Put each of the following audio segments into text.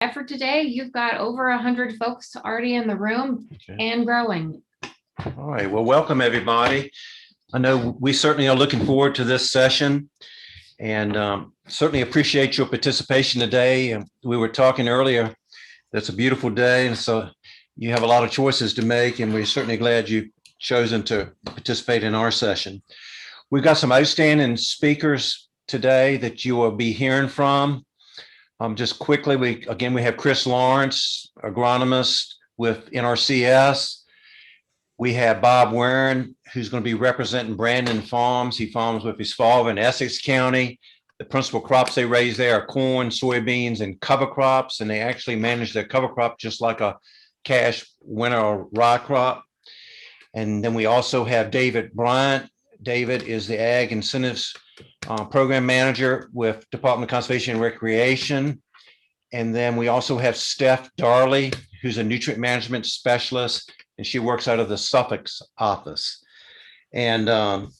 effort today. You've got over 100 folks already in the room and growing. All right, well, welcome everybody. I know we certainly are looking forward to this session and certainly appreciate your participation today. We were talking earlier, that's a beautiful day, and so you have a lot of choices to make, and we're certainly glad you've chosen to participate in our session. We've got some outstanding speakers today that you will be hearing from. Just quickly, we have Chris Lawrence, agronomist with NRCS. We have Bob Warren, who's going to be representing Brandon Farms. He farms with his father in Essex County. The principal crops they raise there are corn, soybeans, and cover crops, and they actually manage their cover crop just like a cash winter or rye crop. And then we also have David Bryan. David is the Ag Incentives Program Manager with Department of Conservation and Recreation. And then we also have Steph Darley, who's a nutrient management specialist, and she works out of the Suffolk office. And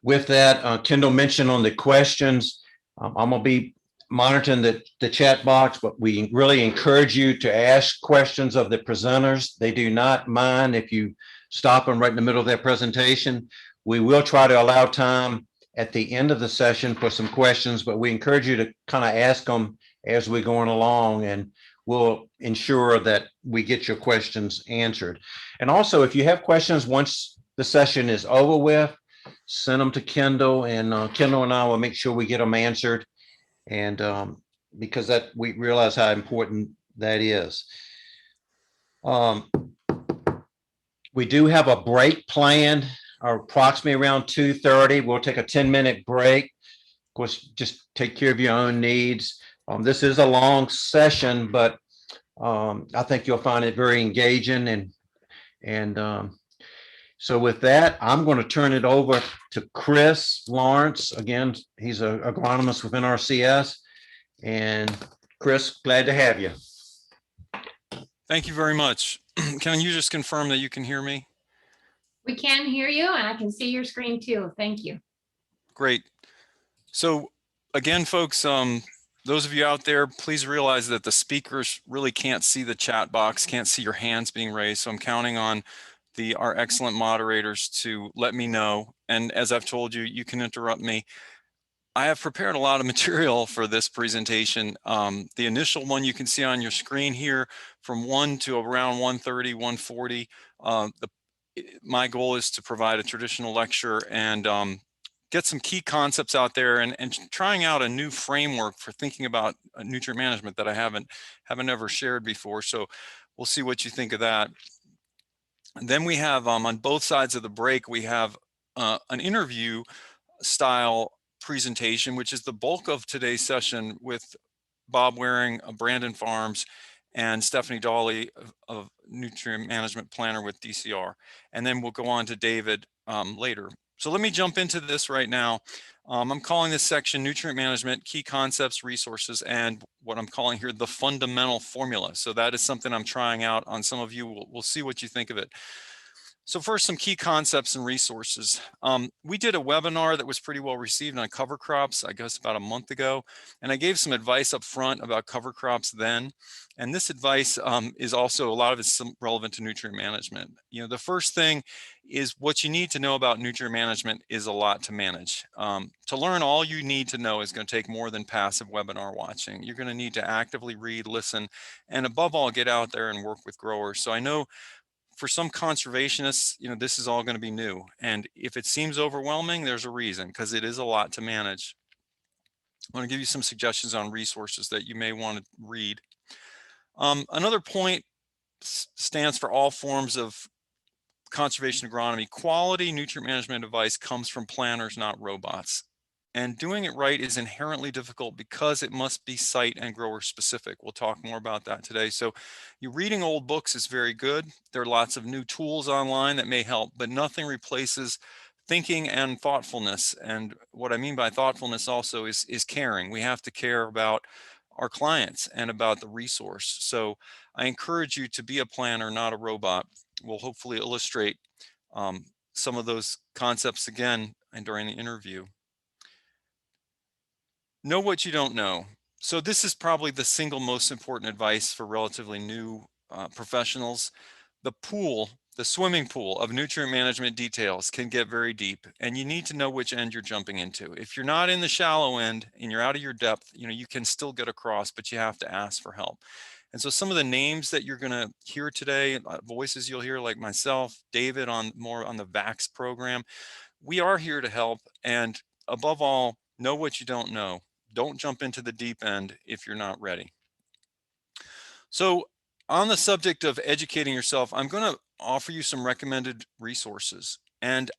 with that, Kendall mentioned on the questions, I'm going to be monitoring the chat box, but we really encourage you to ask questions of the presenters. They do not mind if you stop them right in the middle of their presentation. We will try to allow time at the end of the session for some questions, but we encourage you to kind of ask them as we're going along, and we'll ensure that we get your questions answered. And also, if you have questions once the session is over with, send them to Kendall, and Kendall and I will make sure we get them answered. And because that we realize how important that is. We do have a break planned, approximately around 2:30. We'll take a 10-minute break. Of course, just take care of your own needs. This is a long session, but I think you'll find it very engaging. And so with that, I'm going to turn it over to Chris Lawrence. Again, he's an agronomist with NRCS. And Chris, glad to have you. Thank you very much. Can you just confirm that you can hear me? We can hear you, and I can see your screen too. Thank you. Great. So again, folks, those of you out there, please realize that the speakers really can't see the chat box, can't see your hands being raised. So I'm counting on our excellent moderators to let me know. And as I've told you, you can interrupt me. I have prepared a lot of material for this presentation. The initial one you can see on your screen here from 1 to around 1:30, 1:40. My goal is to provide a traditional lecture and get some key concepts out there and trying out a new framework for thinking about nutrient management that I haven't ever shared before. So we'll see what you think of that. And then we have on both sides of the break, we have an interview style presentation, which is the bulk of today's session, with Bob Waring of Brandon Farms and Stephanie Dawley of Nutrient Management Planner with DCR. And then we'll go on to David later. So let me jump into this right now. I'm calling this section Nutrient Management, Key Concepts, Resources, and what I'm calling here the Fundamental Formula. So that is something I'm trying out on some of you. We'll see what you think of it. So first, some key concepts and resources. We did a webinar that was pretty well received on cover crops, I guess about a month ago, and I gave some advice up front about cover crops then. And this advice is also, a lot of it's relevant to nutrient management. You know, the first thing is what you need to know about nutrient management is a lot to manage. To learn all you need to know is going to take more than passive webinar watching. You're going to need to actively read, listen, and above all, get out there and work with growers. So I know for some conservationists, you know, this is all going to be new. And if it seems overwhelming, there's a reason, because it is a lot to manage. I want to give you some suggestions on resources that you may want to read. Another point stands for all forms of conservation agronomy. Quality nutrient management advice comes from planners, not robots. And doing it right is inherently difficult because it must be site and grower specific. We'll talk more about that today. So you reading old books is very good. There are lots of new tools online that may help, but nothing replaces thinking and thoughtfulness. And what I mean by thoughtfulness also is caring. We have to care about our clients and about the resource. So I encourage you to be a planner, not a robot. We'll hopefully illustrate some of those concepts again and during the interview. Know what you don't know. So this is probably the single most important advice for relatively new professionals. The swimming pool of nutrient management details can get very deep, and you need to know which end you're jumping into. If you're not in the shallow end and you're out of your depth, you can still get across, but you have to ask for help. And so some of the names that you're going to hear today, voices you'll hear like myself, David more on the VACS program, we are here to help. And above all, know what you don't know. Don't jump into the deep end if you're not ready. So on the subject of educating yourself, I'm going to offer you some recommended resources. And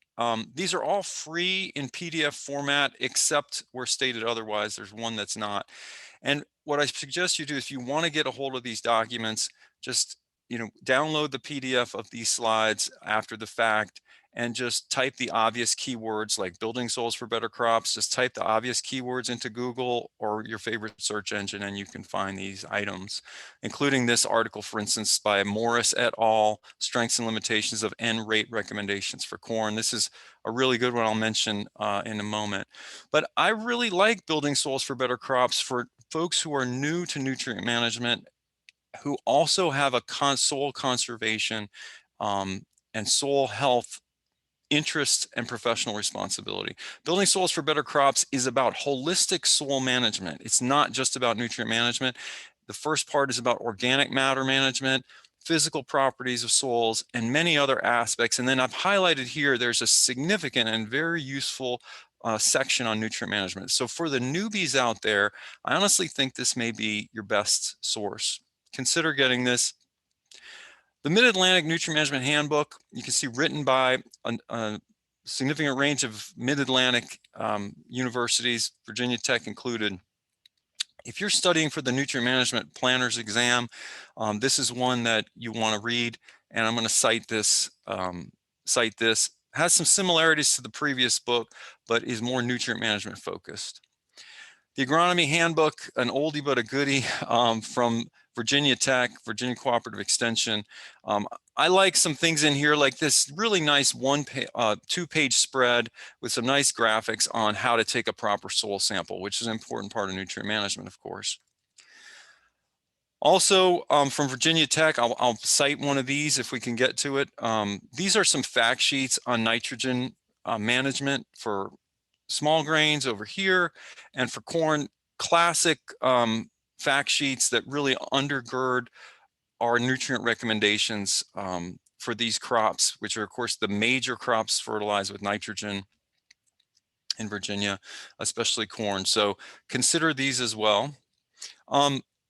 these are all free in PDF format, except where stated otherwise. There's one that's not. And what I suggest you do, if you want to get a hold of these documents, just download the PDF of these slides after the fact and just type the obvious keywords like building soils for better crops. Just type the obvious keywords into Google or your favorite search engine, and you can find these items, including this article, for instance, by Morris et al., Strengths and Limitations of N-Rate Recommendations for Corn. This is a really good one I'll mention in a moment. But I really like building soils for better crops for folks who are new to nutrient management, who also have a soil conservation and soil health interest and professional responsibility. Building soils for better crops is about holistic soil management. It's not just about nutrient management. The first part is about organic matter management, physical properties of soils, and many other aspects. And then I've highlighted here, there's a significant and very useful section on nutrient management. So for the newbies out there, I honestly think this may be your best source. Consider getting this. The Mid-Atlantic Nutrient Management Handbook, you can see written by a significant range of Mid-Atlantic universities, Virginia Tech included. If you're studying for the Nutrient Management Planner's exam, this is one that you want to read, and I'm going to cite this. Has some similarities to the previous book, but is more nutrient management focused. The Agronomy Handbook, an oldie but a goodie from Virginia Tech, Virginia Cooperative Extension. I like some things in here like this really nice two-page spread with some nice graphics on how to take a proper soil sample, which is an important part of nutrient management, of course. Also from Virginia Tech, I'll cite one of these if we can get to it. These are some fact sheets on nitrogen management for small grains over here, and for corn, classic fact sheets that really undergird our nutrient recommendations for these crops, which are of course the major crops fertilized with nitrogen in Virginia, especially corn. So consider these as well.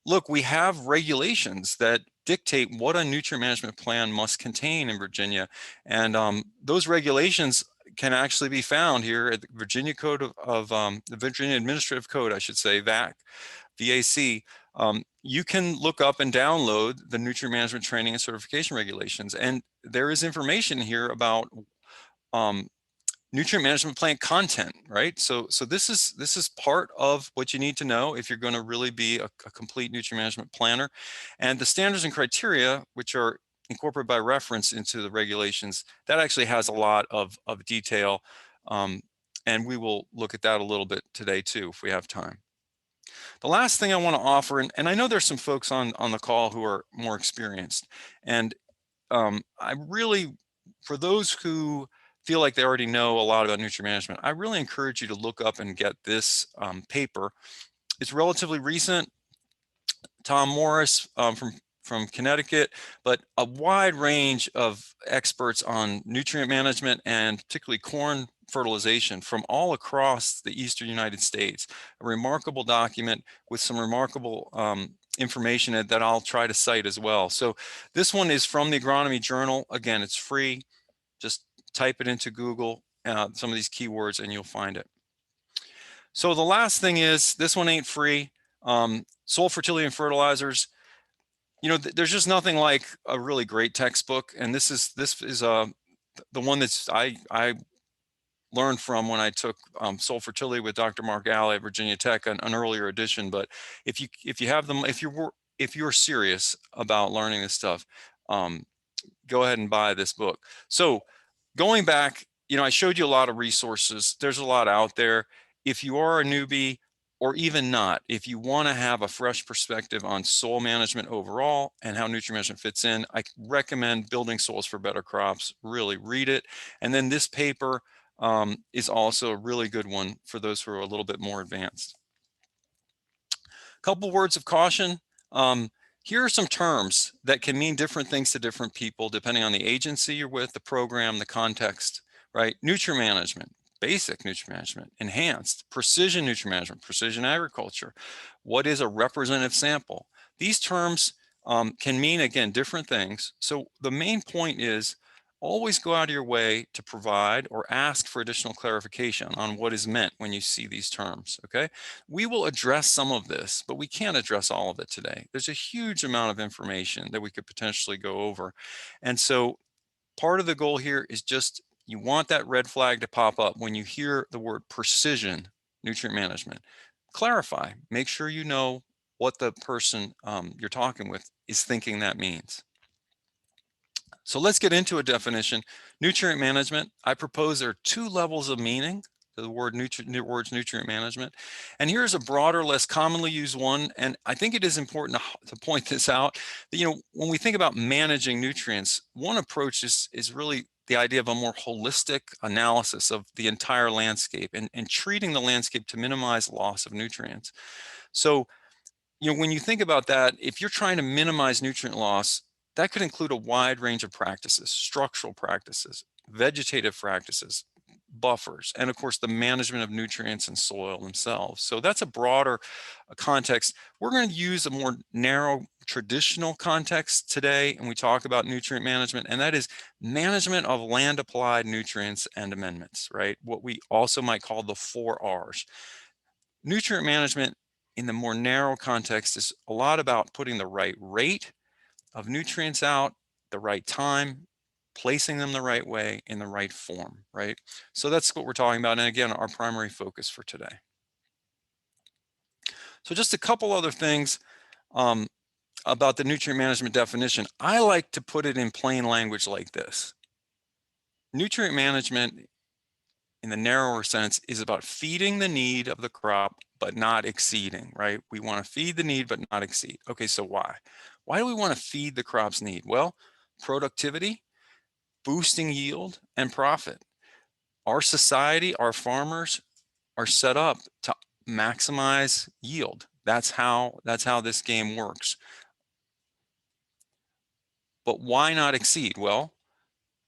Look, we have regulations that dictate what a nutrient management plan must contain in Virginia, and those regulations can actually be found here at the Virginia Code of the Virginia Administrative Code, I should say, VAC. You can look up and download the nutrient management training and certification regulations, and there is information here about nutrient management plan content, right? So this is part of what you need to know if you're going to really be a complete nutrient management planner. And the standards and criteria, which are incorporated by reference into the regulations, that actually has a lot of detail. And we will look at that a little bit today too, if we have time. The last thing I want to offer, and I know there's some folks on the call who are more experienced, and I really, for those who feel like they already know a lot about nutrient management, I really encourage you to look up and get this paper. It's relatively recent. Tom Morris from Connecticut, but a wide range of experts on nutrient management and particularly corn fertilization from all across the eastern United States. A remarkable document with some remarkable information that I'll try to cite as well. So this one is from the Agronomy Journal. Again, it's free. Just type it into Google, some of these keywords, and you'll find it. So the last thing is, this one ain't free. Soil fertility and fertilizers. There's just nothing like a really great textbook, and this is the one that's I learned from when I took soil fertility with Dr. Mark Alley at Virginia Tech, an earlier edition. But if you have them, if you're serious about learning this stuff, go ahead and buy this book. So going back, I showed you a lot of resources. There's a lot out there. If you are a newbie, or even not. If you want to have a fresh perspective on soil management overall and how nutrient management fits in, I recommend Building Soils for Better Crops. Really read it. And then this paper is also a really good one for those who are a little bit more advanced. Couple words of caution. Here are some terms that can mean different things to different people depending on the agency you're with, the program, the context, right? Nutrient management, basic nutrient management, enhanced, precision nutrient management, precision agriculture. What is a representative sample? These terms can mean, again, different things. So the main point is always go out of your way to provide or ask for additional clarification on what is meant when you see these terms, okay? We will address some of this, but we can't address all of it today. There's a huge amount of information that we could potentially go over. And so part of the goal here is just, you want that red flag to pop up when you hear the word precision nutrient management. Clarify, make sure you know what the person you're talking with is thinking that means. So let's get into a definition. Nutrient management, I propose there are two levels of meaning to the words nutrient management. And here's a broader, less commonly used one. And I think it is important to point this out. That, when we think about managing nutrients, one approach is really the idea of a more holistic analysis of the entire landscape and treating the landscape to minimize loss of nutrients. So, when you think about that, if you're trying to minimize nutrient loss, that could include a wide range of practices, structural practices, vegetative practices, buffers, and of course the management of nutrients and soil themselves. So that's a broader context. We're going to use a more narrow traditional context today, and we talk about nutrient management, and that is management of land applied nutrients and amendments, right? What we also might call the 4 R's. Nutrient management in the more narrow context is a lot about putting the right rate of nutrients out, the right time, placing them the right way in the right form, right? So that's what we're talking about. And again, our primary focus for today. So just a couple other things about the nutrient management definition. I like to put it in plain language like this. Nutrient management in the narrower sense is about feeding the need of the crop, but not exceeding, right? We want to feed the need, but not exceed. Okay, so why? Why do we want to feed the crop's need? Well, productivity, boosting yield, and profit. Our society, our farmers are set up to maximize yield. That's how this game works. But why not exceed? Well,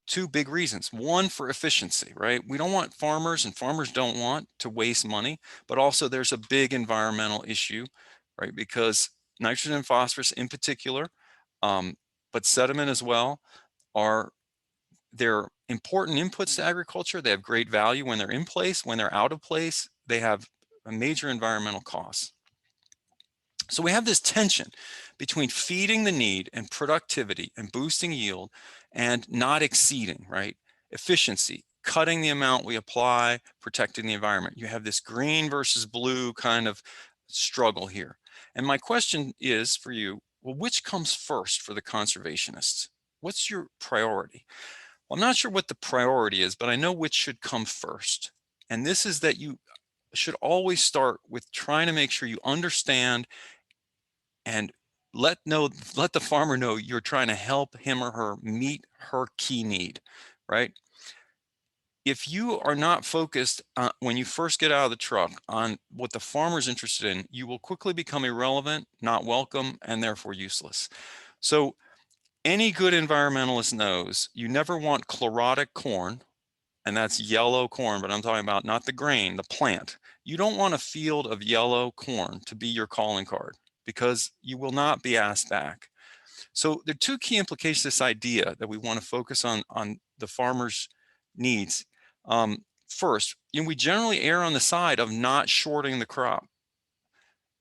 two big reasons. One, for efficiency, right? We don't want farmers, and farmers don't want to waste money, but also there's a big environmental issue, right? Because nitrogen and phosphorus in particular, but sediment as well, they're important inputs to agriculture. They have great value when they're in place. When they're out of place, they have a major environmental costs. So we have this tension between feeding the need and productivity and boosting yield and not exceeding, right? Efficiency, cutting the amount we apply, protecting the environment. You have this green versus blue kind of struggle here. And my question is for you, well, which comes first for the conservationists? What's your priority? Well, I'm not sure what the priority is, but I know which should come first. And this is that you should always start with trying to make sure you understand and let the farmer know you're trying to help him or her meet her key need, right? If you are not focused when you first get out of the truck on what the farmer's interested in, you will quickly become irrelevant, not welcome, and therefore useless. So any good environmentalist knows you never want chlorotic corn, and that's yellow corn, but I'm talking about not the grain, the plant. You don't want a field of yellow corn to be your calling card, because you will not be asked back. So there are two key implications to this idea that we want to focus on the farmer's needs. First, we generally err on the side of not shorting the crop.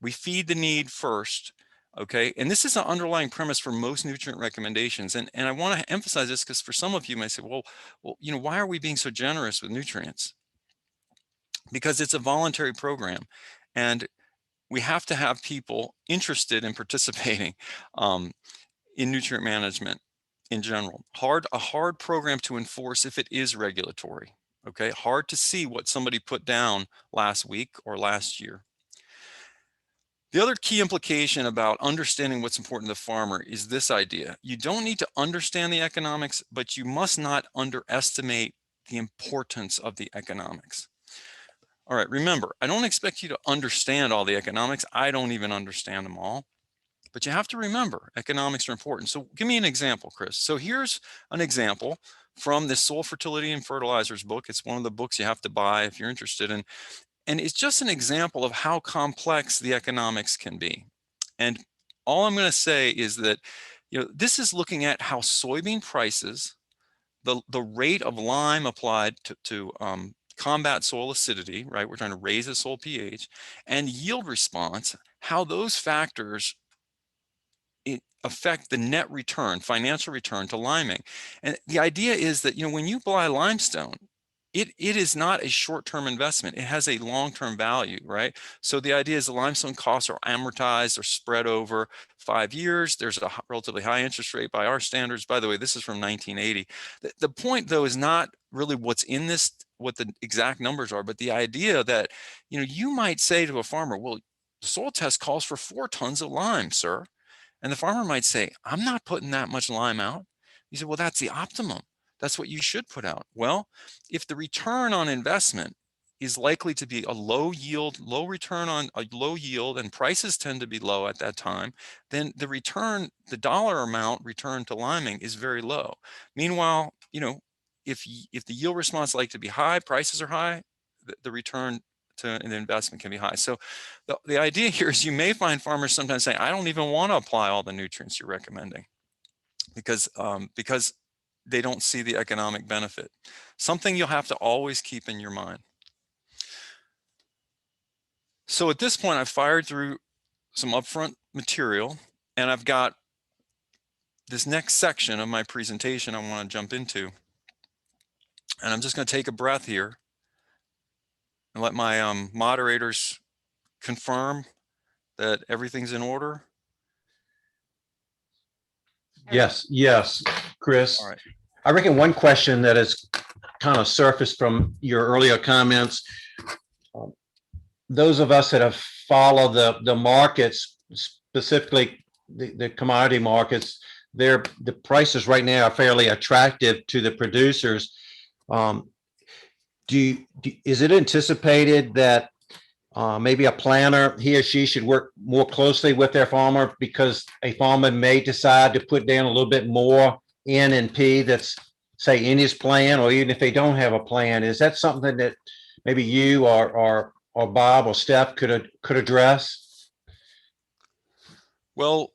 We feed the need first, okay? And this is an underlying premise for most nutrient recommendations. And I want to emphasize this because for some of you may say, well, why are we being so generous with nutrients? Because it's a voluntary program. And we have to have people interested in participating in nutrient management in general. A hard program to enforce if it is regulatory, okay? Hard to see what somebody put down last week or last year. The other key implication about understanding what's important to the farmer is this idea. You don't need to understand the economics, but you must not underestimate the importance of the economics. All right, remember, I don't expect you to understand all the economics. I don't even understand them all. But you have to remember, economics are important. So give me an example, Chris. So here's an example from the Soil Fertility and Fertilizers book. It's one of the books you have to buy if you're interested in. And it's just an example of how complex the economics can be. And all I'm going to say is that, this is looking at how soybean prices, the rate of lime applied to combat soil acidity, right? We're trying to raise the soil pH, and yield response, how those factors affect the net return, financial return to liming. And the idea is that, when you buy limestone, it is not a short-term investment. It has a long-term value, right? So the idea is the limestone costs are amortized or spread over 5 years. There's a relatively high interest rate by our standards. By the way, this is from 1980. The point, though, is not really what's in this, what the exact numbers are, but the idea that, you might say to a farmer, well, the soil test calls for 4 tons of lime, sir. And the farmer might say, I'm not putting that much lime out. You say, well, that's the optimum. That's what you should put out. Well, if the return on investment is likely to be a low yield, low return on a low yield, and prices tend to be low at that time, then the return, the dollar amount returned to liming is very low. Meanwhile, if the yield response is likely to be high, prices are high, the return to an investment can be high. So the idea here is you may find farmers sometimes saying, I don't even want to apply all the nutrients you're recommending because they don't see the economic benefit. Something you'll have to always keep in your mind. So at this point, I've fired through some upfront material, and I've got this next section of my presentation I want to jump into. And I'm just going to take a breath here and let my moderators confirm that everything's in order. Yes, Chris. All right. I reckon one question that has kind of surfaced from your earlier comments, those of us that have followed the markets, specifically the commodity markets, the prices right now are fairly attractive to the producers. Is it anticipated that maybe a planter, he or she should work more closely with their farmer, because a farmer may decide to put down a little bit more N and P that's, say, in his plan, or even if they don't have a plan? Is that something that maybe you or Bob or Steph could address? Well,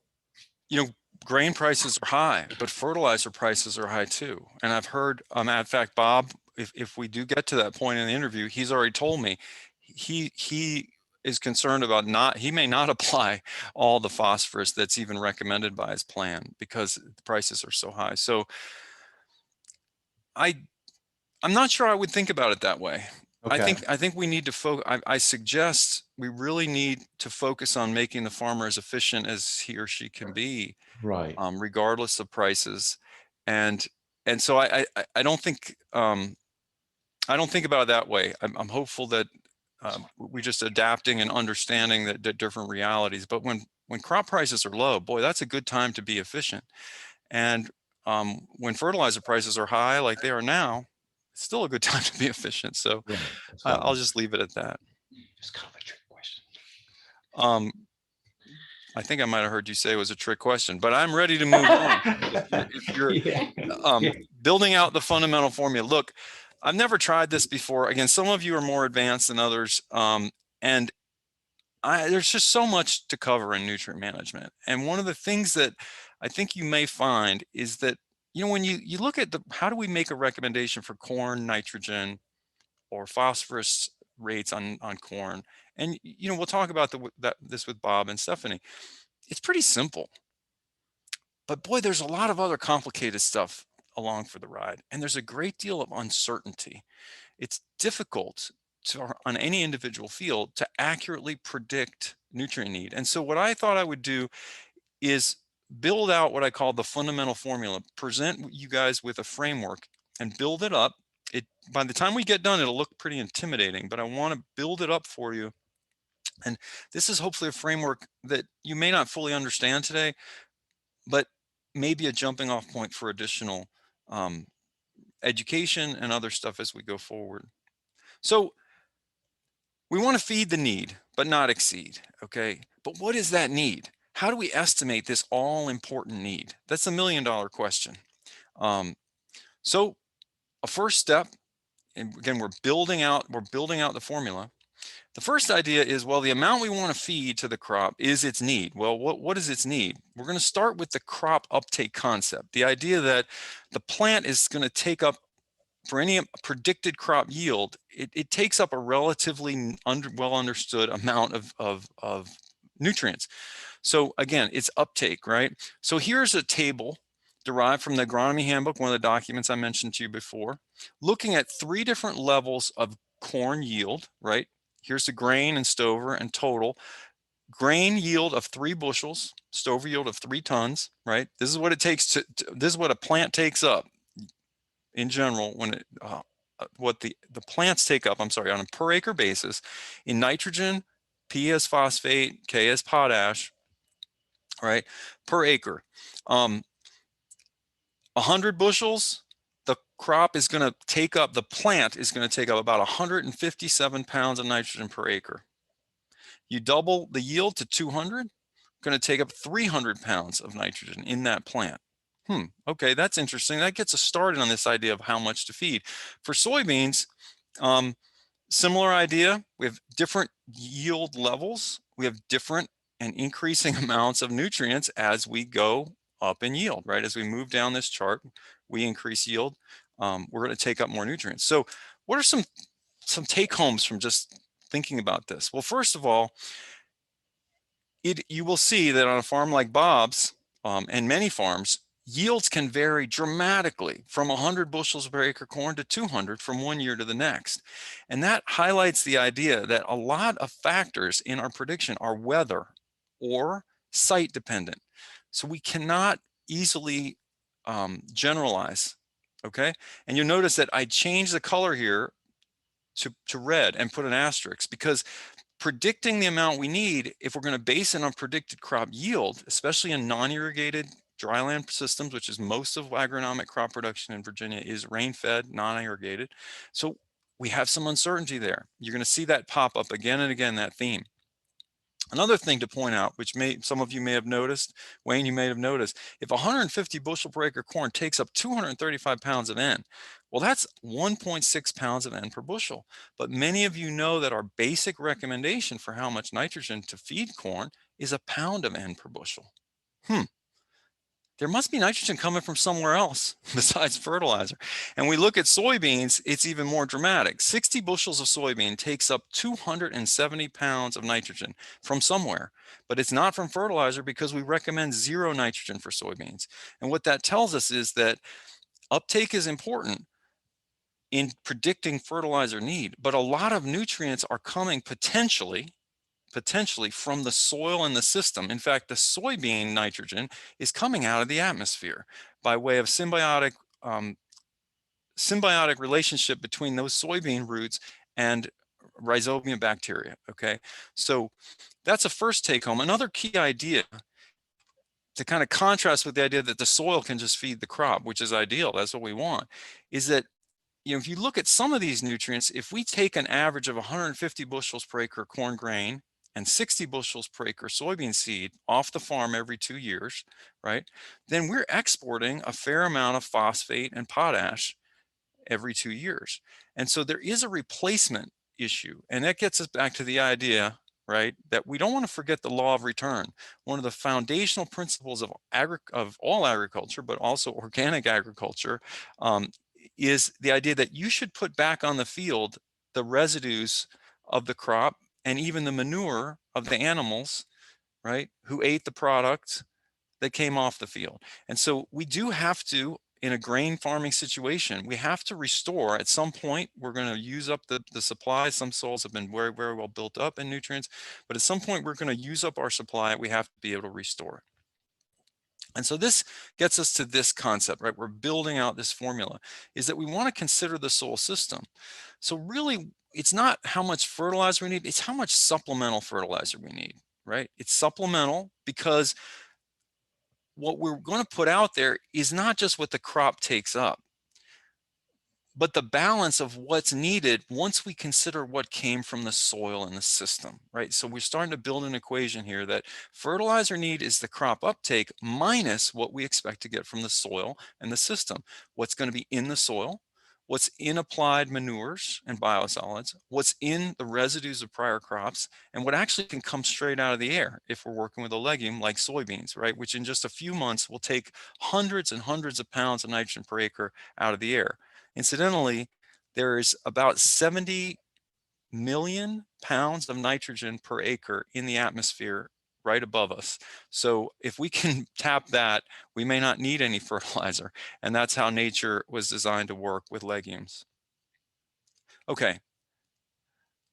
grain prices are high, but fertilizer prices are high too. And I've heard, in fact, Bob, if we do get to that point in the interview, he's already told me he is concerned about he may not apply all the phosphorus that's even recommended by his plan because the prices are so high. So I'm not sure I would think about it that way. Okay. I think we need to focus. I suggest we really need to focus on making the farmer as efficient as he or she can be, Right. Regardless of prices. And so I don't think about it that way. I'm hopeful that we're just adapting and understanding the different realities. But when crop prices are low, boy, that's a good time to be efficient. And when fertilizer prices are high, like they are now, it's still a good time to be efficient. So right. I'll just leave it at that. It's kind of a trick question. I think I might have heard you say it was a trick question, but I'm ready to move on. If you're building out the fundamental formula, look, I've never tried this before. Again, some of you are more advanced than others, and there's just so much to cover in nutrient management. And one of the things that I think you may find is that, when you look at how do we make a recommendation for corn nitrogen or phosphorus rates on corn, and we'll talk about this with Bob and Stephanie. It's pretty simple, but boy, there's a lot of other complicated stuff along for the ride, and there's a great deal of uncertainty. It's difficult on any individual field to accurately predict nutrient need. And so what I thought I would do is build out what I call the fundamental formula, present you guys with a framework and build it up. By the time we get done, it'll look pretty intimidating, but I want to build it up for you And this is hopefully a framework that you may not fully understand today, but maybe a jumping off point for additional education and other stuff as we go forward. So we want to feed the need, but not exceed, okay? But what is that need? How do we estimate this all important need? That's $1 million question. So a first step, and again, we're building out the formula. The first idea is, well, the amount we want to feed to the crop is its need. Well, what is its need? We're going to start with the crop uptake concept. The idea that the plant is going to take up, for any predicted crop yield, it takes up a relatively well understood amount of nutrients. So again, it's uptake, right? So here's a table derived from the Agronomy Handbook, one of the documents I mentioned to you before, looking at 3 different levels of corn yield, right? Here's the grain and stover and total. Grain yield of 3 bushels, stover yield of 3 tons, right? This is what it takes this is what a plant takes up in general when it, what the plants take up, I'm sorry, on a per acre basis in nitrogen, P as phosphate, K as potash, right, per acre. 100 bushels, the crop is going to take up, the plant is going to take up about 157 pounds of nitrogen per acre. You double the yield to 200, going to take up 300 pounds of nitrogen in that plant. Okay, that's interesting. That gets us started on this idea of how much to feed. For soybeans, similar idea. We have different yield levels. We have different and increasing amounts of nutrients as we go up in yield, right? As we move down this chart, we increase yield. We're going to take up more nutrients. So what are some take homes from just thinking about this? Well, first of all, you will see that on a farm like Bob's and many farms, yields can vary dramatically from 100 bushels per acre corn to 200 from one year to the next. And that highlights the idea that a lot of factors in our prediction are weather or site dependent. So we cannot easily generalize, okay? And you'll notice that I changed the color here to red and put an asterisk, because predicting the amount we need, if we're going to base it on predicted crop yield, especially in non-irrigated dryland systems, which is most of agronomic crop production in Virginia is rain-fed, non-irrigated. So we have some uncertainty there. You're going to see that pop up again and again, that theme. Another thing to point out, which some of you may have noticed, Wayne, you may have noticed, if 150 bushel per acre corn takes up 235 pounds of N, well, that's 1.6 pounds of N per bushel. But many of you know that our basic recommendation for how much nitrogen to feed corn is a pound of N per bushel. There must be nitrogen coming from somewhere else besides fertilizer. And we look at soybeans, it's even more dramatic. 60 bushels of soybean takes up 270 pounds of nitrogen from somewhere, but it's not from fertilizer because we recommend 0 nitrogen for soybeans. And what that tells us is that uptake is important in predicting fertilizer need, but a lot of nutrients are coming potentially from the soil and the system. In fact, the soybean nitrogen is coming out of the atmosphere by way of symbiotic relationship between those soybean roots and rhizobia bacteria, okay? So that's a first take home. Another key idea to kind of contrast with the idea that the soil can just feed the crop, which is ideal, that's what we want, is that, you know, if you look at some of these nutrients, if we take an average of 150 bushels per acre corn grain and 60 bushels per acre soybean seed off the farm every 2 years, right? Then we're exporting a fair amount of phosphate and potash every 2 years. And so there is a replacement issue. And that gets us back to the idea, right, that we don't want to forget the law of return. One of the foundational principles of all agriculture, but also organic agriculture, is the idea that you should put back on the field the residues of the crop and even the manure of the animals, right, who ate the product that came off the field. And so we do have to, in a grain farming situation, we have to restore at some point. We're going to use up the supply. Some soils have been very, very well built up in nutrients, but at some point we're going to use up our supply. We have to be able to restore it. And so this gets us to this concept, right? We're building out this formula, is that we want to consider the soil system. So really, it's not how much fertilizer we need, it's how much supplemental fertilizer we need, right? It's supplemental because what we're going to put out there is not just what the crop takes up, but the balance of what's needed once we consider what came from the soil and the system, right? So we're starting to build an equation here that fertilizer need is the crop uptake minus what we expect to get from the soil and the system. What's going to be in the soil, what's in applied manures and biosolids, what's in the residues of prior crops, and what actually can come straight out of the air if we're working with a legume like soybeans, right? Which in just a few months will take hundreds and hundreds of pounds of nitrogen per acre out of the air. Incidentally, there's about 70 million pounds of nitrogen per acre in the atmosphere right above us. So if we can tap that, we may not need any fertilizer. And that's how nature was designed to work with legumes. Okay.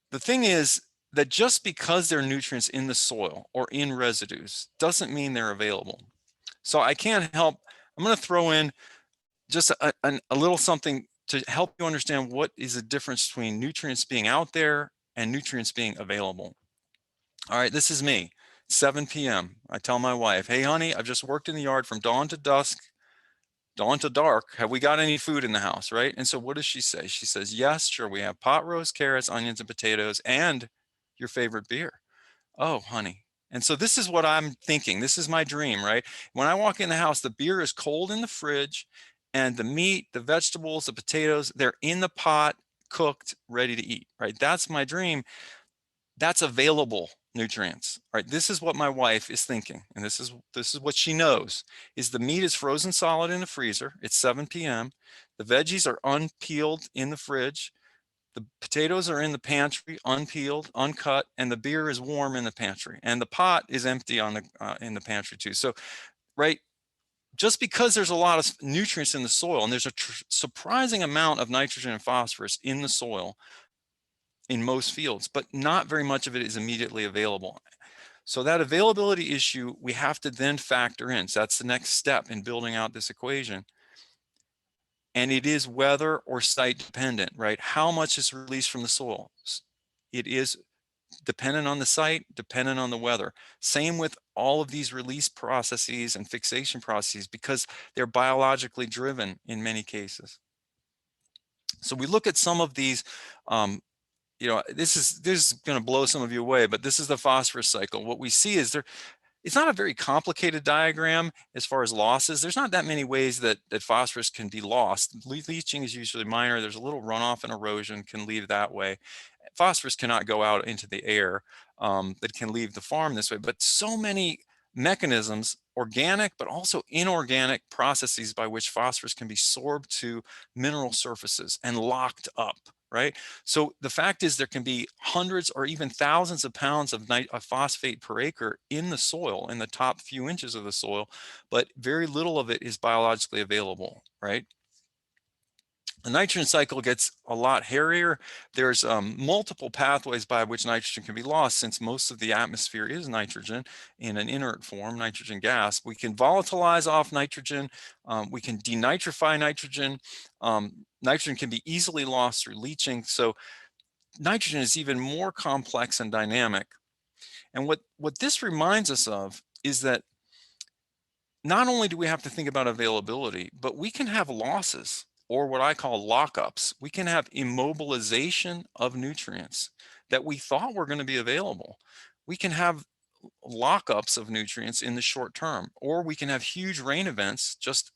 The thing is that just because there are nutrients in the soil or in residues doesn't mean they're available. So I can't help, I'm going to throw in just a little something to help you understand what is the difference between nutrients being out there and nutrients being available. All right, this is me, 7 p.m. I tell my wife, hey, honey, I've just worked in the yard from dawn to dusk, dawn to dark. Have we got any food in the house, right? And so what does she say? She says, yes, sure, we have pot roast, carrots, onions, and potatoes, and your favorite beer. Oh, honey. And so this is what I'm thinking. This is my dream, right? When I walk in the house, the beer is cold in the fridge and the meat, the vegetables, the potatoes, they're in the pot, cooked, ready to eat, right? That's my dream. That's available nutrients, right? This is what my wife is thinking. And this is what she knows is the meat is frozen solid in the freezer. It's 7 p.m. The veggies are unpeeled in the fridge. The potatoes are in the pantry, unpeeled, uncut, and the beer is warm in the pantry, and the pot is empty on the in the pantry too. So, right, just because there's a lot of nutrients in the soil, and there's a surprising amount of nitrogen and phosphorus in the soil in most fields, but not very much of it is immediately available. So that availability issue we have to then factor in. So that's the next step in building out this equation. And it is weather or site dependent, right? How much is released from the soil? It is dependent on the site, dependent on the weather. Same with all of these release processes and fixation processes because they're biologically driven in many cases. So we look at some of these, this is going to blow some of you away, but this is the phosphorus cycle. What we see is it's not a very complicated diagram as far as losses. There's not that many ways that phosphorus can be lost. Leaching is usually minor. There's a little runoff and erosion can leave that way. Phosphorus cannot go out into the air, that can leave the farm this way, but so many mechanisms, organic, but also inorganic processes by which phosphorus can be sorbed to mineral surfaces and locked up. Right. So the fact is there can be hundreds or even thousands of pounds of phosphate per acre in the soil, in the top few inches of the soil, but very little of it is biologically available. Right. The nitrogen cycle gets a lot hairier. There's multiple pathways by which nitrogen can be lost since most of the atmosphere is nitrogen in an inert form, nitrogen gas. We can volatilize off nitrogen. We can denitrify nitrogen. Nitrogen can be easily lost through leaching. So nitrogen is even more complex and dynamic. And what this reminds us of is that not only do we have to think about availability, but we can have losses, or what I call lockups. We can have immobilization of nutrients that we thought were going to be available. We can have lockups of nutrients in the short term, or we can have huge rain events just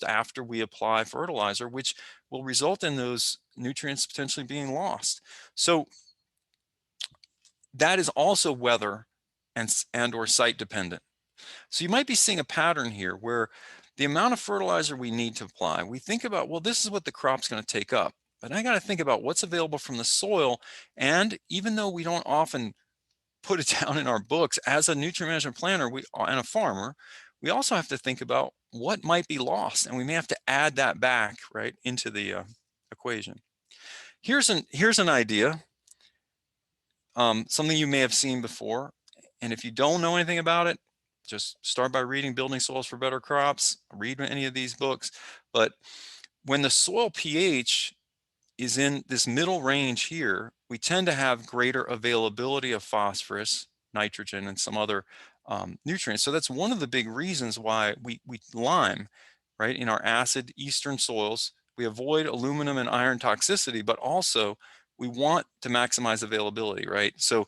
after we apply fertilizer, which will result in those nutrients potentially being lost. So that is also weather and or site dependent. So you might be seeing a pattern here where the amount of fertilizer we need to apply, we think about, well, this is what the crop's going to take up. But I got to think about what's available from the soil. And even though we don't often put it down in our books as a nutrient management planner and a farmer, we also have to think about what might be lost. And we may have to add that back right into the equation. Here's an idea, something you may have seen before. And if you don't know anything about it, just start by reading Building Soils for Better Crops, read any of these books. But when the soil pH is in this middle range here, we tend to have greater availability of phosphorus, nitrogen, and some other nutrients. So that's one of the big reasons why we lime, right, in our acid eastern soils. We avoid aluminum and iron toxicity, but also we want to maximize availability, right? So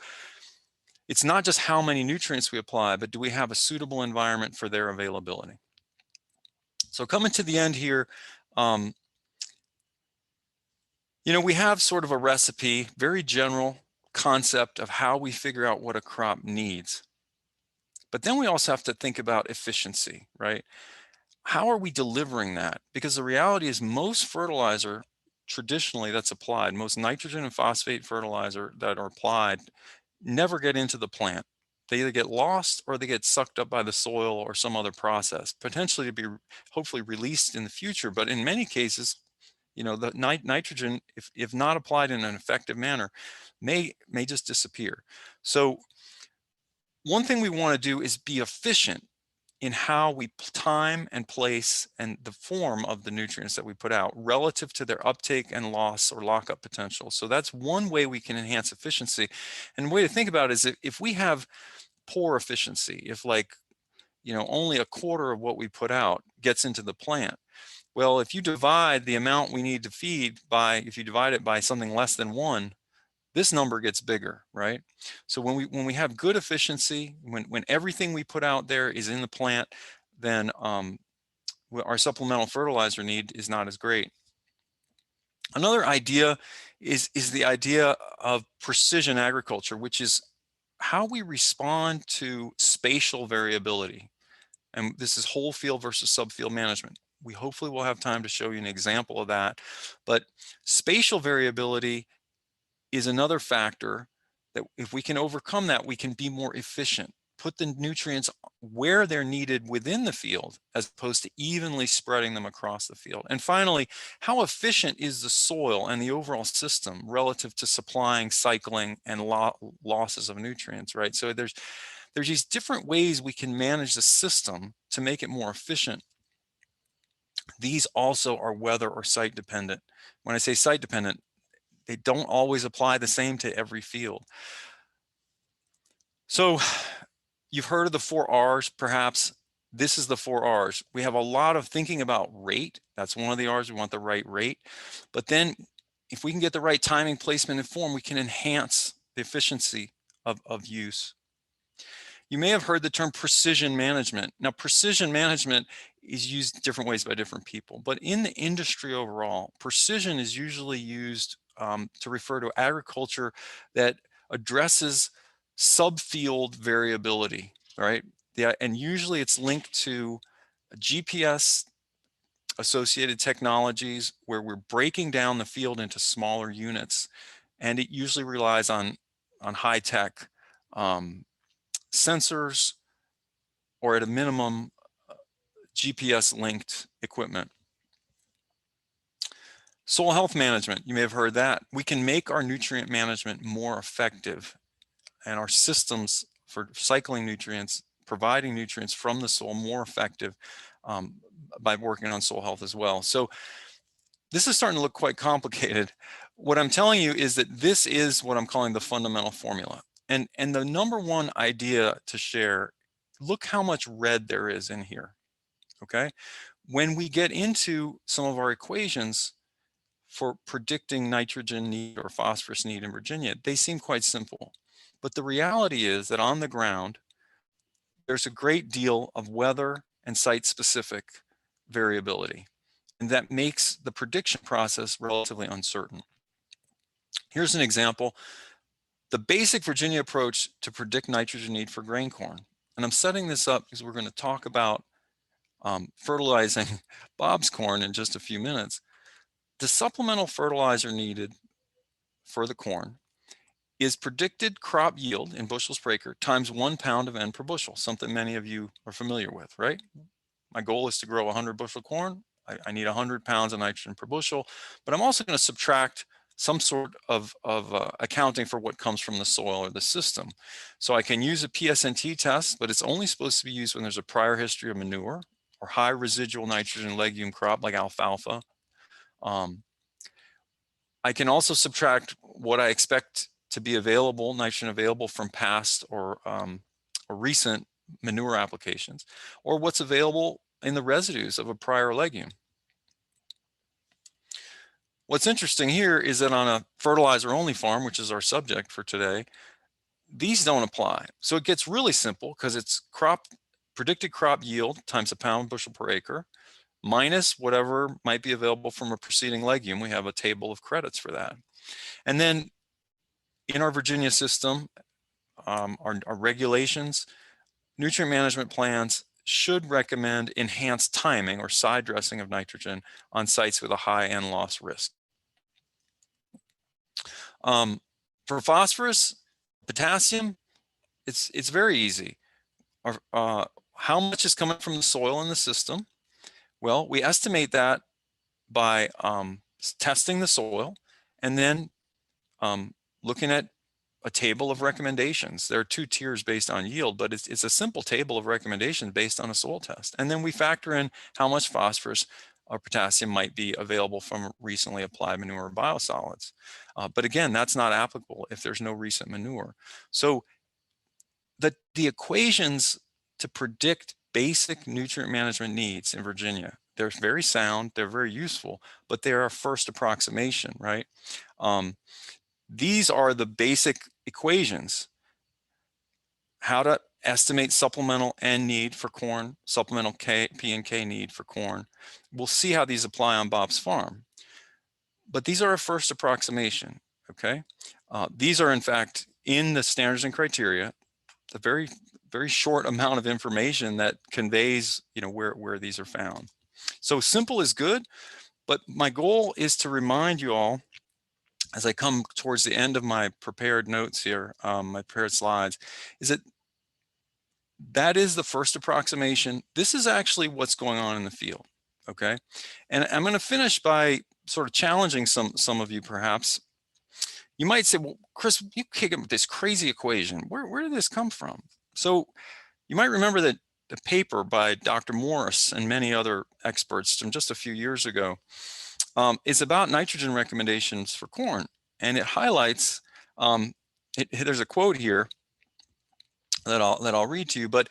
it's not just how many nutrients we apply, but do we have a suitable environment for their availability? So coming to the end here, you know, we have sort of a recipe, very general concept of how we figure out what a crop needs. But then we also have to think about efficiency, right? How are we delivering that? Because the reality is most fertilizer traditionally that's applied, most nitrogen and phosphate fertilizer that are applied never get into the plant. They either get lost or they get sucked up by the soil or some other process, potentially to be hopefully released in the future. But in many cases, you know, the nitrogen, if not applied in an effective manner, may just disappear. So one thing we want to do is be efficient in how we time and place and the form of the nutrients that we put out relative to their uptake and loss or lockup potential. So that's one way we can enhance efficiency. And the way to think about it is if we have poor efficiency, if like, you know, only a quarter of what we put out gets into the plant, well, if you divide the amount we need to feed by, if you divide it by something less than 1, this number gets bigger, right? So when we have good efficiency, when everything we put out there is in the plant, then our supplemental fertilizer need is not as great. Another idea is the idea of precision agriculture, which is how we respond to spatial variability. And this is whole field versus subfield management. We hopefully will have time to show you an example of that. But spatial variability is another factor that if we can overcome that, we can be more efficient, put the nutrients where they're needed within the field, as opposed to evenly spreading them across the field. And finally, how efficient is the soil and the overall system relative to supplying, cycling, and losses of nutrients, right? So there's these different ways we can manage the system to make it more efficient. These also are weather or site dependent. When I say site dependent, they don't always apply the same to every field. So you've heard of the 4 R's, perhaps. This is the 4 R's. We have a lot of thinking about rate. That's one of the R's. We want the right rate. But then if we can get the right timing, placement, and form, we can enhance the efficiency of use. You may have heard the term precision management. Now, precision management is used different ways by different people, but in the industry overall, precision is usually used to refer to agriculture that addresses subfield variability, right? And usually it's linked to GPS associated technologies where we're breaking down the field into smaller units, and it usually relies on high-tech sensors, or at a minimum, GPS linked equipment. Soil health management, you may have heard that. We can make our nutrient management more effective and our systems for cycling nutrients, providing nutrients from the soil more effective by working on soil health as well. So this is starting to look quite complicated. What I'm telling you is that this is what I'm calling the fundamental formula. And the number one idea to share, look how much red there is in here, okay? When we get into some of our equations for predicting nitrogen need or phosphorus need in Virginia, they seem quite simple. But the reality is that on the ground, there's a great deal of weather and site-specific variability, and that makes the prediction process relatively uncertain. Here's an example. The basic Virginia approach to predict nitrogen need for grain corn. And I'm setting this up because we're going to talk about fertilizing Bob's corn in just a few minutes. The supplemental fertilizer needed for the corn is predicted crop yield in bushels per acre times 1 pound of N per bushel, something many of you are familiar with, right? My goal is to grow 100 bushel corn. I need 100 pounds of nitrogen per bushel, but I'm also going to subtract some sort of accounting for what comes from the soil or the system. So I can use a PSNT test, but it's only supposed to be used when there's a prior history of manure or high residual nitrogen legume crop like alfalfa. I can also subtract what I expect to be available, nitrogen available from past or recent manure applications, or what's available in the residues of a prior legume. What's interesting here is that on a fertilizer only farm, which is our subject for today, these don't apply. So it gets really simple because it's predicted crop yield times a pound bushel per acre minus whatever might be available from a preceding legume. We have a table of credits for that. And then in our Virginia system, our regulations, nutrient management plans should recommend enhanced timing or side dressing of nitrogen on sites with a high N loss risk. For phosphorus, potassium, it's very easy. How much is coming from the soil in the system? Well, we estimate that by testing the soil and then looking at a table of recommendations. There are 2 tiers based on yield, but it's a simple table of recommendations based on a soil test. And then we factor in how much phosphorus or potassium might be available from recently applied manure or biosolids. But again, that's not applicable if there's no recent manure. So the equations to predict basic nutrient management needs in Virginia, they're very sound, they're very useful, but they're a first approximation, right? These are the basic equations. How to estimate supplemental N need for corn, supplemental P and K need for corn. We'll see how these apply on Bob's farm. But these are a first approximation, okay? These are in fact in the standards and criteria, a very, very short amount of information that conveys, you know, where these are found. So simple is good, but my goal is to remind you all as I come towards the end of my prepared notes here, my prepared slides, is that is the first approximation. This is actually what's going on in the field, okay? And I'm going to finish by sort of challenging some of you perhaps. You might say, well, Chris, you kick up this crazy equation. Where did this come from? So you might remember that the paper by Dr. Morris and many other experts from just a few years ago is about nitrogen recommendations for corn. And it highlights, there's a quote here that I'll read to you, but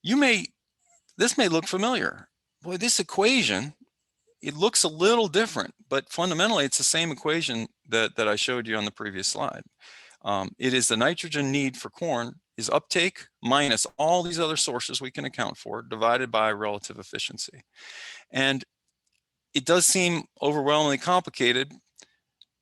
this may look familiar. Boy, this equation, it looks a little different, but fundamentally it's the same equation that I showed you on the previous slide. It is the nitrogen need for corn is uptake minus all these other sources we can account for divided by relative efficiency. And it does seem overwhelmingly complicated,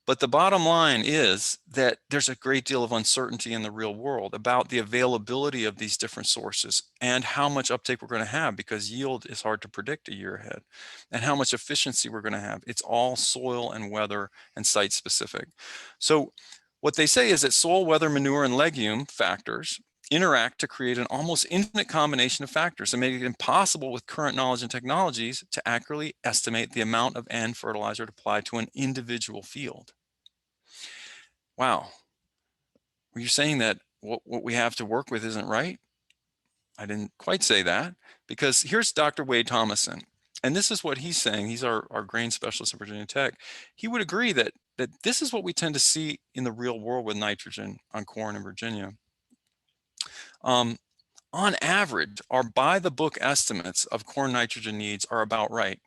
but the bottom line is that there's a great deal of uncertainty in the real world about the availability of these different sources and how much uptake we're going to have, because yield is hard to predict a year ahead, and how much efficiency we're going to have. It's all soil and weather and site specific. So what they say is that soil, weather, manure, and legume factors interact to create an almost infinite combination of factors and make it impossible with current knowledge and technologies to accurately estimate the amount of N fertilizer to apply to an individual field. Wow. Were you saying that what we have to work with isn't right? I didn't quite say that, because here's Dr. Wade Thomason, and this is what he's saying. He's our grain specialist at Virginia Tech. He would agree that this is what we tend to see in the real world with nitrogen on corn in Virginia. On average, our by-the-book estimates of corn nitrogen needs are about right.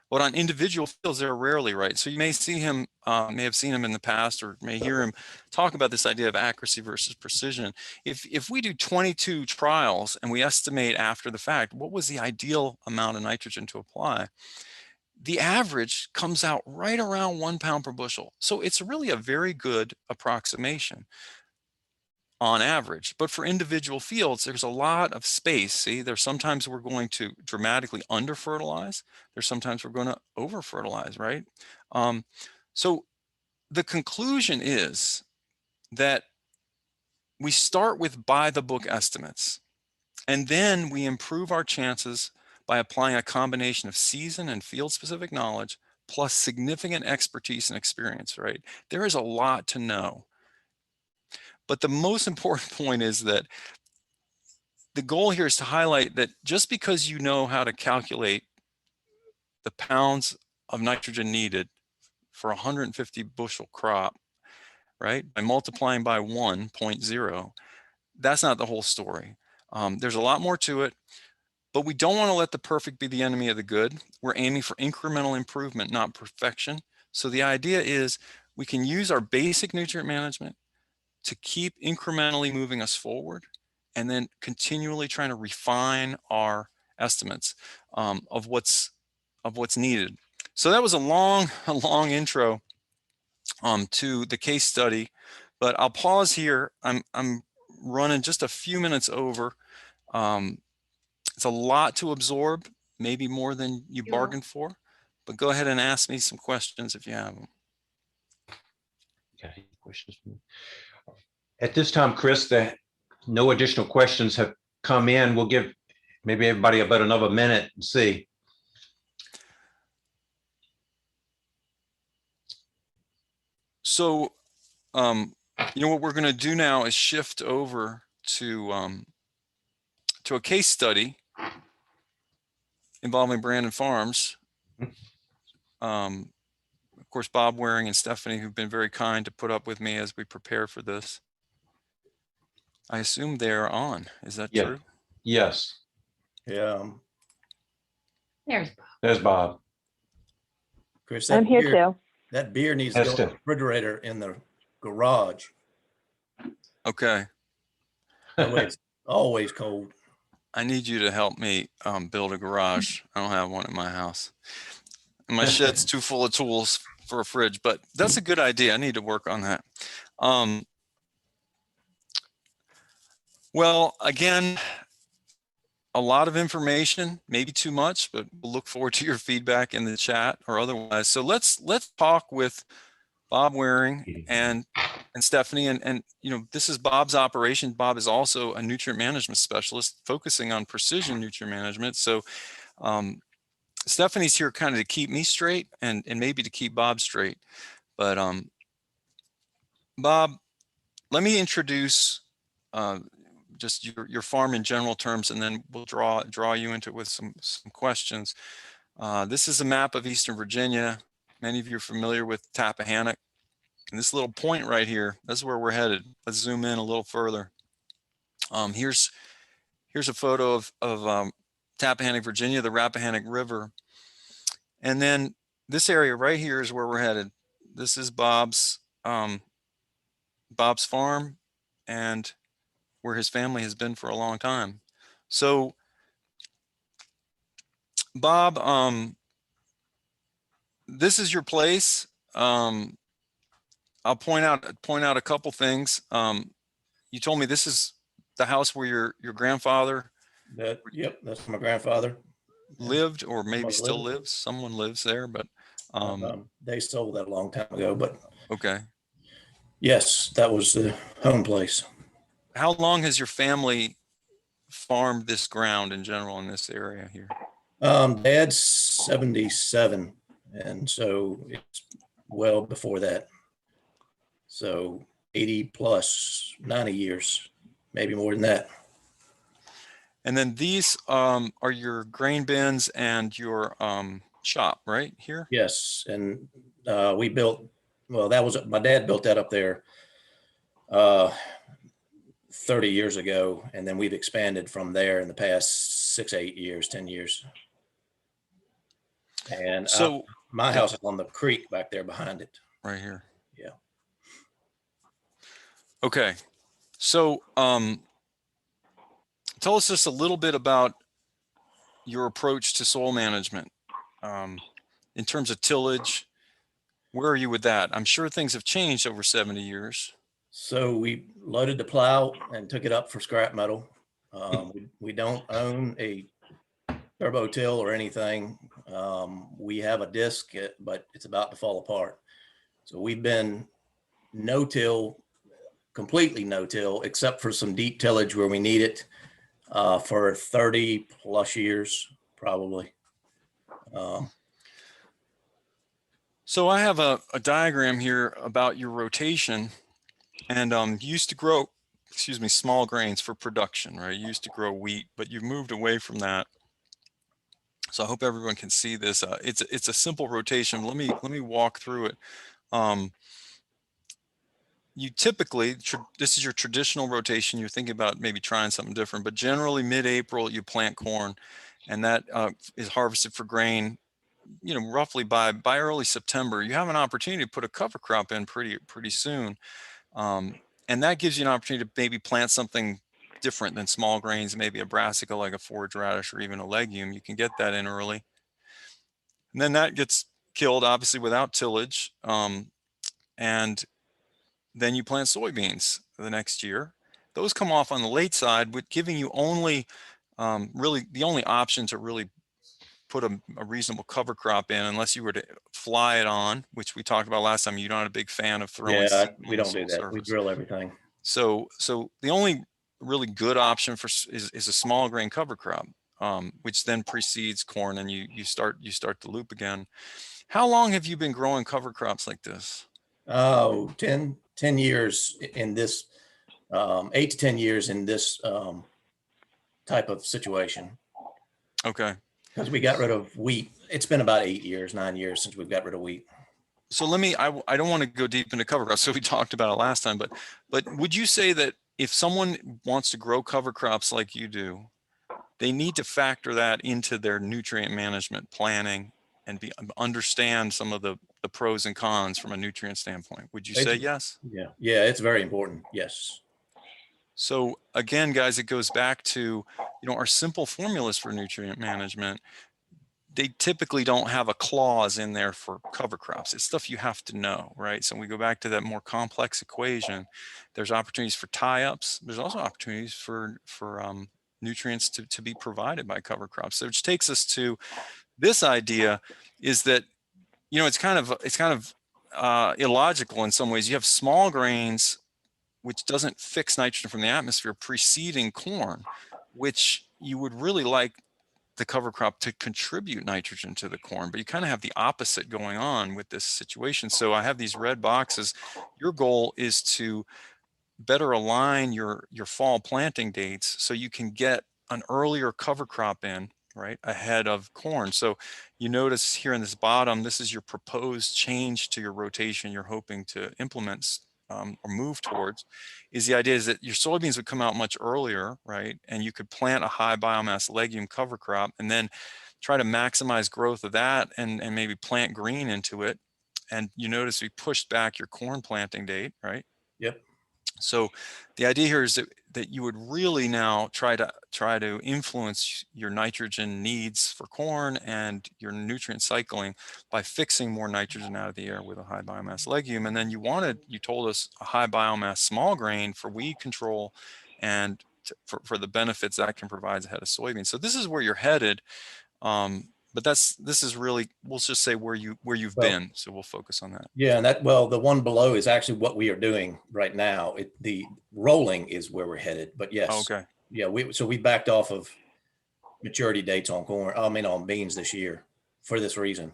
But on individual fields, they're rarely right. So you may see him, may have seen him in the past, or may hear him talk about this idea of accuracy versus precision. If we do 22 trials and we estimate after the fact, what was the ideal amount of nitrogen to apply? The average comes out right around 1 pound per bushel. So it's really a very good approximation on average. But for individual fields, there's a lot of space. See, there's sometimes we're going to dramatically under fertilize. There's sometimes we're going to over fertilize, right? So the conclusion is that we start with by the book estimates, and then we improve our chances by applying a combination of season and field specific knowledge plus significant expertise and experience, right? There is a lot to know. But the most important point is that the goal here is to highlight that just because you know how to calculate the pounds of nitrogen needed for 150 bushel crop, right? By multiplying by 1.0, that's not the whole story. There's a lot more to it, but we don't want to let the perfect be the enemy of the good. We're aiming for incremental improvement, not perfection. So the idea is we can use our basic nutrient management to keep incrementally moving us forward, and then continually trying to refine our estimates of what's needed. So that was a long intro to the case study, but I'll pause here. I'm running just a few minutes over. It's a lot to absorb, maybe more than you bargained for, but go ahead and ask me some questions if you have them. Okay, questions? At this time, Chris, that no additional questions have come in. We'll give maybe everybody about another minute and see. So, you know, what we're going to do now is shift over to a case study involving Brandon Farms. Of course, Bob Waring and Stephanie, who've been very kind to put up with me as we prepare for this. I assume they're on. Is that true? Yes. Yeah. There's Bob. There's Bob. Chris, I'm here too. that beer needs to go in the refrigerator in the garage. Okay. That way it's always cold. I need you to help me build a garage. I don't have one in my house. And my shed's too full of tools for a fridge, but that's a good idea. I need to work on that. Well, again, a lot of information, maybe too much, but we'll look forward to your feedback in the chat or otherwise. So let's talk with Bob Waring and Stephanie, and you know, this is Bob's operation. Bob is also a nutrient management specialist focusing on precision nutrient management. So Stephanie's here kind of to keep me straight and maybe to keep Bob straight. But Bob, let me introduce just your farm in general terms, and then we'll draw you into it with some questions. This is a map of Eastern Virginia. Many of you are familiar with Tappahannock. And this little point right here, that's where we're headed. Let's zoom in a little further. Here's a photo of Tappahannock, Virginia, the Rappahannock River. And then this area right here is where we're headed. This is Bob's farm and where his family has been for a long time. So Bob, this is your place. I'll point out a couple things. You told me this is the house where your grandfather. Yep, that's my grandfather. Lived, or maybe still lives. Someone lives there, but they sold that a long time ago. But okay. Yes, that was the home place. How long has your family farmed this ground in general in this area here? Dad's 77, and so it's well before that. So 80 plus 90 years, maybe more than that. And then these are your grain bins and your shop right here? Yes, and we built, well, that was, my dad built that up there 30 years ago, and then we've expanded from there in the past 6, 8 years, 10 years. And so my house is on the creek back there behind it. Right here. Yeah. Okay. So tell us just a little bit about your approach to soil management in terms of tillage. Where are you with that? I'm sure things have changed over 70 years. So we loaded the plow and took it up for scrap metal. We don't own a turbo till or anything. We have a disc, but it's about to fall apart. So we've been no-till, completely no-till, except for some deep tillage where we need it for 30 plus years, probably. So I have a diagram here about your rotation, and you used to grow, small grains for production, right? You used to grow wheat, but you've moved away from that. So I hope everyone can see this. It's a simple rotation. Let me walk through it. You typically, this is your traditional rotation. You're thinking about maybe trying something different, but generally mid-April you plant corn, and that is harvested for grain. You know, roughly by early September, you have an opportunity to put a cover crop in pretty soon, and that gives you an opportunity to maybe plant something different than small grains, maybe a brassica like a forage radish or even a legume. You can get that in early, and then that gets killed obviously without tillage, and then you plant soybeans the next year. Those come off on the late side, with giving you only really the only option to really put a reasonable cover crop in, unless you were to fly it on, which we talked about last time. You're not a big fan of throwing Yeah, seed we on the don't do soil that. We surface. drill everything. So the only really good option is a small grain cover crop, which then precedes corn, and you start the loop again. How long have you been growing cover crops like this? Oh, 10 years in this, 8 to 10 years in this type of situation. Okay. Because we got rid of wheat. It's been about 9 years since we've got rid of wheat. So I don't want to go deep into cover crops. So we talked about it last time, but would you say that if someone wants to grow cover crops like you do, they need to factor that into their nutrient management planning and understand some of the pros and cons from a nutrient standpoint? Would you say yes? Yeah, it's very important. Yes. So again, guys, it goes back to, our simple formulas for nutrient management. They typically don't have a clause in there for cover crops. It's stuff you have to know, right? So we go back to that more complex equation. There's opportunities for tie-ups. There's also opportunities for nutrients to be provided by cover crops. So which takes us to this idea, is that, it's kind of illogical in some ways. You have small grains, which doesn't fix nitrogen from the atmosphere, preceding corn, which you would really like the cover crop to contribute nitrogen to the corn, but you kind of have the opposite going on with this situation. So I have these red boxes. Your goal is to better align your fall planting dates so you can get an earlier cover crop in, right, ahead of corn. So you notice here in this bottom, this is your proposed change to your rotation you're hoping to implement or move towards. Is the idea is that your soybeans would come out much earlier, right? And you could plant a high biomass legume cover crop and then try to maximize growth of that, and maybe plant green into it. And you notice we pushed back your corn planting date, right? Yep. So the idea here is that you would really now try to influence your nitrogen needs for corn and your nutrient cycling by fixing more nitrogen out of the air with a high biomass legume. And then you told us a high biomass small grain for weed control and for the benefits that can provide ahead of soybeans. So this is where you're headed. But this is really, we'll just say where you've been. So we'll focus on that. Yeah, and the one below is actually what we are doing right now. The rolling is where we're headed. But yes, Okay. Yeah, we backed off of maturity dates on corn. I mean on beans this year for this reason.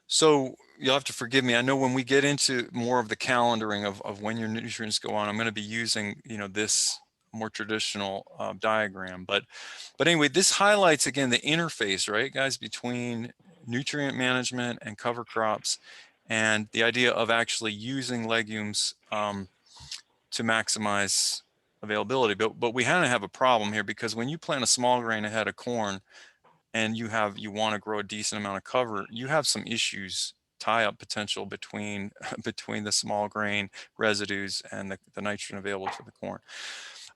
So you'll have to forgive me. I know when we get into more of the calendaring of when your nutrients go on, I'm going to be using this more traditional diagram. But anyway, this highlights again the interface, right, guys, between nutrient management and cover crops, and the idea of actually using legumes to maximize availability. But we kind of have a problem here, because when you plant a small grain ahead of corn, and you want to grow a decent amount of cover, you have some issues, tie-up potential between the small grain residues and the nitrogen available for the corn.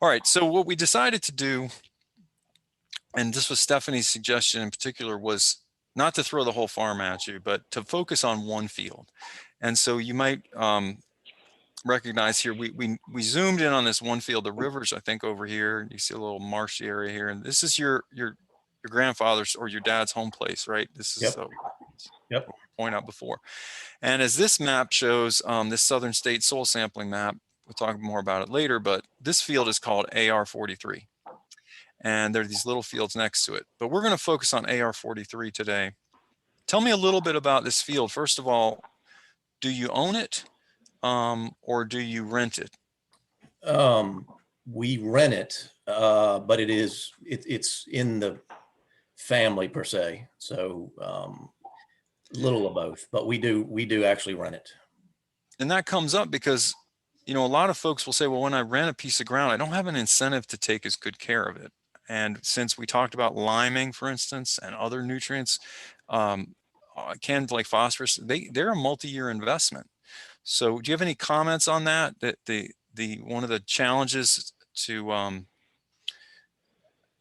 All right, so what we decided to do, and this was Stephanie's suggestion in particular, was not to throw the whole farm at you, but to focus on one field. And so you might recognize here, we zoomed in on this one field. The river's, I think, over here. You see a little marshy area here, and this is your grandfather's or your dad's home place, right? This is Yep. what we point out before. And as this map shows, this Southern State soil sampling map, we'll talk more about it later, but this field is called AR43. And there are these little fields next to it. But we're going to focus on AR43 today. Tell me a little bit about this field. First of all, do you own it or do you rent it? We rent it, but it's in the family per se. So little of both, but we do actually rent it. And that comes up because, you know, a lot of folks will say, well, when I rent a piece of ground, I don't have an incentive to take as good care of it. And since we talked about liming, for instance, and other nutrients, cans like phosphorus, they're a multi-year investment. So do you have any comments on that? That the one of the challenges to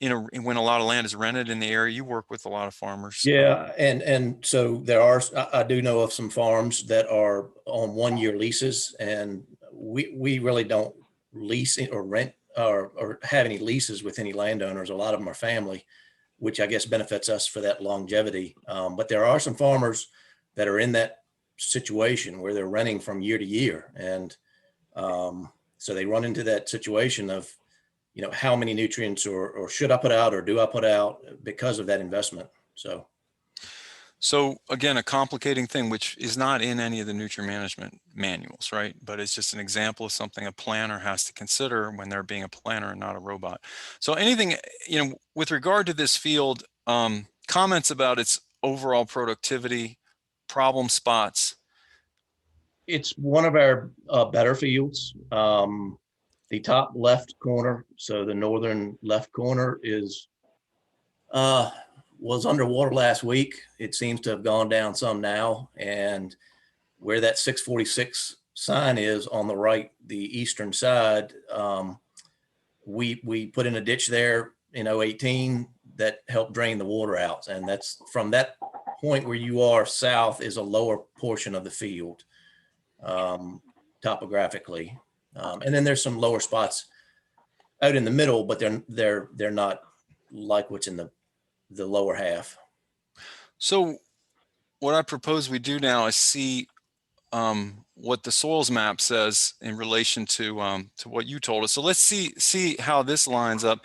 when a lot of land is rented in the area, you work with a lot of farmers. Yeah, and so there are, I do know of some farms that are on 1-year leases, and we really don't lease or rent or have any leases with any landowners. A lot of them are family, which I guess benefits us for that longevity. But there are some farmers that are in that situation where they're renting from year to year, and so they run into that situation of, you know, how many nutrients or should I put out or do I put out because of that investment. So again, a complicating thing, which is not in any of the nutrient management manuals, right? But it's just an example of something a planner has to consider when they're being a planner and not a robot. So anything, you know, with regard to this field, comments about its overall productivity, problem spots. It's one of our better fields. The top left corner, so the northern left corner is was underwater last week. It seems to have gone down some now, and where that 646 sign is on the right, the eastern side, we put in a ditch there in 2018 that helped drain the water out, and that's from that point where you are south is a lower portion of the field topographically, and then there's some lower spots out in the middle, but they're not like what's in the lower half. So what I propose we do now is see what the soils map says in relation to what you told us. So let's see how this lines up.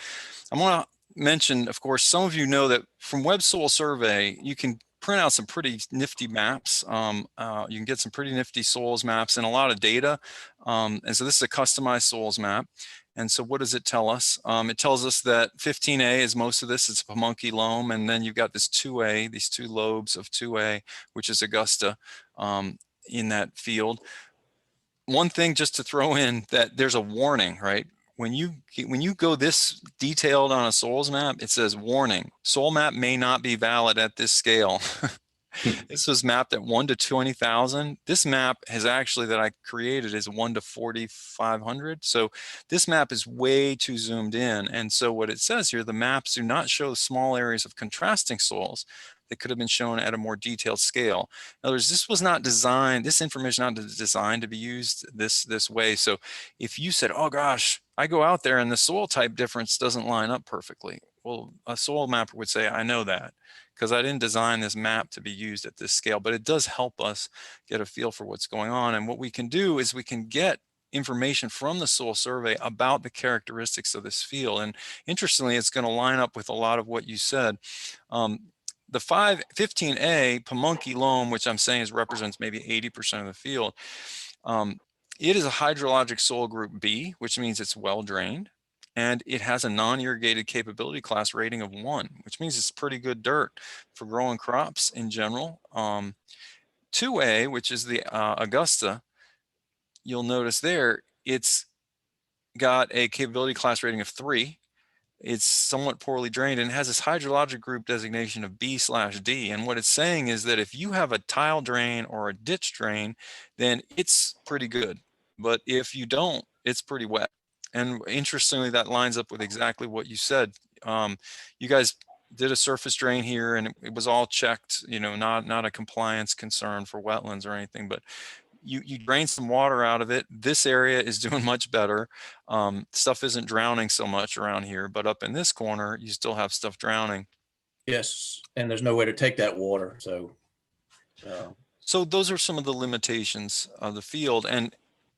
I want to mention, of course, some of you know that from Web Soil Survey, you can print out some pretty nifty maps. You can get some pretty nifty soils maps and a lot of data. And so this is a customized soils map. And so what does it tell us? It tells us that 15A is most of this. It's Pamunkey loam. And then you've got this 2A, these two lobes of 2A, which is Augusta in that field. One thing just to throw in that there's a warning, right? When you go this detailed on a soils map, it says warning, soil map may not be valid at this scale. This was mapped at 1 to 20,000. This map has actually that I created is 1 to 4,500. So this map is way too zoomed in. And so what it says here, the maps do not show small areas of contrasting soils that could have been shown at a more detailed scale. In other words, this was not designed, this information not designed to be used this way. So if you said, oh gosh, I go out there and the soil type difference doesn't line up perfectly. Well, a soil mapper would say, I know that, because I didn't design this map to be used at this scale, but it does help us get a feel for what's going on. And what we can do is we can get information from the soil survey about the characteristics of this field. And interestingly, it's going to line up with a lot of what you said. The 15A Pamunkey loam, which I'm saying represents maybe 80% of the field, it is a hydrologic soil group B, which means it's well drained. And it has a non-irrigated capability class rating of 1, which means it's pretty good dirt for growing crops in general. 2A, which is the Augusta, you'll notice there, it's got a capability class rating of 3. It's somewhat poorly drained and has this hydrologic group designation of B/D. And what it's saying is that if you have a tile drain or a ditch drain, then it's pretty good. But if you don't, it's pretty wet. And interestingly, that lines up with exactly what you said. You guys did a surface drain here and it was all checked, you know, not a compliance concern for wetlands or anything, but you drain some water out of it. This area is doing much better. Stuff isn't drowning so much around here, but up in this corner, you still have stuff drowning. Yes, and there's no way to take that water. So those are some of the limitations of the field. And,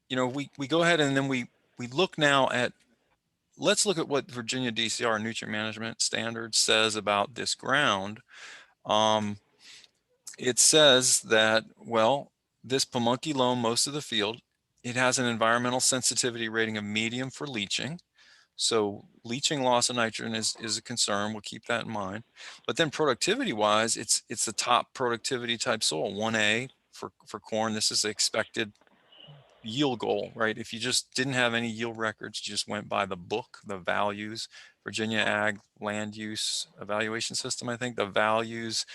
you know, we go ahead and then we look now at, let's look at what Virginia DCR nutrient management standard says about this ground. It says that, well, this Pamunkey loam, most of the field, it has an environmental sensitivity rating of medium for leaching. So leaching loss of nitrogen is a concern. We'll keep that in mind. But then productivity wise, it's the top productivity type soil, 1A for corn. This is the expected yield goal, right? If you just didn't have any yield records, you just went by the book, the values, Virginia Ag Land Use Evaluation System, I think, the values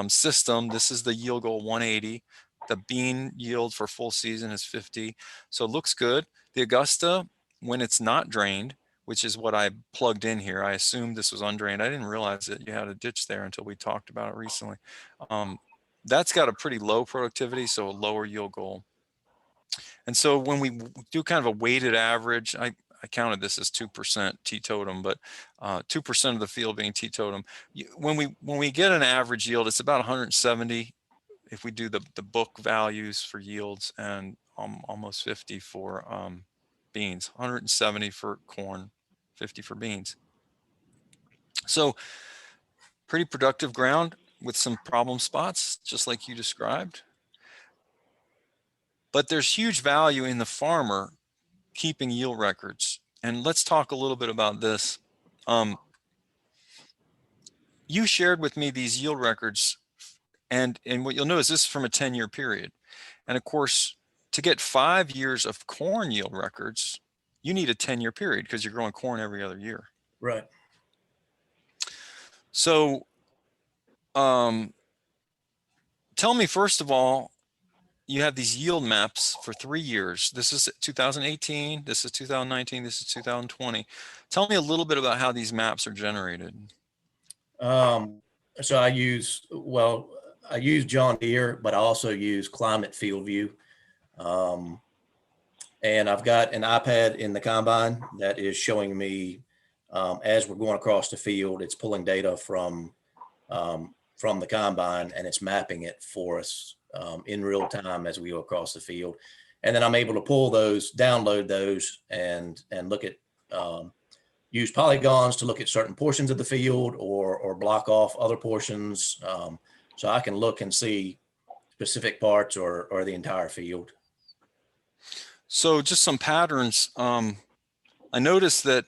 system, this is the yield goal 180. The bean yield for full season is 50. So it looks good. The Augusta, when it's not drained, which is what I plugged in here, I assumed this was undrained. I didn't realize that you had a ditch there until we talked about it recently. That's got a pretty low productivity, so a lower yield goal. And so when we do kind of a weighted average, I counted this as 2% teetotum, but 2% of the field being teetotum. When we get an average yield, it's about 170 if we do the book values for yields, and almost 50 for beans. 170 for corn, 50 for beans. So pretty productive ground with some problem spots, just like you described. But there's huge value in the farmer keeping yield records. And let's talk a little bit about this. You shared with me these yield records, and what you'll notice, this is from a 10-year period. And of course, to get 5 years of corn yield records, you need a 10-year period because you're growing corn every other year. Right. So tell me, first of all, you have these yield maps for 3 years. This is 2018, this is 2019, this is 2020. Tell me a little bit about how these maps are generated. So I use John Deere, but I also use Climate Field View. And I've got an iPad in the combine that is showing me, as we're going across the field, it's pulling data from the combine, and it's mapping it for us in real time as we go across the field. And then I'm able to pull those, download those, and look at, use polygons to look at certain portions of the field, or block off other portions. So I can look and see specific parts or the entire field. So just some patterns. I noticed that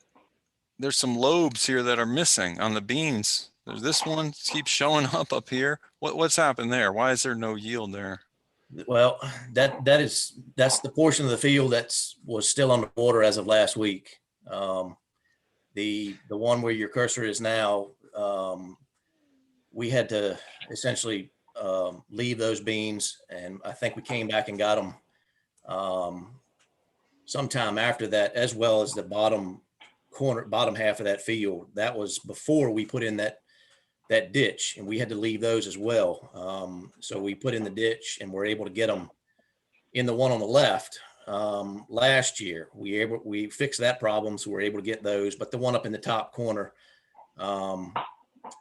there's some lobes here that are missing on the beans. There's this one keeps showing up here. What's happened there? Why is there no yield there? Well, that's the portion of the field was still underwater as of last week. The one where your cursor is now, we had to essentially leave those beans, and I think we came back and got them sometime after that, as well as the bottom half of that field. That was before we put in that ditch, and we had to leave those as well. So we put in the ditch, and we're able to get them in the one on the left. Last year we fixed that problem, so we're able to get those, but the one up in the top corner,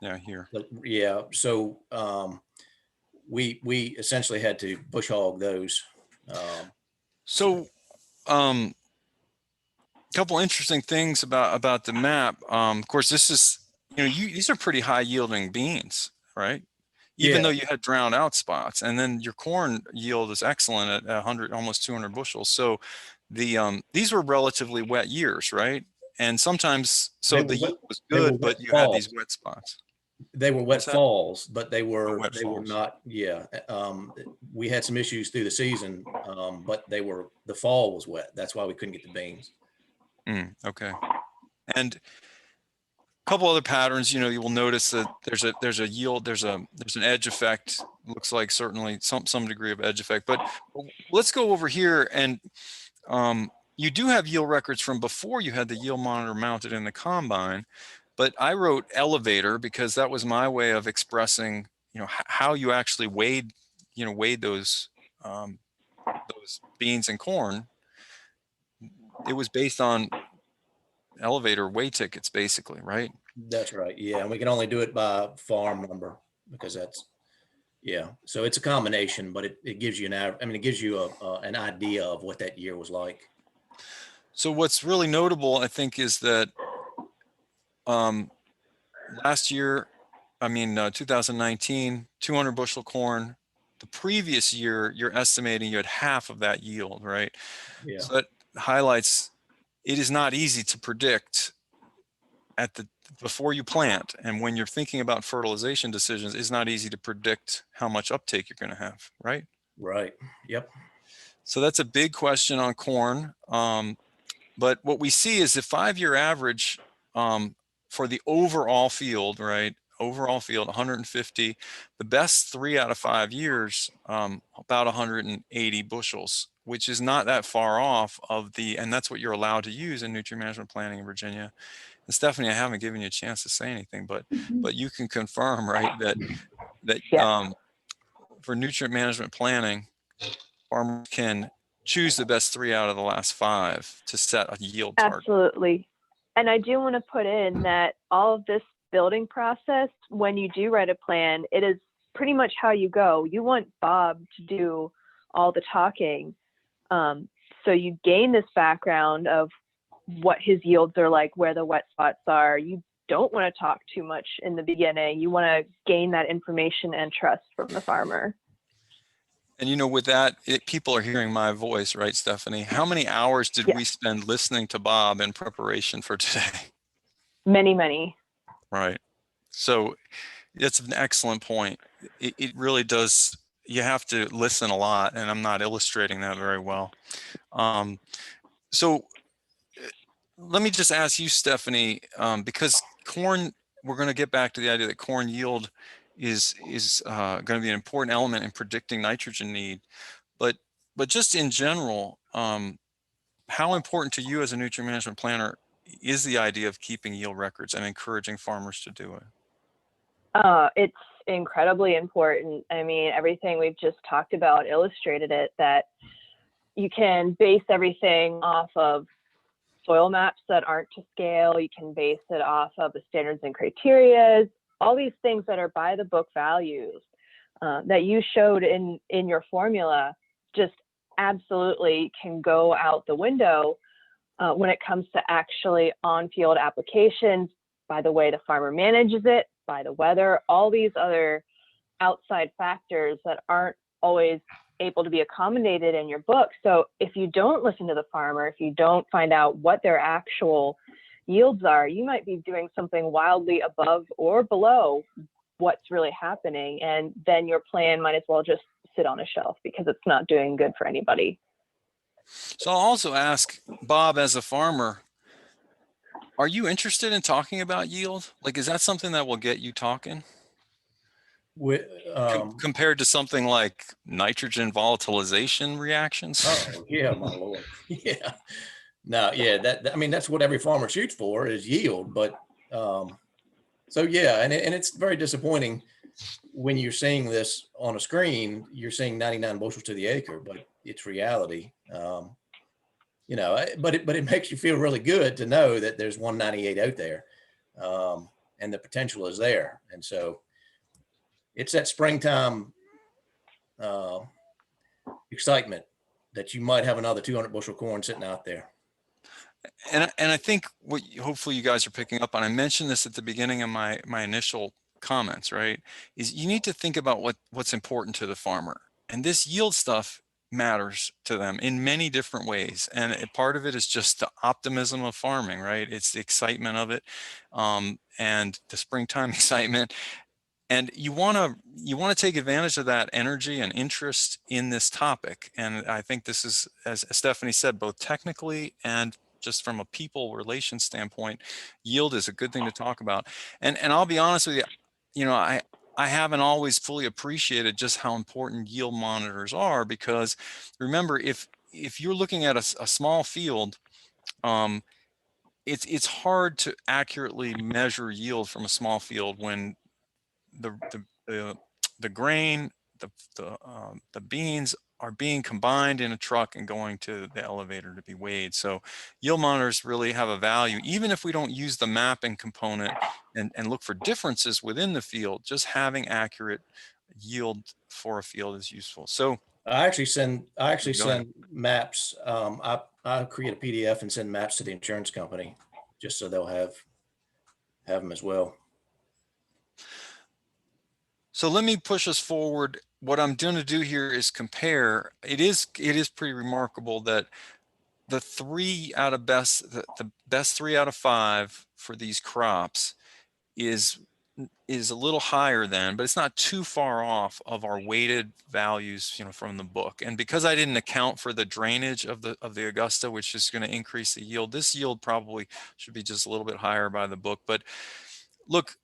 Here. Yeah. So we essentially had to bush hog those. Couple interesting things about the map. Of course, this is, these are pretty high yielding beans, right? Even though you had drowned out spots, and then your corn yield is excellent at 100, almost 200 bushels. So these were relatively wet years, right? And sometimes, so the yield was good, but you had these wet spots. They were wet falls, but they were falls. not. Yeah. We had some issues through the season, but the fall was wet. That's why we couldn't get the beans. Okay. And a couple other patterns, you will notice that there's a yield, there's an edge effect. Looks like certainly some degree of edge effect, but let's go over here. And you do have yield records from before you had the yield monitor mounted in the combine, but I wrote elevator because that was my way of expressing, how you actually weighed those beans and corn. It was based on elevator weigh tickets, basically, right? That's right. Yeah. And we can only do it by farm number because so it's a combination, but it gives you it gives you an idea of what that year was like. So what's really notable, I think, is that last year, 2019, 200 bushel corn. The previous year, you're estimating you had half of that yield, right? Yeah. So that highlights it is not easy to predict before you plant, and when you're thinking about fertilization decisions, it's not easy to predict how much uptake you're going to have, right? Right. Yep. So that's a big question on corn. But what we see is the 5-year average for the overall field, right? Overall field, 150. The best 3 out of 5 years, about 180 bushels, which is not that far off of and that's what you're allowed to use in nutrient management planning in Virginia. And Stephanie, I haven't given you a chance to say anything, but you can confirm, right, that Yeah. For nutrient management planning, farmers can choose the best 3 out of the last 5 to set a yield target. Absolutely. And I do want to put in that all of this building process, when you do write a plan, it is pretty much how you go. You want Bob to do all the talking. So you gain this background of what his yields are like, where the wet spots are. You don't want to talk too much in the beginning. You want to gain that information and trust from the farmer. And with that, people are hearing my voice, right, Stephanie? How many hours did we spend listening to Bob in preparation for today? Many, many. Right. So that's an excellent point. It really does. You have to listen a lot, and I'm not illustrating that very well. So let me just ask you, Stephanie, because corn, we're going to get back to the idea that corn yield is going to be an important element in predicting nitrogen need, but just in general, how important to you as a nutrient management planner is the idea of keeping yield records and encouraging farmers to do it? It's incredibly important. I mean, everything we've just talked about illustrated it, that you can base everything off of soil maps that aren't to scale. You can base it off of the standards and criteria, all these things that are by the book values that you showed in your formula just absolutely can go out the window when it comes to actually on-field applications, by the way the farmer manages it, by the weather, all these other outside factors that aren't always able to be accommodated in your book. So if you don't listen to the farmer, if you don't find out what their actual yields are, you might be doing something wildly above or below what's really happening. And then your plan might as well just sit on a shelf because it's not doing good for anybody. So I'll also ask Bob, as a farmer, are you interested in talking about yield? Like, is that something that will get you talking? Compared to something like nitrogen volatilization reactions? Oh, yeah, my Lord. Yeah. No, yeah, I mean, that's what every farmer shoots for, is yield. But so, yeah, and it's very disappointing when you're seeing this on a screen. You're seeing 99 bushels to the acre, but it's reality. But it makes you feel really good to know that there's 198 out there, and the potential is there. And so it's that springtime excitement that you might have another 200 bushel corn sitting out there. And I think what hopefully you guys are picking up on, I mentioned this at the beginning of my initial comments, right, is you need to think about what's important to the farmer. And this yield stuff matters to them in many different ways. And part of it is just the optimism of farming, right? It's the excitement of it, and the springtime excitement. And you want to take advantage of that energy and interest in this topic. And I think this is, as Stephanie said, both technically and just from a people relation standpoint, yield is a good thing to talk about. And I'll be honest with you, I haven't always fully appreciated just how important yield monitors are, because remember, if you're looking at a small field, it's hard to accurately measure yield from a small field when the grain, the beans are being combined in a truck and going to the elevator to be weighed. So yield monitors really have a value, even if we don't use the mapping component and look for differences within the field. Just having accurate yield for a field is useful. So I actually send maps. I create a PDF and send maps to the insurance company just so they'll have them as well. So let me push us forward. What I'm going to do here is compare. It is pretty remarkable that the best 3 out of 5 for these crops is a little higher than, but it's not too far off of our weighted values, from the book. And because I didn't account for the drainage of the Augusta, which is going to increase the yield, this yield probably should be just a little bit higher by the book. But look,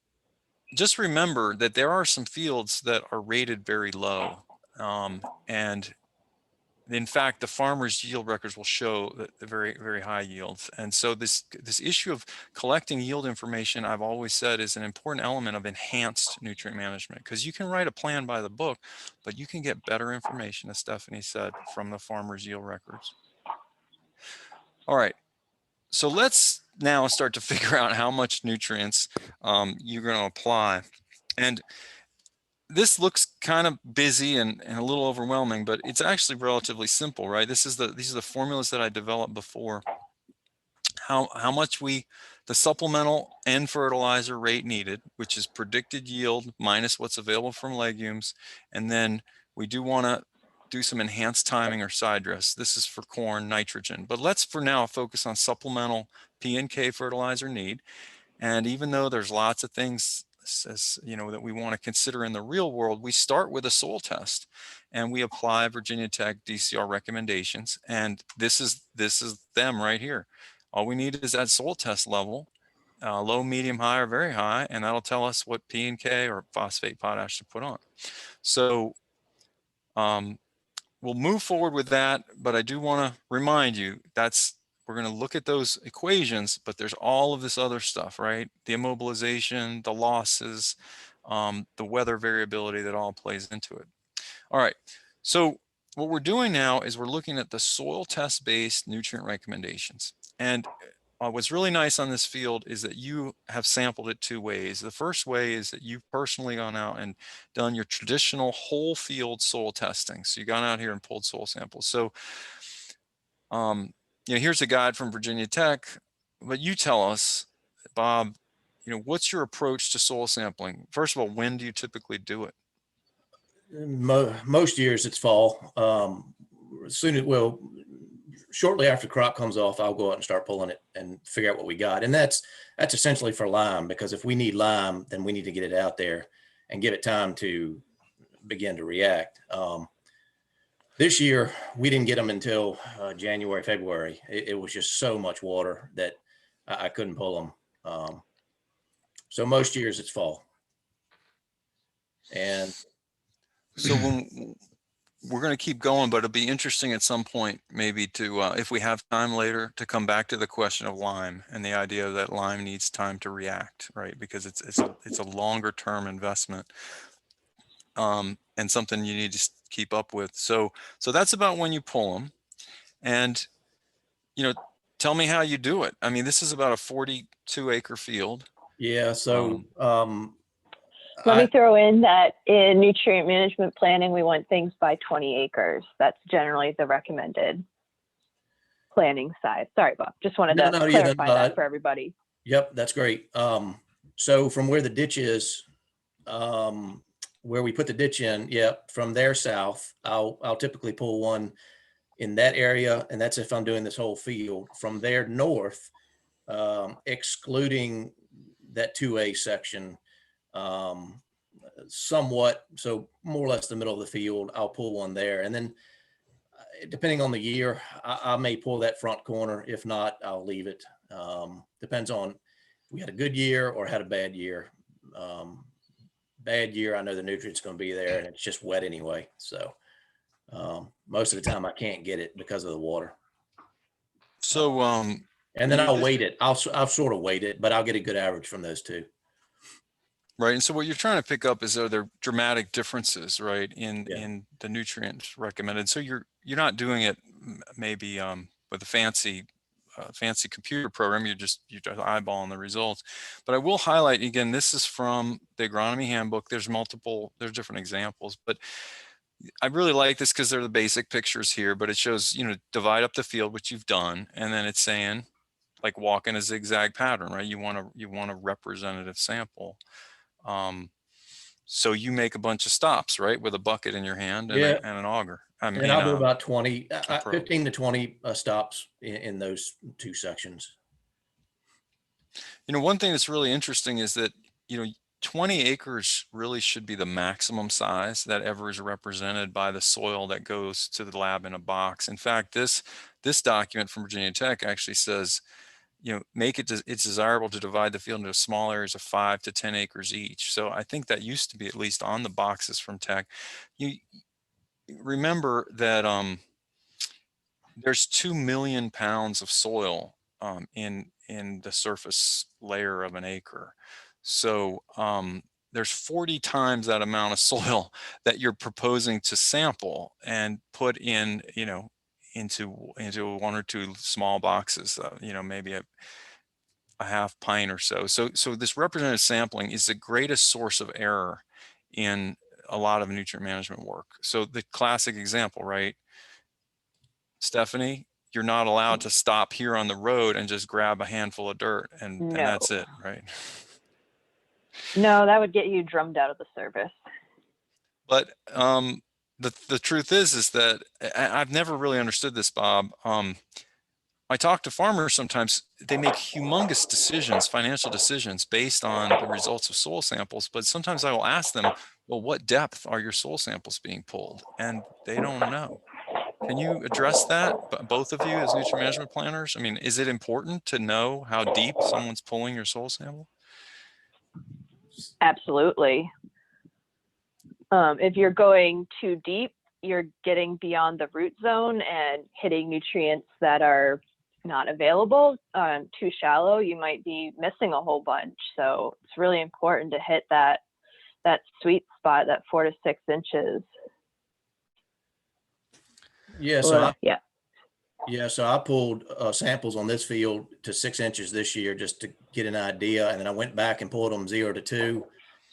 just remember that there are some fields that are rated very low. And in fact, the farmers' yield records will show the very, very high yields. And so this issue of collecting yield information, I've always said, is an important element of enhanced nutrient management, because you can write a plan by the book, but you can get better information, as Stephanie said, from the farmers' yield records. All right, so let's now start to figure out how much nutrients you're going to apply. And this looks kind of busy and a little overwhelming, but it's actually relatively simple, right? These are the formulas that I developed before. How much the supplemental and fertilizer rate needed, which is predicted yield minus what's available from legumes. And then we do want to do some enhanced timing or side dress. This is for corn, nitrogen. But let's for now focus on supplemental P and K fertilizer need. And even though there's lots of things that we want to consider in the real world, we start with a soil test and we apply Virginia Tech DCR recommendations. And this is them right here. All we need is that soil test level, low, medium, high, or very high, and that'll tell us what P and K or phosphate, potash to put on. So we'll move forward with that, but I do want to remind you we're going to look at those equations, but there's all of this other stuff, right? The immobilization, the losses, the weather variability that all plays into it. All right, so what we're doing now is we're looking at the soil test-based nutrient recommendations. And what's really nice on this field is that you have sampled it 2 ways. The first way is that you've personally gone out and done your traditional whole field soil testing. So you've gone out here and pulled soil samples. So here's a guide from Virginia Tech, but you tell us, Bob, what's your approach to soil sampling? First of all, when do you typically do it? Most years it's fall. Shortly after crop comes off, I'll go out and start pulling it and figure out what we got. And that's essentially for lime, because if we need lime, then we need to get it out there and give it time to begin to react. This year, we didn't get them until January, February. It was just so much water that I couldn't pull them. So most years it's fall. And so we're going to keep going, but it'll be interesting at some point maybe to, if we have time later, to come back to the question of lime and the idea that lime needs time to react, right? Because it's a longer term investment. And something you need to keep up with. So that's about when you pull them. And, tell me how you do it. I mean, this is about a 42-acre field. Yeah. So let me throw in that in nutrient management planning, we want things by 20 acres. That's generally the recommended planning size. Sorry, Bob. Just wanted to clarify that for everybody. Yep, that's great. So from where the ditch is, where we put the ditch in, from there south, I'll typically pull one in that area, and that's if I'm doing this whole field. From there north, excluding that 2A section, somewhat, so more or less the middle of the field, I'll pull one there. And then depending on the year, I may pull that front corner. If not, I'll leave it. Depends on if we had a good year or had a bad year. Bad year, I know the nutrients going to be there and it's just wet anyway. So most of the time I can't get it because of the water. So, and then I'll weight it. I'll sort of weight it, but I'll get a good average from those two. Right. And so what you're trying to pick up is, are there dramatic differences, right, in the nutrients recommended? So you're not doing it maybe with a fancy computer program. You're just eyeballing the results. But I will highlight again, this is from the Agronomy Handbook. There's different examples, but I really like this because they're the basic pictures here, but it shows, divide up the field, which you've done. And then it's saying like walk in a zigzag pattern, right? You want a representative sample. So you make a bunch of stops, right? With a bucket in your hand and, Yeah. and an auger. I mean, And I'll do about 20, probe. 15 to 20 stops in those two sections. You know, one thing that's really interesting is that, you know, 20 acres really should be the maximum size that ever is represented by the soil that goes to the lab in a box. In fact, this document from Virginia Tech actually says, you know, it's desirable to divide the field into small areas of 5 to 10 acres each. So I think that used to be at least on the boxes from Tech. You remember that there's 2 million pounds of soil in the surface layer of an acre. So there's 40 times that amount of soil that you're proposing to sample and put in, you know, into 1 or 2 small boxes, you know, maybe a half pint or so. So this representative sampling is the greatest source of error in a lot of nutrient management work. So the classic example, right? Stephanie, you're not allowed to stop here on the road and just grab a handful of dirt and No. that's it, right? No, that would get you drummed out of the service. But the truth is that I've never really understood this, Bob. I talk to farmers sometimes, they make humongous decisions, financial decisions based on the results of soil samples, but sometimes I will ask them, well, what depth are your soil samples being pulled? And they don't know. Can you address that, both of you as nutrient management planners? I mean, is it important to know how deep someone's pulling your soil sample? Absolutely. If you're going too deep, you're getting beyond the root zone and hitting nutrients that are not available. Too shallow, you might be missing a whole bunch. So it's really important to hit that sweet spot, that 4 to 6 inches. Yeah. So Yeah. I pulled samples on this field to 6 inches this year just to get an idea. And then I went back and pulled them 0 to 2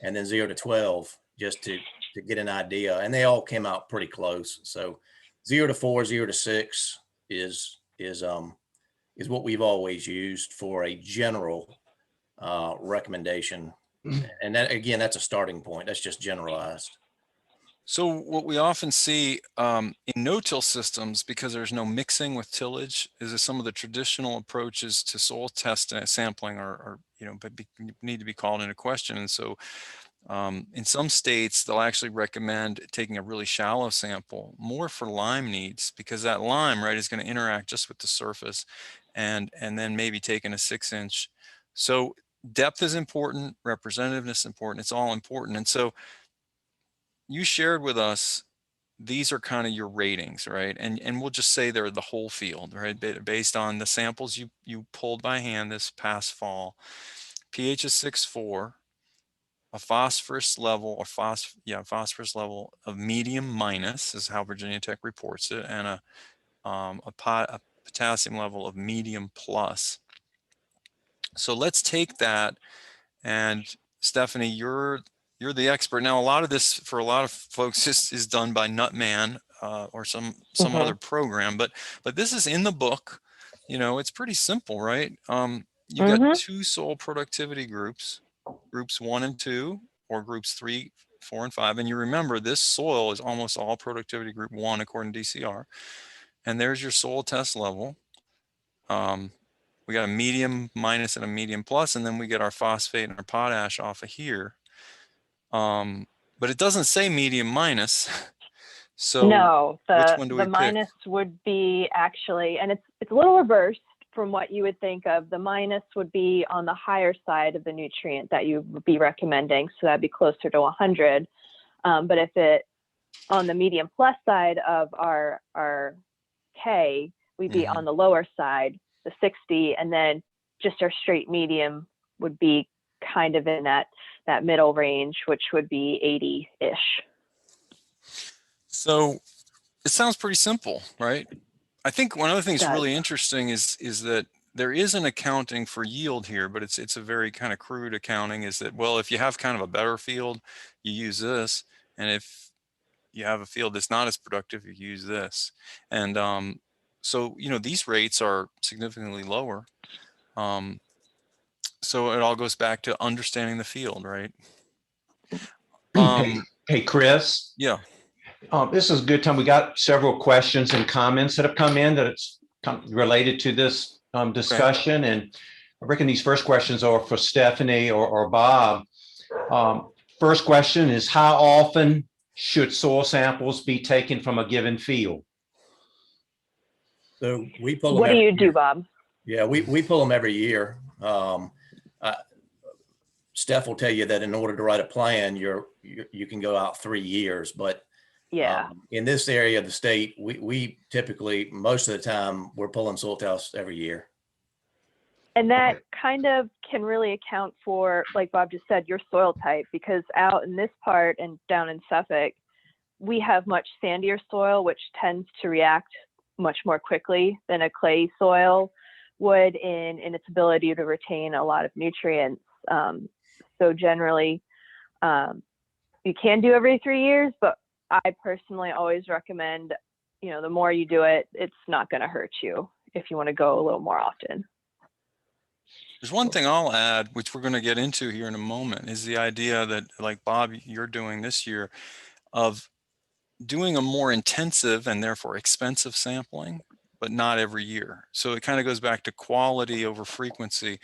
and then 0 to 12 just to get an idea. And they all came out pretty close. So 0 to 4, 0 to 6 is what we've always used for a general recommendation. And that, again, that's a starting point. That's just generalized. So what we often see in no-till systems, because there's no mixing with tillage, is that some of the traditional approaches to soil testing and sampling are you know, need to be called into question. And so in some states, they'll actually recommend taking a really shallow sample, more for lime needs, because that lime, right, is going to interact just with the surface, and then maybe taking a 6-inch. So depth is important, representativeness is important, it's all important. And so you shared with us, these are kind of your ratings, right? And we'll just say they're the whole field, right? Based on the samples you pulled by hand this past fall. pH is 6.4, a phosphorus level, or phosphorus level of medium minus is how Virginia Tech reports it, and a potassium level of medium plus. So let's take that, and Stephanie, you're the expert. Now, a lot of this for a lot of folks is done by Nutman or some other program, but this is in the book. You know, it's pretty simple, right? You got 2 soil productivity groups 1 and 2, or groups 3, 4, and 5. And you remember, this soil is almost all productivity group 1 according to DCR. And there's your soil test level. We got a medium minus and a medium plus, and then we get our phosphate and our potash off of here. But it doesn't say medium minus. So no, which one do we the minus pick? would be actually, and it's a little reversed from what you would think of. The minus would be on the higher side of the nutrient that you would be recommending. So that'd be closer to 100. But if it on the medium plus side of our K, we'd be on the lower side, the 60, and then just our straight medium would be kind of in that middle range, which would be 80-ish. So it sounds pretty simple, right? I think one other thing that's really interesting is that there is an accounting for yield here, but it's a very kind of crude accounting. Is that, well, if you have kind of a better field, you use this, and if you have a field that's not as productive, you use this. And so, you know, these rates are significantly lower. So it all goes back to understanding the field, right? Hey, Chris, Yeah. this is a good time. We got several questions and comments that have come in that it's related to this discussion. And I reckon these first questions are for Stephanie or Bob. First question is, how often should soil samples be taken from a given field? So we pull them. What do every you do, year. Bob? Yeah, we pull them every year. Steph will tell you that in order to write a plan, you can go out 3 years, but Yeah. in this area of the state, we typically, most of the time, we're pulling soil tests every year. And that kind of can really account for, like Bob just said, your soil type, because out in this part and down in Suffolk, we have much sandier soil, which tends to react much more quickly than a clay soil would in its ability to retain a lot of nutrients. So generally, you can do every 3 years, but I personally always recommend, the more you do it, it's not going to hurt you if you want to go a little more often. There's one thing I'll add, which we're going to get into here in a moment, is the idea that, like Bob, you're doing this year, of doing a more intensive and therefore expensive sampling, but not every year. So it kind of goes back to quality over frequency.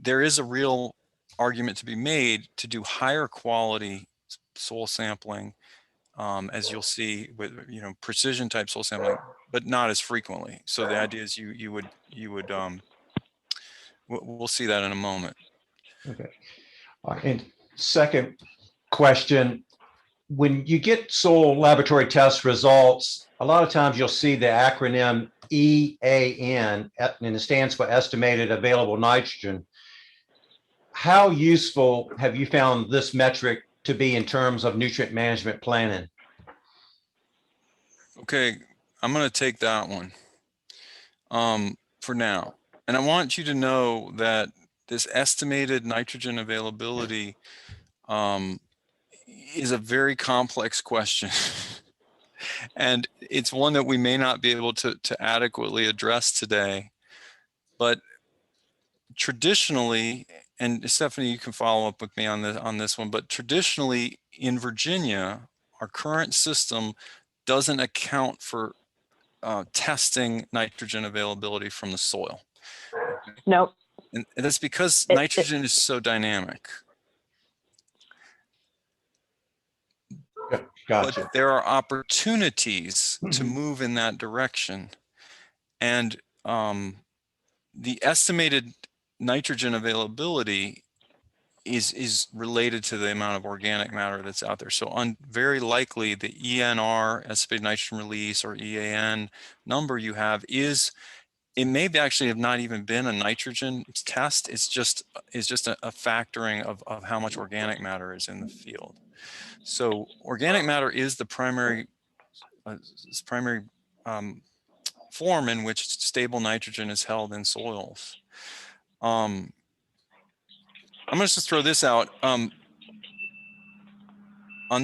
There is a real argument to be made to do higher quality soil sampling, as you'll see with precision type soil sampling, but not as frequently. So the idea is you would we'll see that in a moment. Okay. And second question, when you get soil laboratory test results, a lot of times you'll see the acronym EAN, and it stands for estimated available nitrogen. How useful have you found this metric to be in terms of nutrient management planning? Okay, I'm going to take that one for now. And I want you to know that this estimated nitrogen availability is a very complex question. And it's one that we may not be able to adequately address today. But traditionally, and Stephanie, you can follow up with me on this one, but traditionally in Virginia, our current system doesn't account for testing nitrogen availability from the soil. Nope. And that's because nitrogen is so dynamic. Gotcha. But there are opportunities to move in that direction. And the estimated nitrogen availability is related to the amount of organic matter that's out there. So very likely the ENR, estimated nitrogen release, or EAN number you have it may actually have not even been a nitrogen test. It's just a factoring of how much organic matter is in the field. So organic matter is the primary form in which stable nitrogen is held in soils. I'm going to just throw this out. On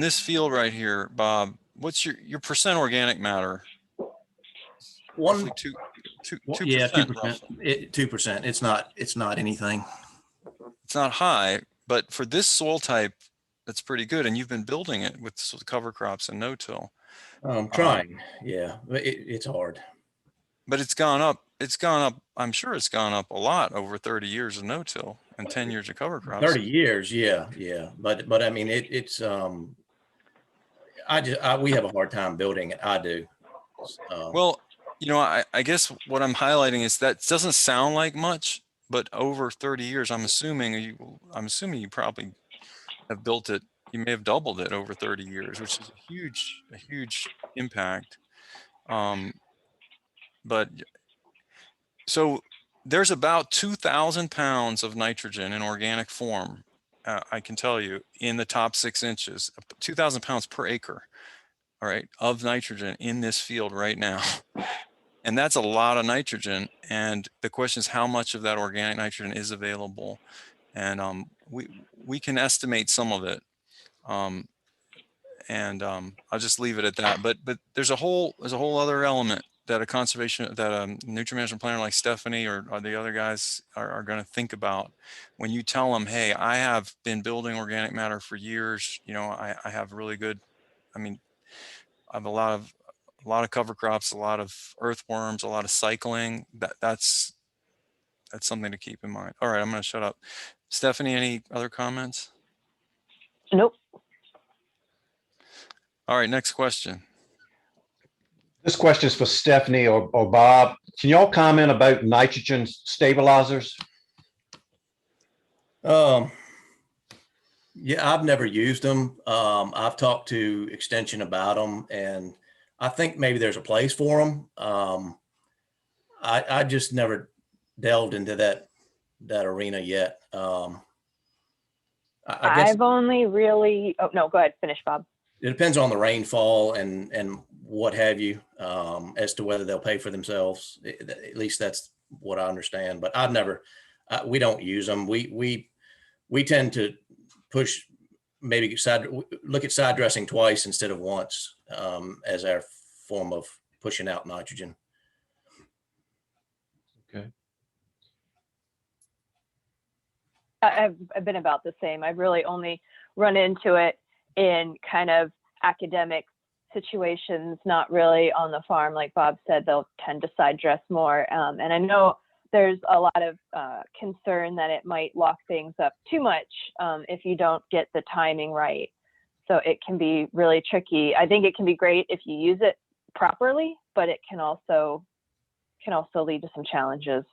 this field right here, Bob, what's your percent organic matter? Roughly 2%. Yeah, 2%. 2%. It's not anything. It's not high, but for this soil type, that's pretty good. And you've been building it with cover crops and no-till. I'm trying. Yeah, but it's hard. But it's gone up. It's gone up. I'm sure it's gone up a lot over 30 years of no-till and 10 years of cover crops. 30 years, yeah. But I mean, it's we have a hard time building it. I do. Well, I guess what I'm highlighting is that doesn't sound like much, but over 30 years, I'm assuming you probably have built it. You may have doubled it over 30 years, which is a huge impact. But so there's about 2,000 pounds of nitrogen in organic form. I can tell you in the top 6 inches, 2,000 pounds per acre, all right, of nitrogen in this field right now. And that's a lot of nitrogen. And the question is, how much of that organic nitrogen is available? And we can estimate some of it. I'll just leave it at that. But there's a whole other element that a conservation, that a nutrient management planner like Stephanie or the other guys are going to think about when you tell them, hey, I have been building organic matter for years. You know, I have really good, I mean, I have a lot of cover crops, a lot of earthworms, a lot of cycling. That's something to keep in mind. All right, I'm going to shut up. Stephanie, any other comments? Nope. All right, next question. This question is for Stephanie or Bob. Can y'all comment about nitrogen stabilizers? Yeah, I've never used them. I've talked to Extension about them, and I think maybe there's a place for them. I just never delved into that arena yet. I guess I've only really, oh no, go ahead, finish, Bob. it depends on the rainfall and what have you, as to whether they'll pay for themselves. At least that's what I understand. But I've never, we don't use them. We tend to push, maybe look at side dressing twice instead of once, as our form of pushing out nitrogen. Okay. I've been about the same. I've really only run into it in kind of academic situations, not really on the farm. Like Bob said, they'll tend to side dress more. And I know there's a lot of concern that it might lock things up too much if you don't get the timing right. So it can be really tricky. I think it can be great if you use it properly, but it can also lead to some challenges.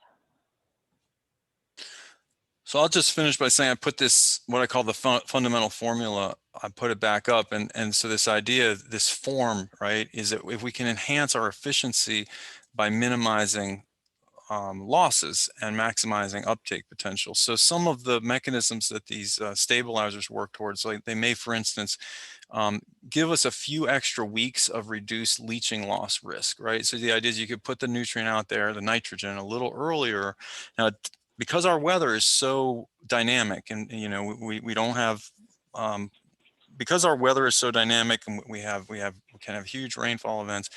So I'll just finish by saying I put this, what I call the fundamental formula, I put it back up. And so this idea, this form, right, is that if we can enhance our efficiency by minimizing losses and maximizing uptake potential. So some of the mechanisms that these stabilizers work towards, like they may, for instance, give us a few extra weeks of reduced leaching loss risk, right? So the idea is you could put the nutrient out there, the nitrogen, a little earlier. Now, because our weather is so dynamic, and you know, we don't have, because our weather is so dynamic, and we can have huge rainfall events.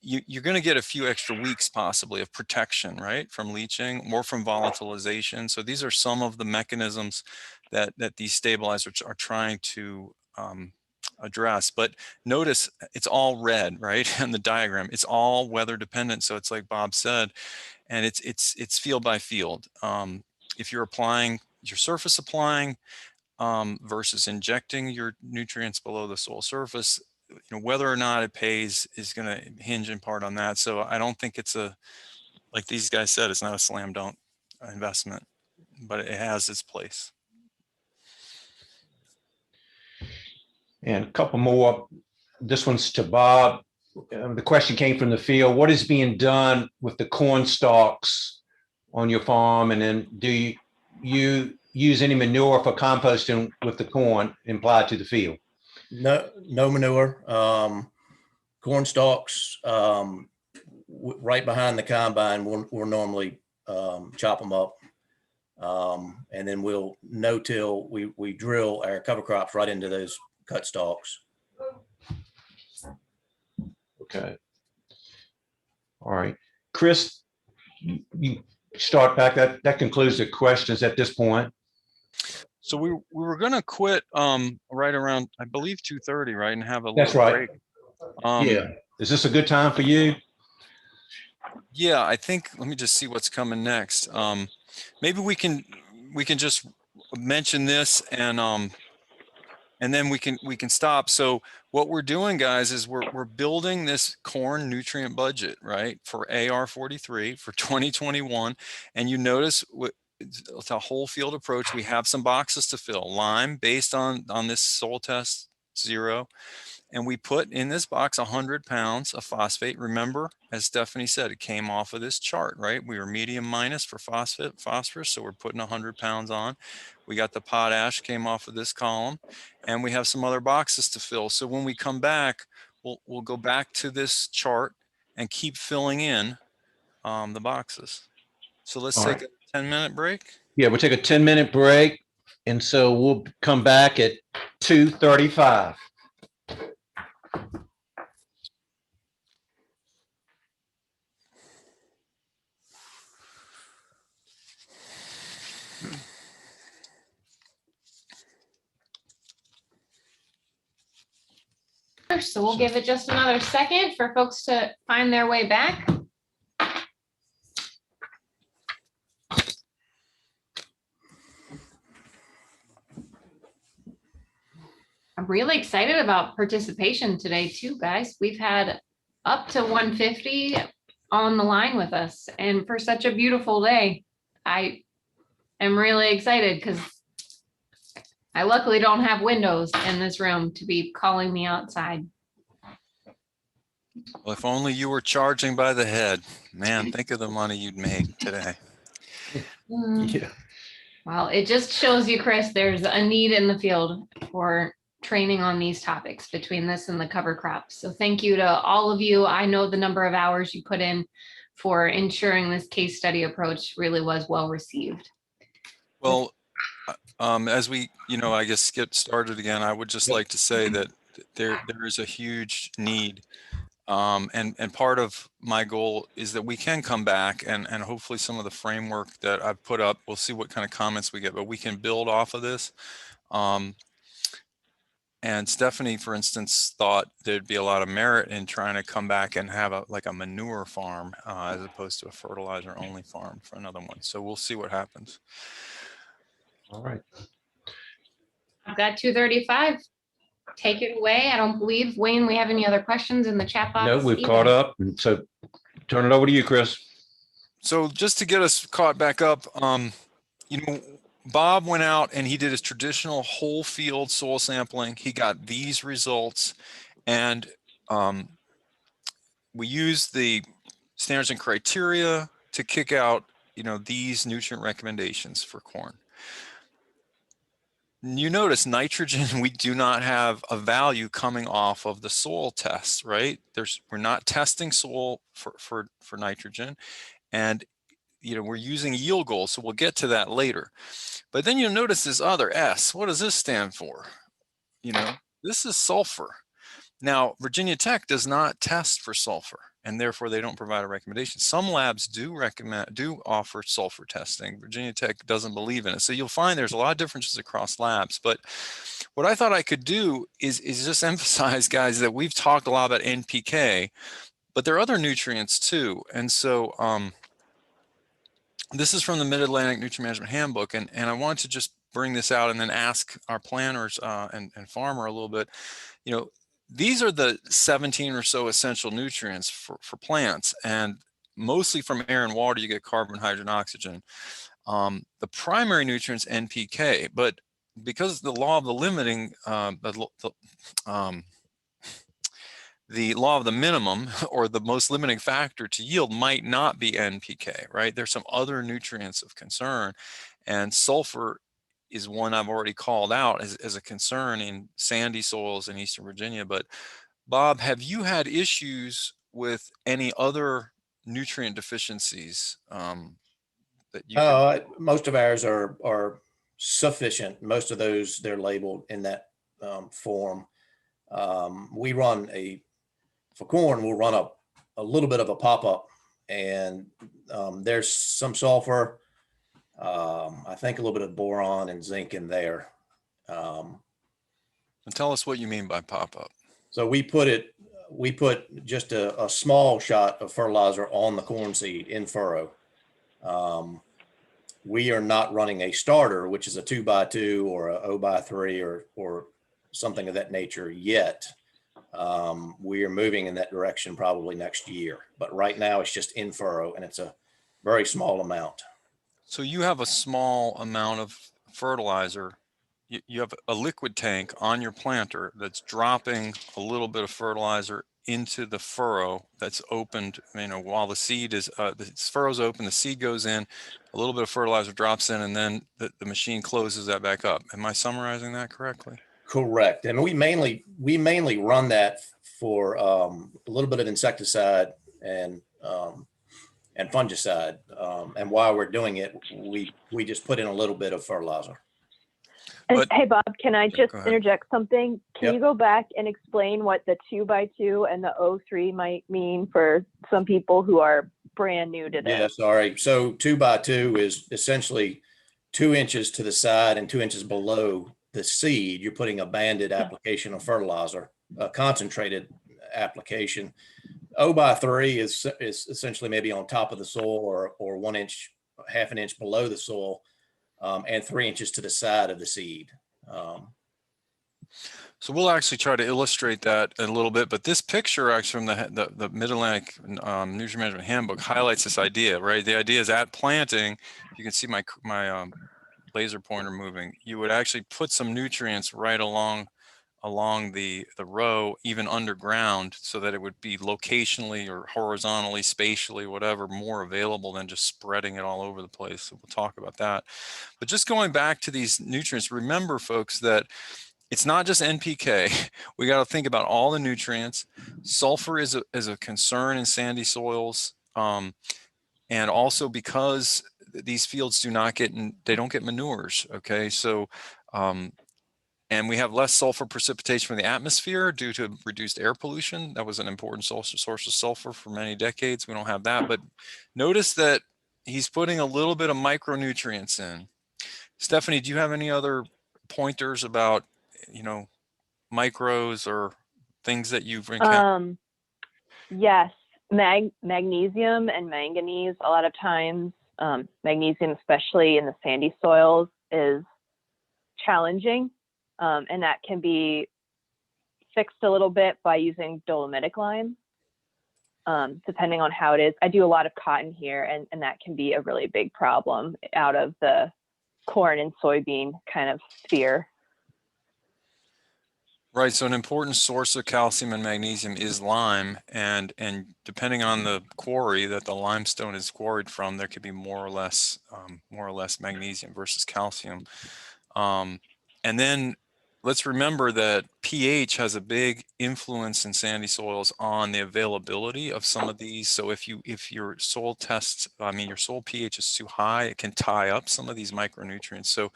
You're going to get a few extra weeks possibly of protection, right, from leaching, or from volatilization. So these are some of the mechanisms that these stabilizers are trying to address. But notice it's all red, right, in the diagram. It's all weather dependent. So it's like Bob said, and it's field by field. If you're applying, your surface applying versus injecting your nutrients below the soil surface, you know, whether or not it pays is going to hinge in part on that. So I don't think it's like these guys said, it's not a slam dunk investment, but it has its place. And a couple more. This one's to Bob. The question came from the field. What is being done with the corn stalks on your farm? And then do you use any manure for composting with the corn applied to the field? No manure. Corn stalks, right behind the combine, we'll normally chop them up. And then we'll no-till, we drill our cover crops right into those cut stalks. Okay. All right. Chris, you start back. That concludes the questions at this point. So we were going to quit right around, I believe, 2:30, right, and have a That's little right. break. Yeah. Is this a good time for you? Yeah, I think, let me just see what's coming next. Maybe we can just mention this and then we can stop. So what we're doing, guys, is we're building this corn nutrient budget, right, for AR43 for 2021. And you notice it's a whole field approach. We have some boxes to fill. Lime, based on this soil test 0. And we put in this box 100 pounds of phosphate. Remember, as Stephanie said, it came off of this chart, right? We were medium minus for phosphorus, so we're putting 100 pounds on. We got the potash came off of this column, and we have some other boxes to fill. So when we come back, we'll go back to this chart and keep filling in the boxes. So let's take a 10-minute break. Yeah, we'll take a 10-minute break. And so we'll come back at 2:35. together, so we'll give it just another second for folks to find their way back. I'm really excited about participation today too, guys. We've had up to 150 on the line with us, and for such a beautiful day, I am really excited because I luckily don't have windows in this room to be calling me outside. Well, if only you were charging by the head, man, think of the money you'd make today. Yeah. Well, it just shows you, Chris, there's a need in the field for training on these topics between this and the cover crops. So thank you to all of you. I know the number of hours you put in for ensuring this case study approach really was well received. Well, as we, I guess get started again, I would just like to say that there is a huge need. And part of my goal is that we can come back and hopefully some of the framework that I've put up, we'll see what kind of comments we get, but we can build off of this. And Stephanie, for instance, thought there'd be a lot of merit in trying to come back and have a manure farm as opposed to a fertilizer only farm for another one. So we'll see what happens. All right. I've got 2:35. Take it away. I don't believe, Wayne, we have any other questions in the chat box. No, we've either. caught up. And so turn it over to you, Chris. So just to get us caught back up, Bob went out and he did his traditional whole field soil sampling. He got these results, and we used the standards and criteria to kick out, these nutrient recommendations for corn. You notice nitrogen, we do not have a value coming off of the soil tests, right? We're not testing soil for nitrogen, and we're using yield goals, so we'll get to that later. But then you'll notice this other S. What does this stand for? This is sulfur. Now, Virginia Tech does not test for sulfur, and therefore they don't provide a recommendation. Some labs do offer sulfur testing. Virginia Tech doesn't believe in it. So you'll find there's a lot of differences across labs. But what I thought I could do is just emphasize, guys, that we've talked a lot about NPK, but there are other nutrients too. And so this is from the Mid-Atlantic Nutrient Management Handbook, and I want to just bring this out and then ask our planners and farmer a little bit. These are the 17 or so essential nutrients for plants, and mostly from air and water you get carbon, hydrogen, oxygen. The primary nutrients NPK, but because the law of the limiting, the law of the minimum, or the most limiting factor to yield, might not be NPK, right? There's some other nutrients of concern, and sulfur is one I've already called out as a concern in sandy soils in Eastern Virginia. But Bob, have you had issues with any other nutrient deficiencies that you most of ours are sufficient. Most of those, they're labeled in that form. We run for corn, we'll run a little bit of a pop-up, and there's some sulfur, I think a little bit of boron and zinc in there. And tell us what you mean by pop-up. So we put just a small shot of fertilizer on the corn seed in furrow. We are not running a starter, which is a 2x2 or a 0x3 or something of that nature yet. We are moving in that direction probably next year, but right now it's just in furrow, and it's a very small amount. So you have a small amount of fertilizer. You have a liquid tank on your planter that's dropping a little bit of fertilizer into the furrow that's opened, while the seed is, the furrow's open, the seed goes in, a little bit of fertilizer drops in, and then the machine closes that back up. Am I summarizing that correctly? Correct. And we mainly run that for a little bit of insecticide and fungicide. And while we're doing it, we just put in a little bit of fertilizer. And hey, Bob, can I just interject something? Can you go back and explain what the 2x2 and the 0.3 might mean for some people who are brand new to this? Yeah, sorry. So 2x2 is essentially 2 inches to the side and 2 inches below the seed. You're putting a banded application of fertilizer concentrated application. 0x3 is essentially maybe on top of the soil or 1 inch, half an inch below the soil, and 3 inches to the side of the seed. So we'll actually try to illustrate that in a little bit, but this picture actually from the Mid-Atlantic Nutrient Management Handbook highlights this idea, right? The idea is at planting, you can see my laser pointer moving, you would actually put some nutrients right along the row, even underground, so that it would be locationally or horizontally, spatially, whatever, more available than just spreading it all over the place. So we'll talk about that. But just going back to these nutrients, remember, folks, that it's not just NPK. We got to think about all the nutrients. Sulfur is a concern in sandy soils, and also because these fields they don't get manures. Okay, so and we have less sulfur precipitation from the atmosphere due to reduced air pollution. That was an important source of sulfur for many decades. We don't have that, but notice that he's putting a little bit of micronutrients in. Stephanie, do you have any other pointers about, micros or things that you've encountered? Yes, magnesium and manganese. A lot of times, magnesium, especially in the sandy soils, is challenging, and that can be fixed a little bit by using dolomitic lime, depending on how it is. I do a lot of cotton here, and that can be a really big problem out of the corn and soybean kind of sphere. Right, so an important source of calcium and magnesium is lime, and depending on the quarry that the limestone is quarried from, there could be more or less magnesium versus calcium. And then let's remember that pH has a big influence in sandy soils on the availability of some of these. So if your soil your soil pH is too high, it can tie up some of these micronutrients. So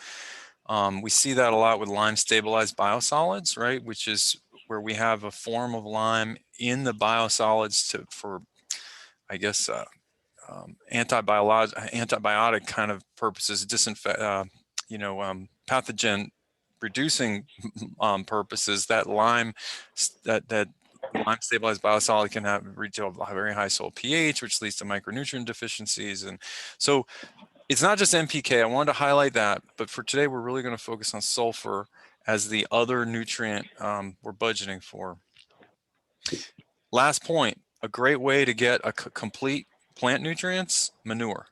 we see that a lot with lime stabilized biosolids, right? Which is where we have a form of lime in the biosolids for antibiotic kind of purposes, pathogen reducing purposes. That lime stabilized biosolid can reach a very high soil pH, which leads to micronutrient deficiencies. And so it's not just NPK. I wanted to highlight that, but for today, we're really going to focus on sulfur as the other nutrient we're budgeting for. Last point, a great way to get a complete plant nutrients, manure.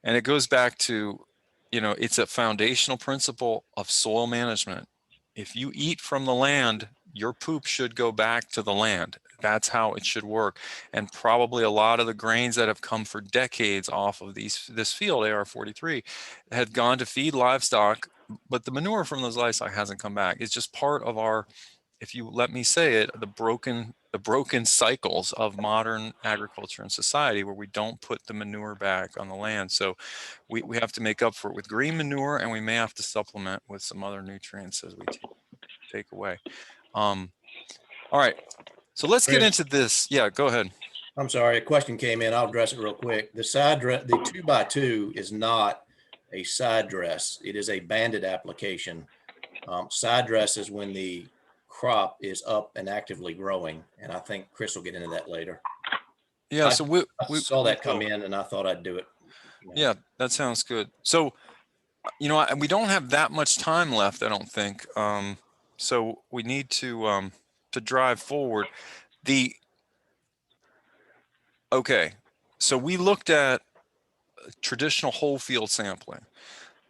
And it goes back to, it's a foundational principle of soil management. If you eat from the land, your poop should go back to the land. That's how it should work. And probably a lot of the grains that have come for decades off of this field, AR43, had gone to feed livestock, but the manure from those livestock hasn't come back. It's just part of our, if you let me say it, the broken cycles of modern agriculture and society, where we don't put the manure back on the land. So we have to make up for it with green manure, and we may have to supplement with some other nutrients as we take away. All right, so let's get into this. Yeah, go ahead. I'm sorry, a question came in. I'll address it real quick. The 2x2 is not a side dress. It is a banded application. Side dress is when the crop is up and actively growing, and I think Chris will get into that later. Yeah, so we saw that come in, and I thought I'd do it. Yeah, that sounds good. So, we don't have that much time left, I don't think. So we need to drive forward. Okay, so we looked at traditional whole field sampling,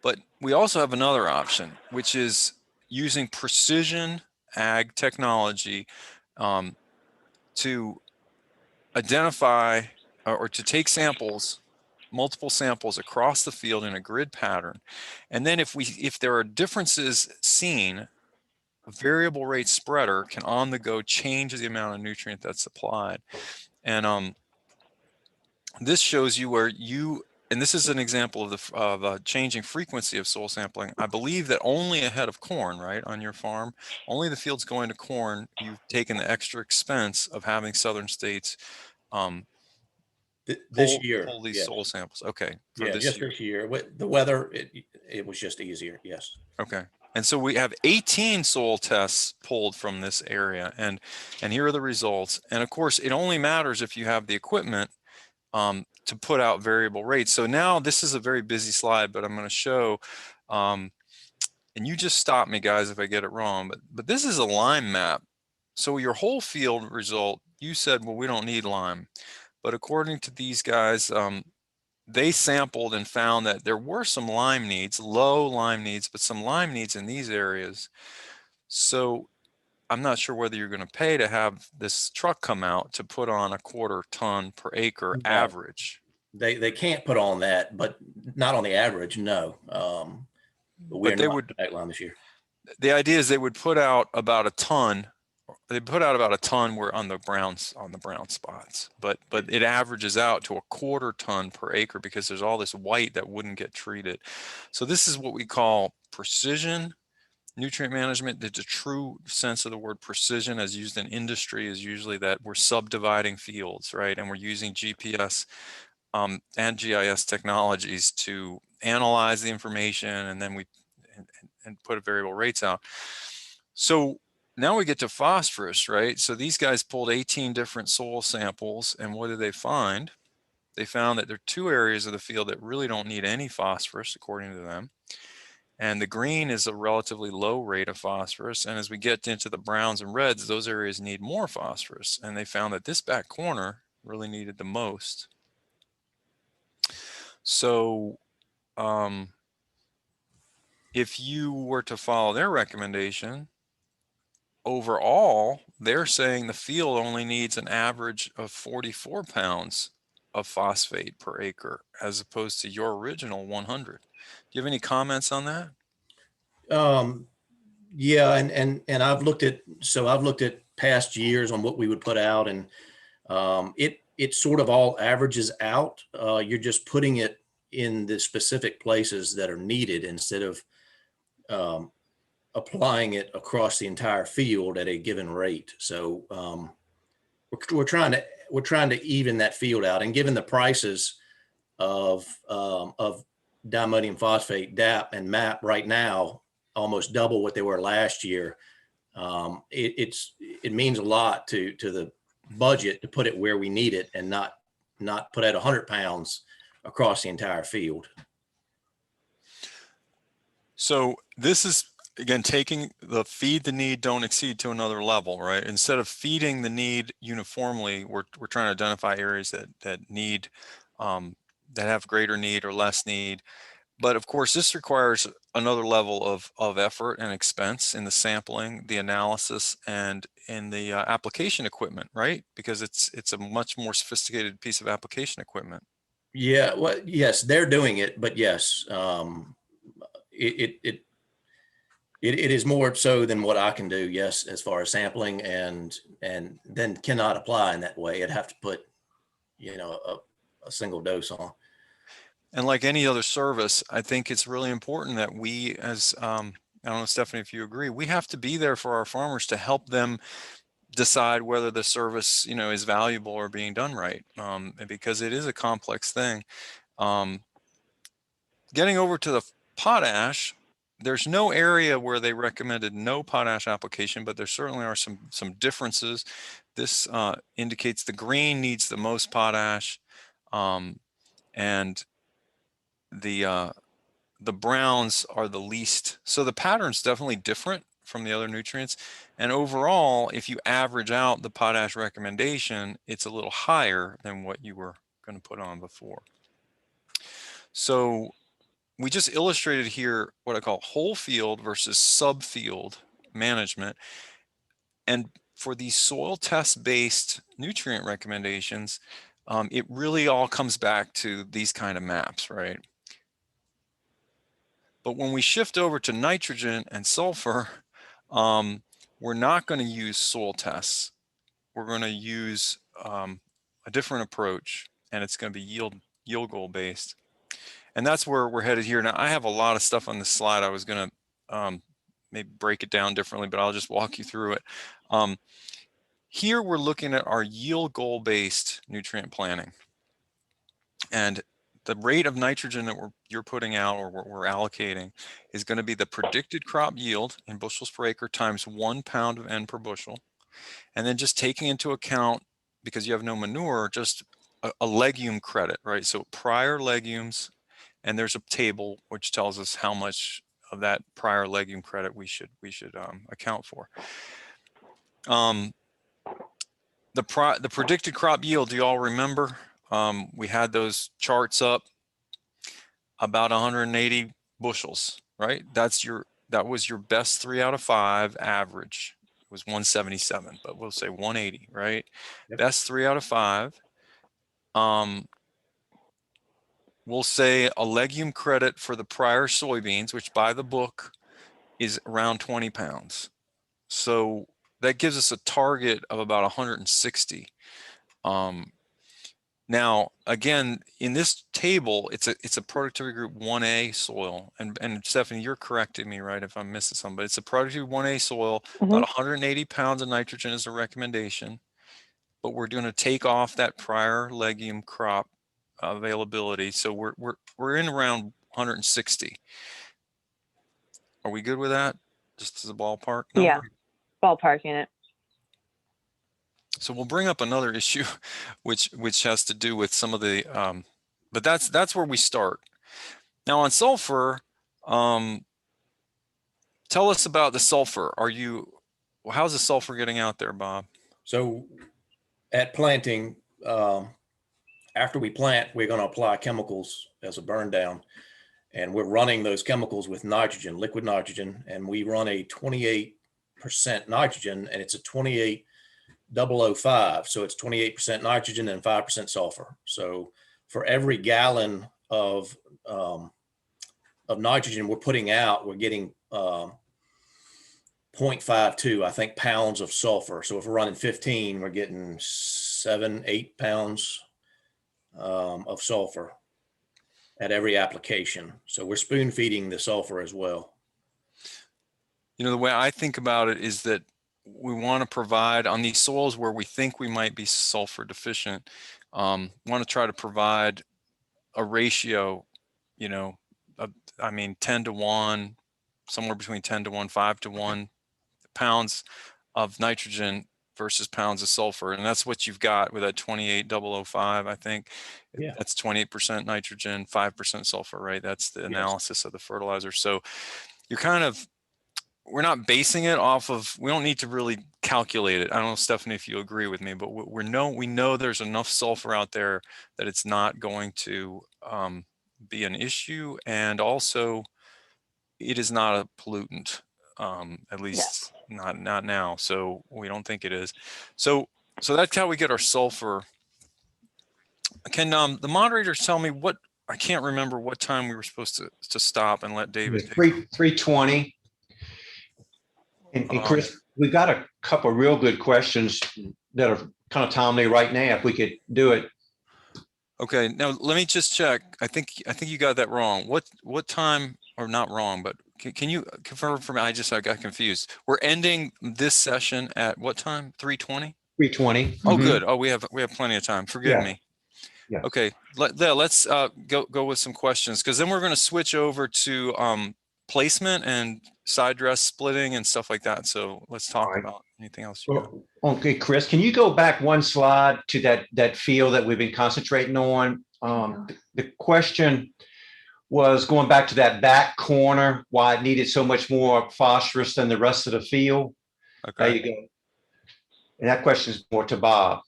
but we also have another option, which is using precision ag technology to identify or to take multiple samples across the field in a grid pattern. And then if there are differences seen, a variable rate spreader can on the go change the amount of nutrient that's applied. And this shows you and this is an example of a changing frequency of soil sampling. I believe that only ahead of corn, right, on your farm, only the fields going to corn, you've taken the extra expense of having southern states this year pull these yes. soil samples. Okay. This year. With the weather, it was just easier. Yes. Okay. And so we have 18 soil tests pulled from this area, and here are the results. And of course, it only matters if you have the equipment to put out variable rates. So now this is a very busy slide, but I'm going to show, and you just stop me guys if I get it wrong, but this is a lime map. So your whole field result, you said, well, we don't need lime. But according to these guys, they sampled and found that there were some lime needs, low lime needs, but some lime needs in these areas. So I'm not sure whether you're going to pay to have this truck come out to put on a 1/4 ton per acre No. average. They can't put on that, but not on the average, no. But they would, that line this year. the idea is they would put out about a ton. They put out about a ton where on the brown spots, but it averages out to a 1/4 ton per acre because there's all this white that wouldn't get treated. So this is what we call precision nutrient management. The true sense of the word precision as used in industry is usually that we're subdividing fields, right? And we're using GPS and GIS technologies to analyze the information, and then we put variable rates out. So now we get to phosphorus, right? So these guys pulled 18 different soil samples, and what did they find? They found that there are 2 areas of the field that really don't need any phosphorus, according to them. And the green is a relatively low rate of phosphorus. And as we get into the browns and reds, those areas need more phosphorus. And they found that this back corner really needed the most. So if you were to follow their recommendation, overall, they're saying the field only needs an average of 44 pounds of phosphate per acre, as opposed to your original 100. Do you have any comments on that? Yeah, and I've looked at past years on what we would put out, and it sort of all averages out. You're just putting it in the specific places that are needed instead of applying it across the entire field at a given rate. So we're trying to even that field out, and given the prices of diammonium phosphate, DAP and MAP right now, almost double what they were last year. It means a lot to the budget to put it where we need it, and not put out 100 pounds across the entire field. So this is, again, taking the feed the need, don't exceed to another level, right? Instead of feeding the need uniformly, we're trying to identify areas that need, that have greater need or less need. But of course, this requires another level of effort and expense in the sampling, the analysis, and in the application equipment, right? Because it's a much more sophisticated piece of application equipment. Yeah, well, yes, they're doing it, but yes, it is more so than what I can do. Yes, as far as sampling, and then cannot apply in that way. I'd have to put, a single dose on. And like any other service, I think it's really important that we, as I don't know, Stephanie, if you agree, we have to be there for our farmers to help them decide whether the service, is valuable or being done right, because it is a complex thing. Getting over to the potash, there's no area where they recommended no potash application, but there certainly are some differences. This indicates the green needs the most potash, and the browns are the least. So the pattern's definitely different from the other nutrients. And overall, if you average out the potash recommendation, it's a little higher than what you were going to put on before. So we just illustrated here what I call whole field versus subfield management. And for these soil test based nutrient recommendations, it really all comes back to these kind of maps, right? But when we shift over to nitrogen and sulfur, we're not going to use soil tests. We're going to use a different approach, and it's going to be yield goal based. And that's where we're headed here. Now, I have a lot of stuff on this slide. I was going to maybe break it down differently, but I'll just walk you through it. Here we're looking at our yield goal based nutrient planning. And the rate of nitrogen that you're putting out or we're allocating is going to be the predicted crop yield in bushels per acre times 1 pound of N per bushel. And then just taking into account, because you have no manure, just a legume credit, right? So prior legumes, and there's a table which tells us how much of that prior legume credit we should account for. The predicted crop yield, do you all remember? We had those charts up about 180 bushels, right? That was your best 3 out of 5 average. It was 177, but we'll say 180, right? Yep. Best 3 out of 5. We'll say a legume credit for the prior soybeans, which by the book is around 20 pounds. So that gives us a target of about 160. Now, again, in this table, it's a productivity group 1A soil. And Stephanie, you're correcting me, right, if I'm missing something, but it's a productivity 1A soil, about 180 pounds of nitrogen is a recommendation. But we're going to take off that prior legume crop availability. So we're in around 160. Are we good with that? Just as a ballpark number? Yeah, ballparking it. So we'll bring up another issue, which has to do with some of the, but that's where we start. Now on sulfur, tell us about the sulfur. How's the sulfur getting out there, Bob? So at planting, after we plant, we're going to apply chemicals as a burn down, and we're running those chemicals with nitrogen, liquid nitrogen, and we run a 28% nitrogen, and it's a 28,005. So it's 28% nitrogen and 5% sulfur. So for every gallon of nitrogen we're putting out, we're getting 0.52, I think, pounds of sulfur. So if we're running 15, we're getting 7-8 pounds of sulfur at every application. So we're spoon feeding the sulfur as well. You know, the way I think about it is that we want to provide on these soils where we think we might be sulfur deficient, want to try to provide a ratio, you know, 10 to 1, somewhere between 10 to 1, 5 to 1 pounds of nitrogen versus pounds of sulfur. And that's what you've got with that 28,005, I think. Yeah. That's 28% nitrogen, 5% sulfur, right? That's the analysis of the fertilizer. So you're we're not basing it off of, we don't need to really calculate it. I don't know, Stephanie, if you agree with me, but we know there's enough sulfur out there that it's not going to be an issue. And also it is not a pollutant, at least not now. So we don't think it is. So that's how we get our sulfur. Can the moderators tell me I can't remember what time we were supposed to stop and let David take. 3:20. And Chris, we got a couple of real good questions that are kind of timely right now, if we could do it. Okay, now let me just check. I think you got that wrong. What time, or not wrong, but can you confirm for me? I got confused. We're ending this session at what time? 3:20? 3:20. Oh, good. Oh, we have plenty of time. Forgive me. Yeah. Okay, let's go with some questions, because then we're going to switch over to placement and side dress splitting and stuff like that. So let's talk about anything else you got. Okay, Chris, can you go back one slide to that field that we've been concentrating on? The question was going back to that back corner, why it needed so much more phosphorus than the rest of the field. Okay. There you go. And that question is more to Bob.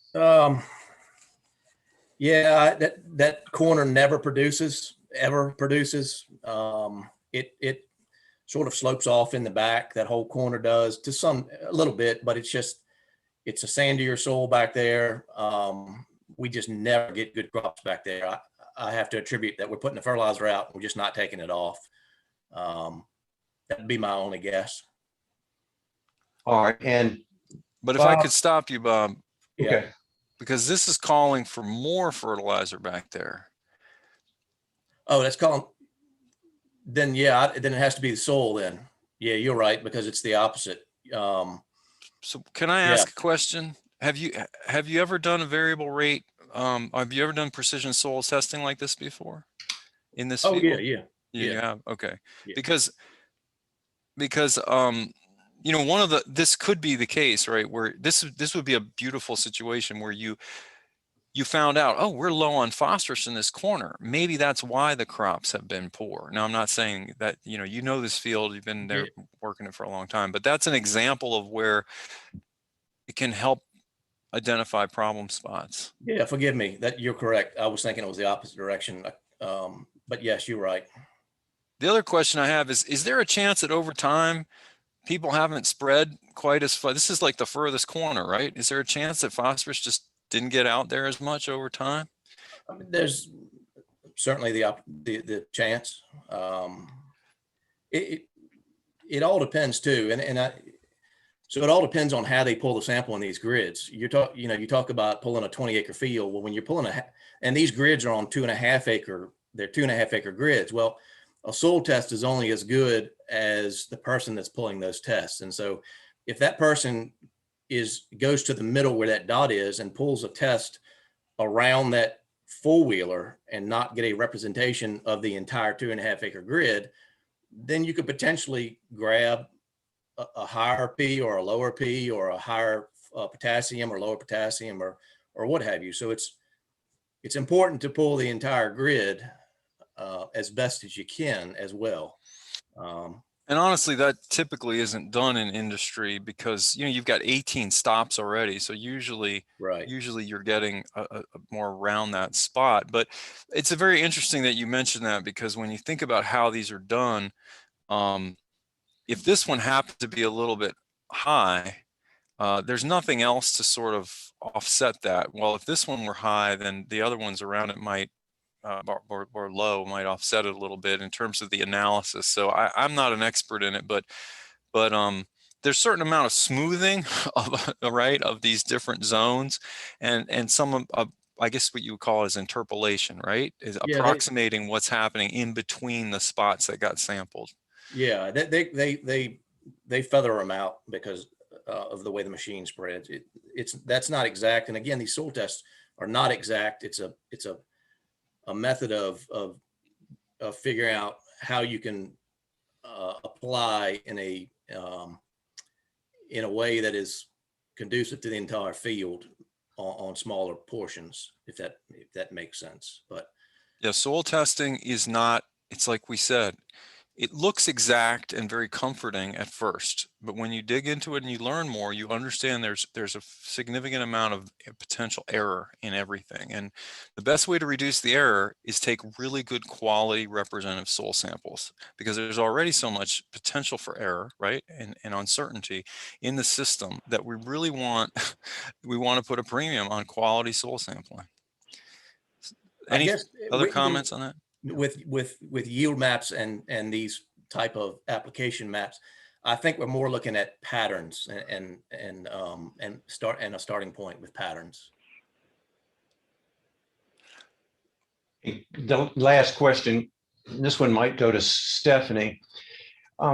Yeah, that corner never produces, ever produces. It sort of slopes off in the back. That whole corner does to a little bit, but it's a sandier soil back there. We just never get good crops back there. I have to attribute that we're putting the fertilizer out. We're just not taking it off. That'd be my only guess. All right. But if I could stop you, Bob. Okay. Because this is calling for more fertilizer back there. Oh, that's calling. Then then it has to be the soil then. Yeah, you're right, because it's the opposite. So can I ask a question? Have you ever done a variable rate? Have you ever done precision soil testing like this before? in this Oh, field? yeah. You Yeah. have? Okay. Yeah. Because you know, this could be the case, right? Where this would be a beautiful situation where you found out, oh, we're low on phosphorus in this corner. Maybe that's why the crops have been poor. Now, I'm not saying that, you know this field, you've been there working it for a long time, but that's an example of where it can help identify problem spots. Yeah, forgive me, that you're correct. I was thinking it was the opposite direction. But yes, you're right. The other question I have is there a chance that over time people haven't spread quite as far? This is like the furthest corner, right? Is there a chance that phosphorus just didn't get out there as much over time? I mean, there's certainly the chance. It all depends too, so it all depends on how they pull the sample in these grids. You talk about pulling a 20-acre field. Well, when you're pulling and these grids are on 2.5 acre, they're 2.5 acre grids. Well, a soil test is only as good as the person that's pulling those tests. And so if that person goes to the middle where that dot is and pulls a test around that four-wheeler and not get a representation of the entire 2.5 acre grid, then you could potentially grab a higher P or a lower P or a higher potassium or lower potassium or what have you. So it's important to pull the entire grid as best as you can as well. And honestly, that typically isn't done in industry because you've got 18 stops already. So usually you're getting a more around that spot. But it's a very interesting that you mentioned that, because when you think about how these are done, if this one happens to be a little bit high, there's nothing else to sort of offset that. Well, if this one were high, then the other ones around it might or low might offset it a little bit in terms of the analysis. So I'm not an expert in it, but there's a certain amount of smoothing of these different zones, and some of I guess what you would call is interpolation, right? Is approximating what's happening in between the spots that got sampled. Yeah, they feather them out because of the way the machine spreads. That's not exact. And again, these soil tests are not exact. It's a method of figuring out how you can apply in a way that is conducive to the entire field on smaller portions, if that makes sense. But yeah, soil testing is not, it's like we said, it looks exact and very comforting at first, but when you dig into it and you learn more, you understand there's a significant amount of potential error in everything. And the best way to reduce the error is take really good quality representative soil samples, because there's already so much potential for error, right? And uncertainty in the system that we really want, we want to put a premium on quality soil sampling. Any other comments on that? With yield maps and these type of application maps, I think we're more looking at patterns and a starting point with patterns. The last question, this one might go to Stephanie.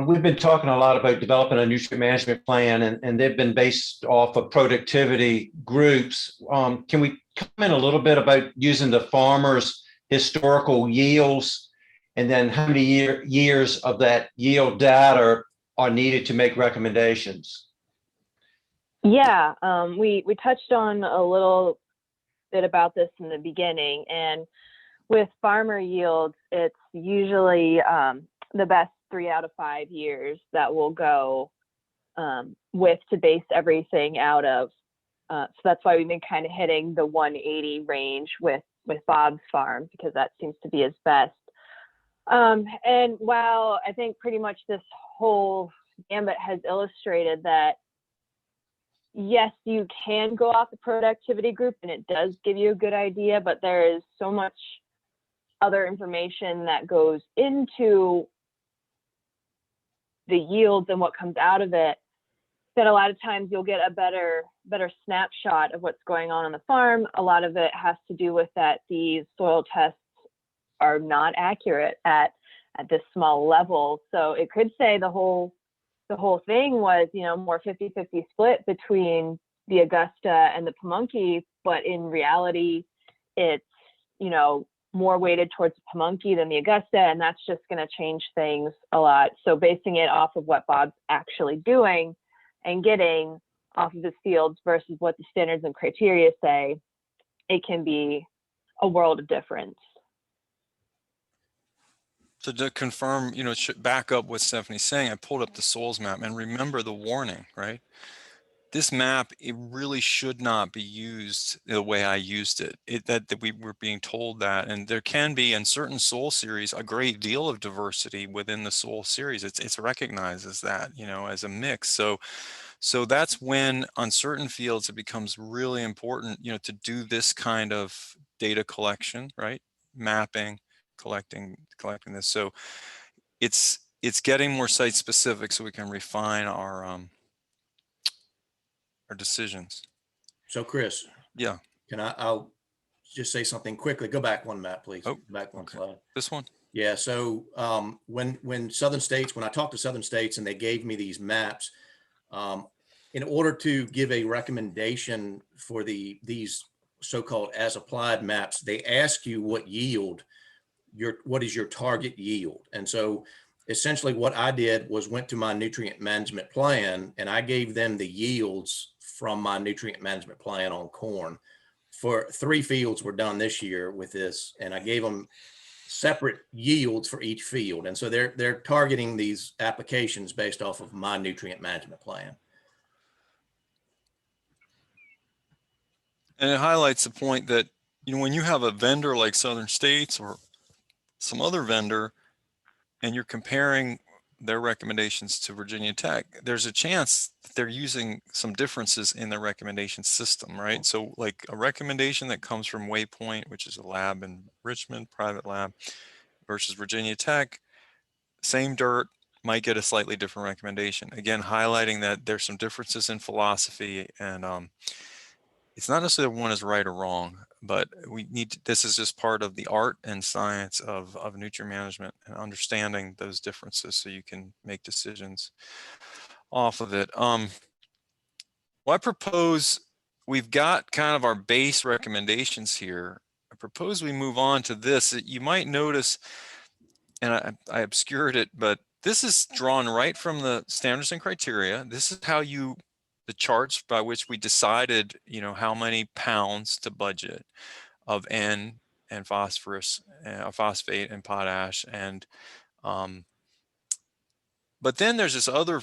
We've been talking a lot about developing a nutrient management plan, and they've been based off of productivity groups. Can we comment a little bit about using the farmers' historical yields, and then how many years of that yield data are needed to make recommendations? Yeah, we touched on a little bit about this in the beginning, and with farmer yields, it's usually the best 3 out of 5 years that we'll go with to base everything out of. So that's why we've been kind of hitting the 180 range with Bob's farm, because that seems to be his best. And while I think pretty much this whole gambit has illustrated that, yes, you can go off the productivity group and it does give you a good idea, but there is so much other information that goes into the yields and what comes out of it, that a lot of times you'll get a better snapshot of what's going on the farm. A lot of it has to do with that these soil tests are not accurate at this small level. So it could say the whole thing was, more 50-50 split between the Augusta and the Pamunkey, but in reality, it's, more weighted towards the Pamunkey than the Augusta, and that's just going to change things a lot. So basing it off of what Bob's actually doing and getting off of his fields versus what the standards and criteria say, it can be a world of difference. So to confirm, you know, back up what Stephanie's saying, I pulled up the soils map, and remember the warning, right? This map, it really should not be used the way I used it. That we were being told that, and there can be in certain soil series a great deal of diversity within the soil series. It's recognized as that, you know, as a mix. So that's when on certain fields it becomes really important, you know, to do this kind of data collection, right? Mapping, collecting this. So it's getting more site specific so we can refine our decisions. So Chris, Yeah. I'll just say something quickly. Go back one, Matt, please. Oh, Back one okay. slide. This one? Yeah. So when Southern States, when I talked to Southern States and they gave me these maps, in order to give a recommendation for these so-called as applied maps, they ask you what yield what is your target yield. And so essentially what I did was went to my nutrient management plan and I gave them the yields from my nutrient management plan on corn. For 3 fields were done this year with this, and I gave them separate yields for each field. And so they're targeting these applications based off of my nutrient management plan. And it highlights the point that, you know, when you have a vendor like Southern States or some other vendor, and you're comparing their recommendations to Virginia Tech, there's a chance that they're using some differences in the recommendation system, right? So like a recommendation that comes from Waypoint, which is a lab in Richmond, private lab, versus Virginia Tech, same dirt, might get a slightly different recommendation. Again, highlighting that there's some differences in philosophy, and it's not necessarily one is right or wrong, but we need to, this is just part of the art and science of nutrient management and understanding those differences so you can make decisions off of it. Well, I propose we've got kind of our base recommendations here. I propose we move on to this. You might notice, and I obscured it, but this is drawn right from the standards and criteria. This is how the charts by which we decided, you know, how many pounds to budget of N and phosphorus, phosphate and potash. And, but then there's this other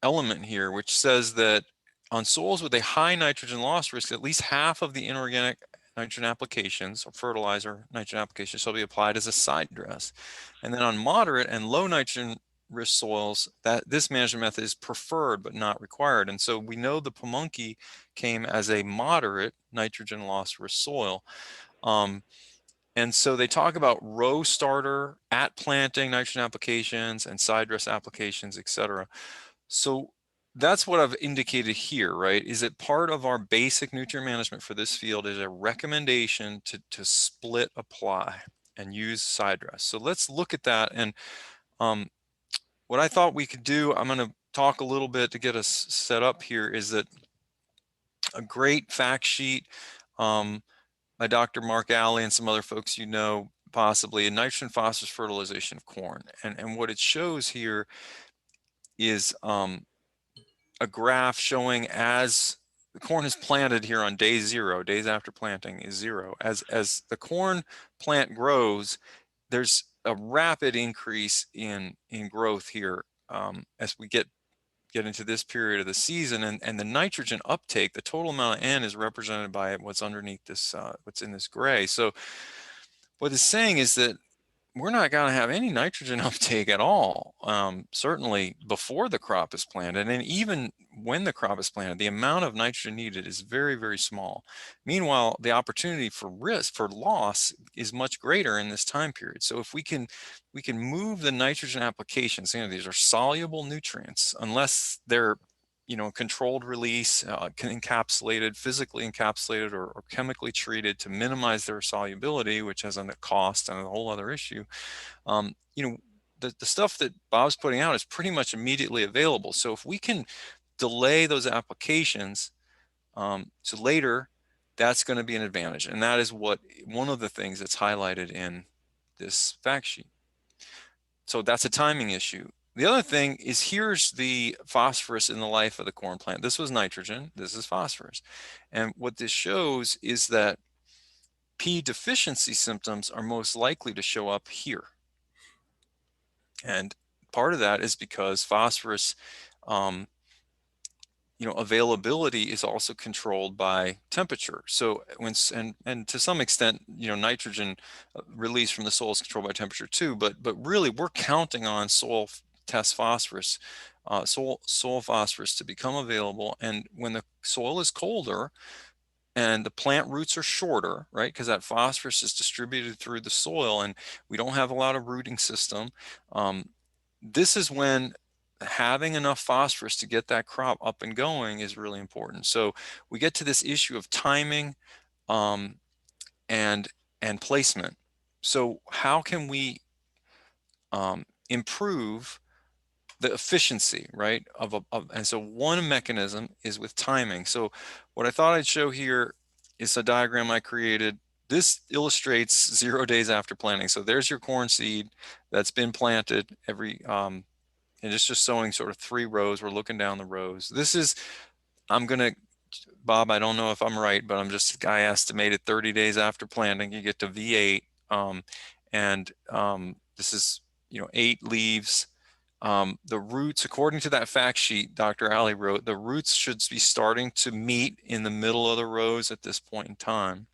element here, which says that on soils with a high nitrogen loss risk, at least half of the inorganic nitrogen applications or fertilizer nitrogen applications shall be applied as a side dress. And then on moderate and low nitrogen risk soils, that this management method is preferred but not required. And so we know the Pamunkey came as a moderate nitrogen loss risk soil. And so they talk about row starter, at planting nitrogen applications and side dress applications, etc. So that's what I've indicated here, right? Is it part of our basic nutrient management for this field is a recommendation to split apply and use side dress. So let's look at that. And what I thought we could do, I'm going to talk a little bit to get us set up here, is that a great fact sheet by Dr. Mark Alley and some other folks, you know, possibly a nitrogen phosphorus fertilization of corn. And what it shows here is a graph showing as the corn is planted here on day 0, days after planting is 0. As the corn plant grows, there's a rapid increase in growth here as we get into this period of the season, and the nitrogen uptake, the total amount of N, is represented by what's underneath this, what's in this gray. So what it's saying is that we're not going to have any nitrogen uptake at all, certainly before the crop is planted. And even when the crop is planted, the amount of nitrogen needed is very, very small. Meanwhile, the opportunity for risk, for loss, is much greater in this time period. So if we can move the nitrogen applications, you know, these are soluble nutrients, unless they're, you know, controlled release, encapsulated, physically encapsulated or chemically treated to minimize their solubility, which has a cost and a whole other issue. You know, the stuff that Bob's putting out is pretty much immediately available. So if we can delay those applications to later, that's going to be an advantage. And that is one of the things that's highlighted in this fact sheet. So that's a timing issue. The other thing is, here's the phosphorus in the life of the corn plant. This was nitrogen, this is phosphorus. And what this shows is that P deficiency symptoms are most likely to show up here. And part of that is because phosphorus, availability is also controlled by temperature. So and to some extent, nitrogen release from the soil is controlled by temperature too. But really, we're counting on soil test phosphorus, soil phosphorus to become available. And when the soil is colder and the plant roots are shorter, right, because that phosphorus is distributed through the soil and we don't have a lot of rooting system, this is when having enough phosphorus to get that crop up and going is really important. So we get to this issue of timing and placement. So how can we improve the efficiency, right? And so one mechanism is with timing. So what I thought I'd show here is a diagram I created. This illustrates 0 days after planting. So there's your corn seed that's been planted and it's just showing sort of 3 rows. We're looking down the rows. This is, Bob, I don't know if I'm right, but I estimated 30 days after planting, you get to V8. This is, 8 leaves. The roots, according to that fact sheet Dr. Alley wrote, the roots should be starting to meet in the middle of the rows at this point in time.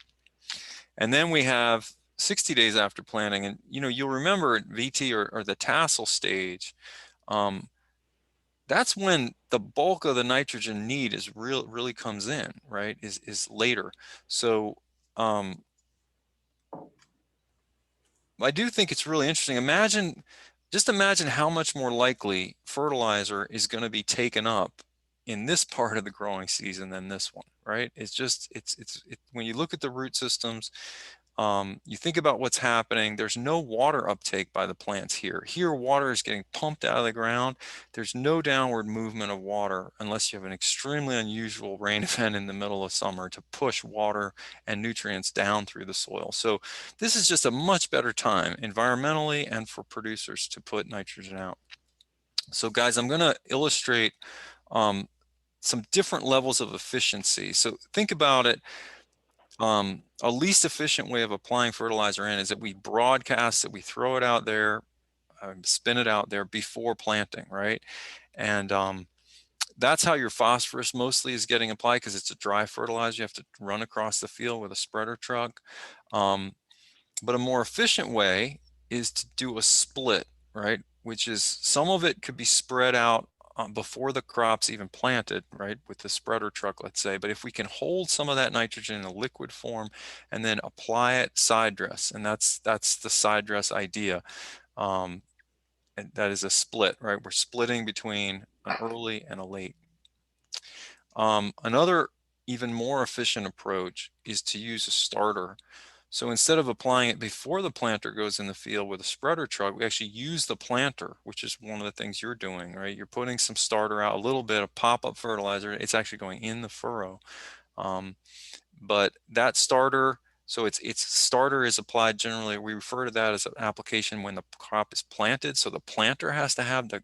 And then we have 60 days after planting. And, you'll remember at VT or the tassel stage, that's when the bulk of the nitrogen need really comes in, right, is later. So I do think it's really interesting. Just imagine how much more likely fertilizer is going to be taken up in this part of the growing season than this one, right? When you look at the root systems, you think about what's happening. There's no water uptake by the plants here. Here, water is getting pumped out of the ground. There's no downward movement of water unless you have an extremely unusual rain event in the middle of summer to push water and nutrients down through the soil. So this is just a much better time environmentally and for producers to put nitrogen out. So guys, I'm going to illustrate some different levels of efficiency. So think about it. A least efficient way of applying fertilizer in is that we broadcast it, we throw it out there, spin it out there before planting, right? And that's how your phosphorus mostly is getting applied, because it's a dry fertilizer. You have to run across the field with a spreader truck. But a more efficient way is to do a split, right? Which is, some of it could be spread out before the crop's even planted, right, with the spreader truck, let's say. But if we can hold some of that nitrogen in a liquid form and then apply it side dress, and that's the side dress idea. And that is a split, right? We're splitting between an early and a late. Another even more efficient approach is to use a starter. So instead of applying it before the planter goes in the field with a spreader truck, we actually use the planter, which is one of the things you're doing, right? You're putting some starter out, a little bit of pop-up fertilizer. It's actually going in the furrow. But that starter, so its starter is applied generally, we refer to that as an application when the crop is planted. So the planter has to have the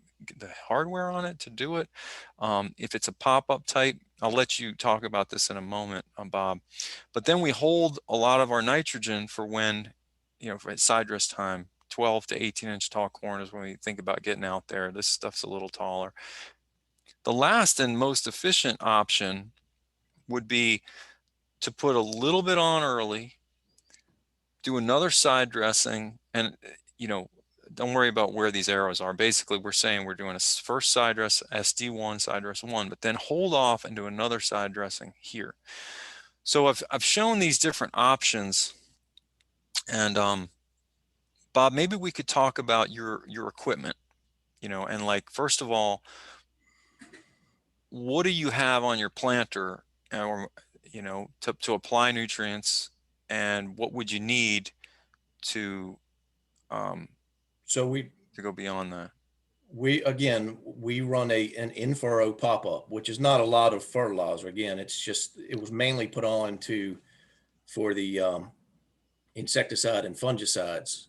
hardware on it to do it. If it's a pop-up type, I'll let you talk about this in a moment, Bob. But then we hold a lot of our nitrogen for when, for side dress time. 12 to 18-inch tall corn is when we think about getting out there. This stuff's a little taller. The last and most efficient option would be to put a little bit on early, do another side dressing, and don't worry about where these arrows are. Basically, we're saying we're doing a first side dress, SD1, side dress 1, but then hold off and do another side dressing here. So I've shown these different options, and Bob, maybe we could talk about your equipment, and like, first of all, what do you have on your planter, or to apply nutrients, and what would you need to go beyond that? We run an in-furrow pop-up, which is not a lot of fertilizer. Again, it was mainly put on to for the insecticide and fungicides.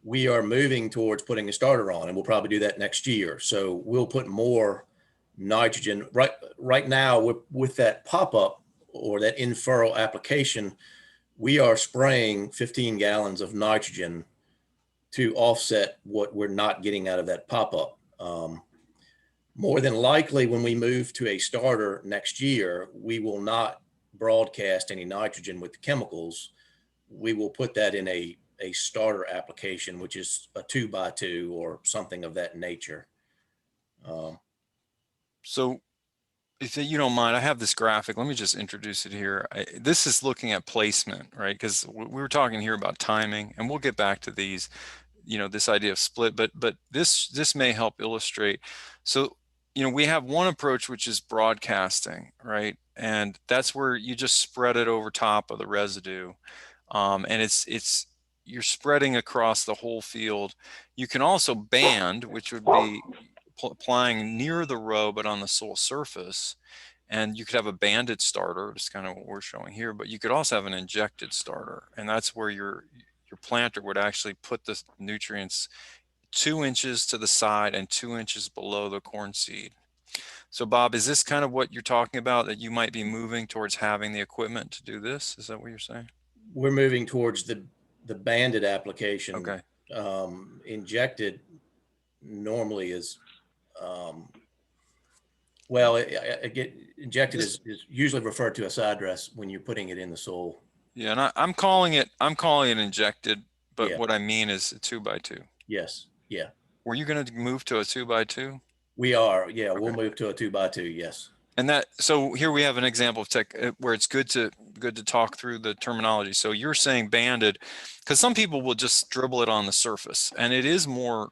We are moving towards putting a starter on, and we'll probably do that next year. So we'll put more nitrogen. Right now, with that pop-up or that in-furrow application, we are spraying 15 gallons of nitrogen to offset what we're not getting out of that pop-up. More than likely, when we move to a starter next year, we will not broadcast any nitrogen with the chemicals. We will put that in a starter application, which is a 2x2 or something of that nature. So if you don't mind, I have this graphic. Let me just introduce it here. This is looking at placement, right? Because we were talking here about timing, and we'll get back to these, this idea of split, but this may help illustrate. So, we have one approach, which is broadcasting, right? And that's where you just spread it over top of the residue. And you're spreading across the whole field. You can also band, which would be applying near the row, but on the soil surface. And you could have a banded starter, just kind of what we're showing here, but you could also have an injected starter. And that's where your planter would actually put the nutrients 2 inches to the side and 2 inches below the corn seed. So Bob, is this kind of what you're talking about, that you might be moving towards having the equipment to do this? Is that what you're saying? We're moving towards the banded application. Okay. Injected normally is, injected is usually referred to as side dress when you're putting it in the soil. Yeah, and I'm calling it injected, but Yeah. what I mean is a 2x2. Yes. Yeah. Were you going to move to a 2x2? We are. Yeah. Okay. We'll Okay. move to a 2x2. Yes. And so here we have an example of tech where it's good to talk through the terminology. So you're saying banded, because some people will just dribble it on the surface, and it is more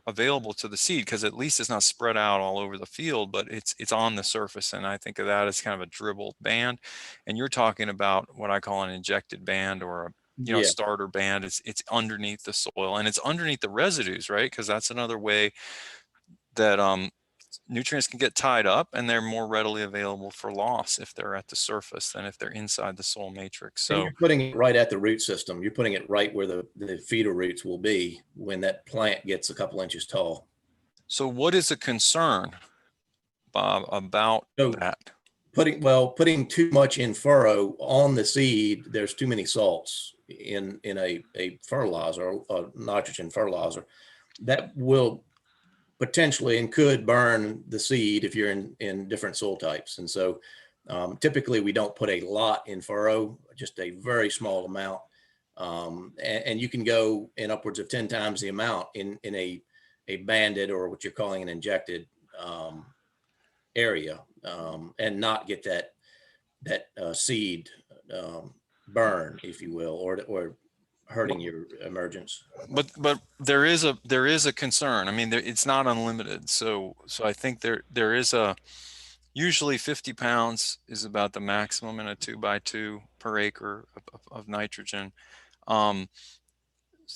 available to the seed because at least it's not spread out all over the field, but it's on the surface. And I think of that as kind of a dribbled band. And you're talking about what I call an injected band, or a starter band. It's underneath the soil, and it's underneath the residues, right? Because that's another way that nutrients can get tied up, and they're more readily available for loss if they're at the surface than if they're inside the soil matrix. So you're putting it right at the root system. You're putting it right where the feeder roots will be when that plant gets a couple inches tall. So what is a concern, Bob, about that? Putting too much in furrow on the seed, there's too many salts in a fertilizer, a nitrogen fertilizer, that will potentially and could burn the seed if you're in different soil types. And so typically we don't put a lot in furrow, just a very small amount. And you can go in upwards of 10 times the amount in a banded, or what you're calling an injected area, and not get that seed burn, if you will, or hurting your emergence. But there is a concern. I mean, it's not unlimited. So I think there is usually 50 pounds is about the maximum in a 2x2 per acre of nitrogen.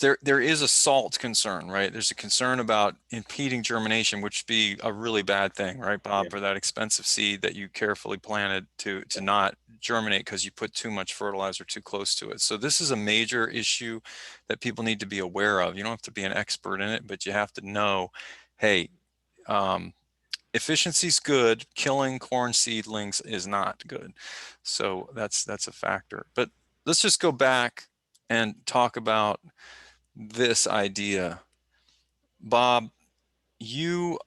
There is a salt concern, right? There's a concern about impeding germination, which would be a really bad thing, right, Bob, for that expensive seed that you carefully planted to not germinate because you put too much fertilizer too close to it. So this is a major issue that people need to be aware of. You don't have to be an expert in it, but you have to know, hey, efficiency's good, killing corn seedlings is not good. So that's a factor. But let's just go back and talk about this idea. Bob, you're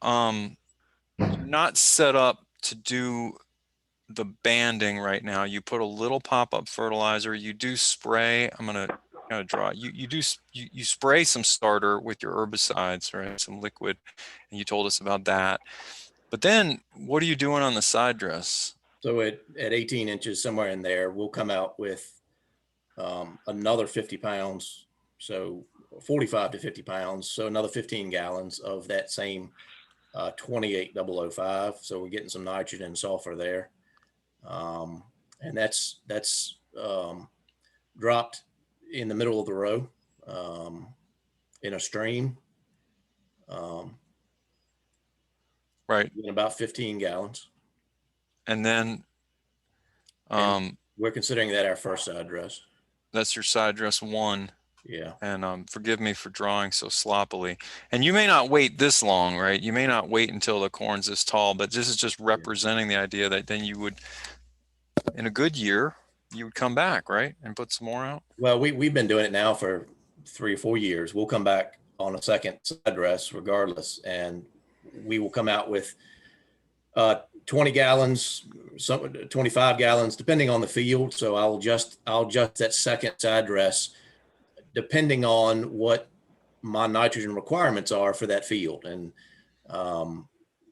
not set up to do the banding right now. You put a little pop-up fertilizer. You do spray. I'm going to kind of draw. You spray some starter with your herbicides, right? Some liquid, and you told us about that. But then what are you doing on the side dress? So at 18 inches, somewhere in there, we'll come out with another 50 pounds. So 45 to 50 pounds. So another 15 gallons of that same 28005. So we're getting some nitrogen and sulfur there. And that's dropped in the middle of the row in a stream. Right. In about 15 gallons. And then We're considering that our first side dress. That's your side dress 1. Yeah. And forgive me for drawing so sloppily. And you may not wait this long, right? You may not wait until the corn's this tall, but this is just representing the idea that then you would, in a good year, you would come back, right? And put some more out. Well, we've been doing it now for 3 or 4 years. We'll come back on a second side dress regardless. And we will come out with 20 gallons, some 25 gallons, depending on the field. So I'll adjust that second side dress depending on what my nitrogen requirements are for that field. And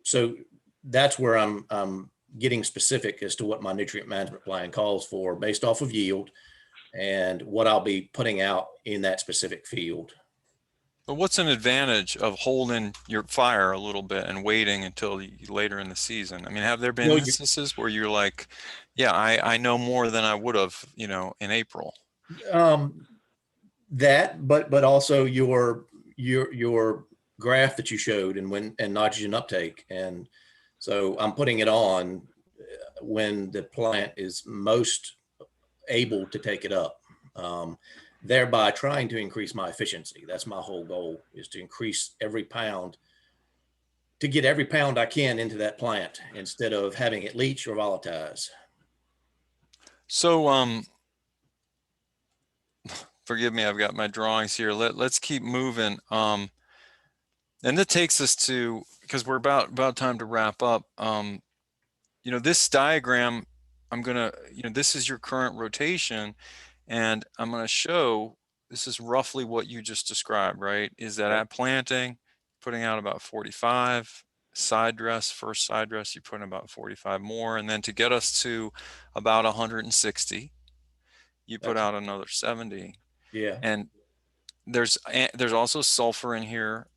so that's where I'm getting specific as to what my nutrient management plan calls for based off of yield and what I'll be putting out in that specific field. But what's an advantage of holding your fire a little bit and waiting until later in the season? I mean, have there been instances where you're like, yeah, I know more than I would have, you know, in April? That, but also your graph that you showed and nitrogen uptake. And so I'm putting it on when the plant is most able to take it up, thereby trying to increase my efficiency. That's my whole goal, is to increase every pound, to get every pound I can into that plant instead of having it leach or volatilize. So, forgive me, I've got my drawings here. Let's keep moving. And that takes us to, because we're about time to wrap up. You know, this diagram, I'm gonna, you know, this is your current rotation, and I'm gonna show, this is roughly what you just described, right? Is that at planting, putting out about 45, side dress, first side dress, you put in about 45 more, and then to get us to about 160, you put out another 70. Yeah. And there's also sulfur in here.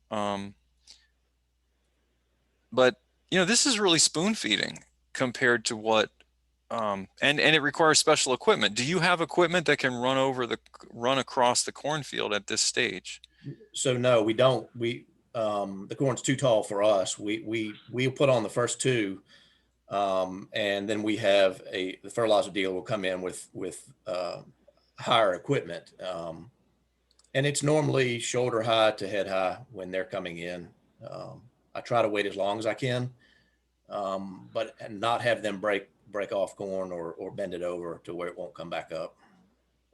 But you know, this is really spoon feeding compared to what, and it requires special equipment. Do you have equipment that can run across the cornfield at this stage? So no, we don't. The corn's too tall for us. We'll put on the first 2, and then we have the fertilizer dealer will come in with higher equipment, and it's normally shoulder high to head high when they're coming in. I try to wait as long as I can, but not have them break off corn or bend it over to where it won't come back up.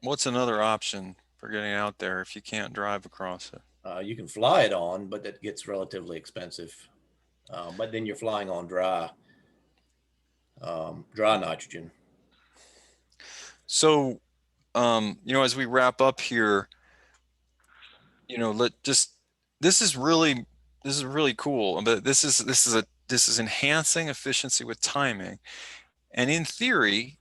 What's another option for getting out there if you can't drive across it? You can fly it on, but that gets relatively expensive. But then you're flying on dry nitrogen. So, you know, as we wrap up here, you know, this is really cool, but this is enhancing efficiency with timing. And in theory,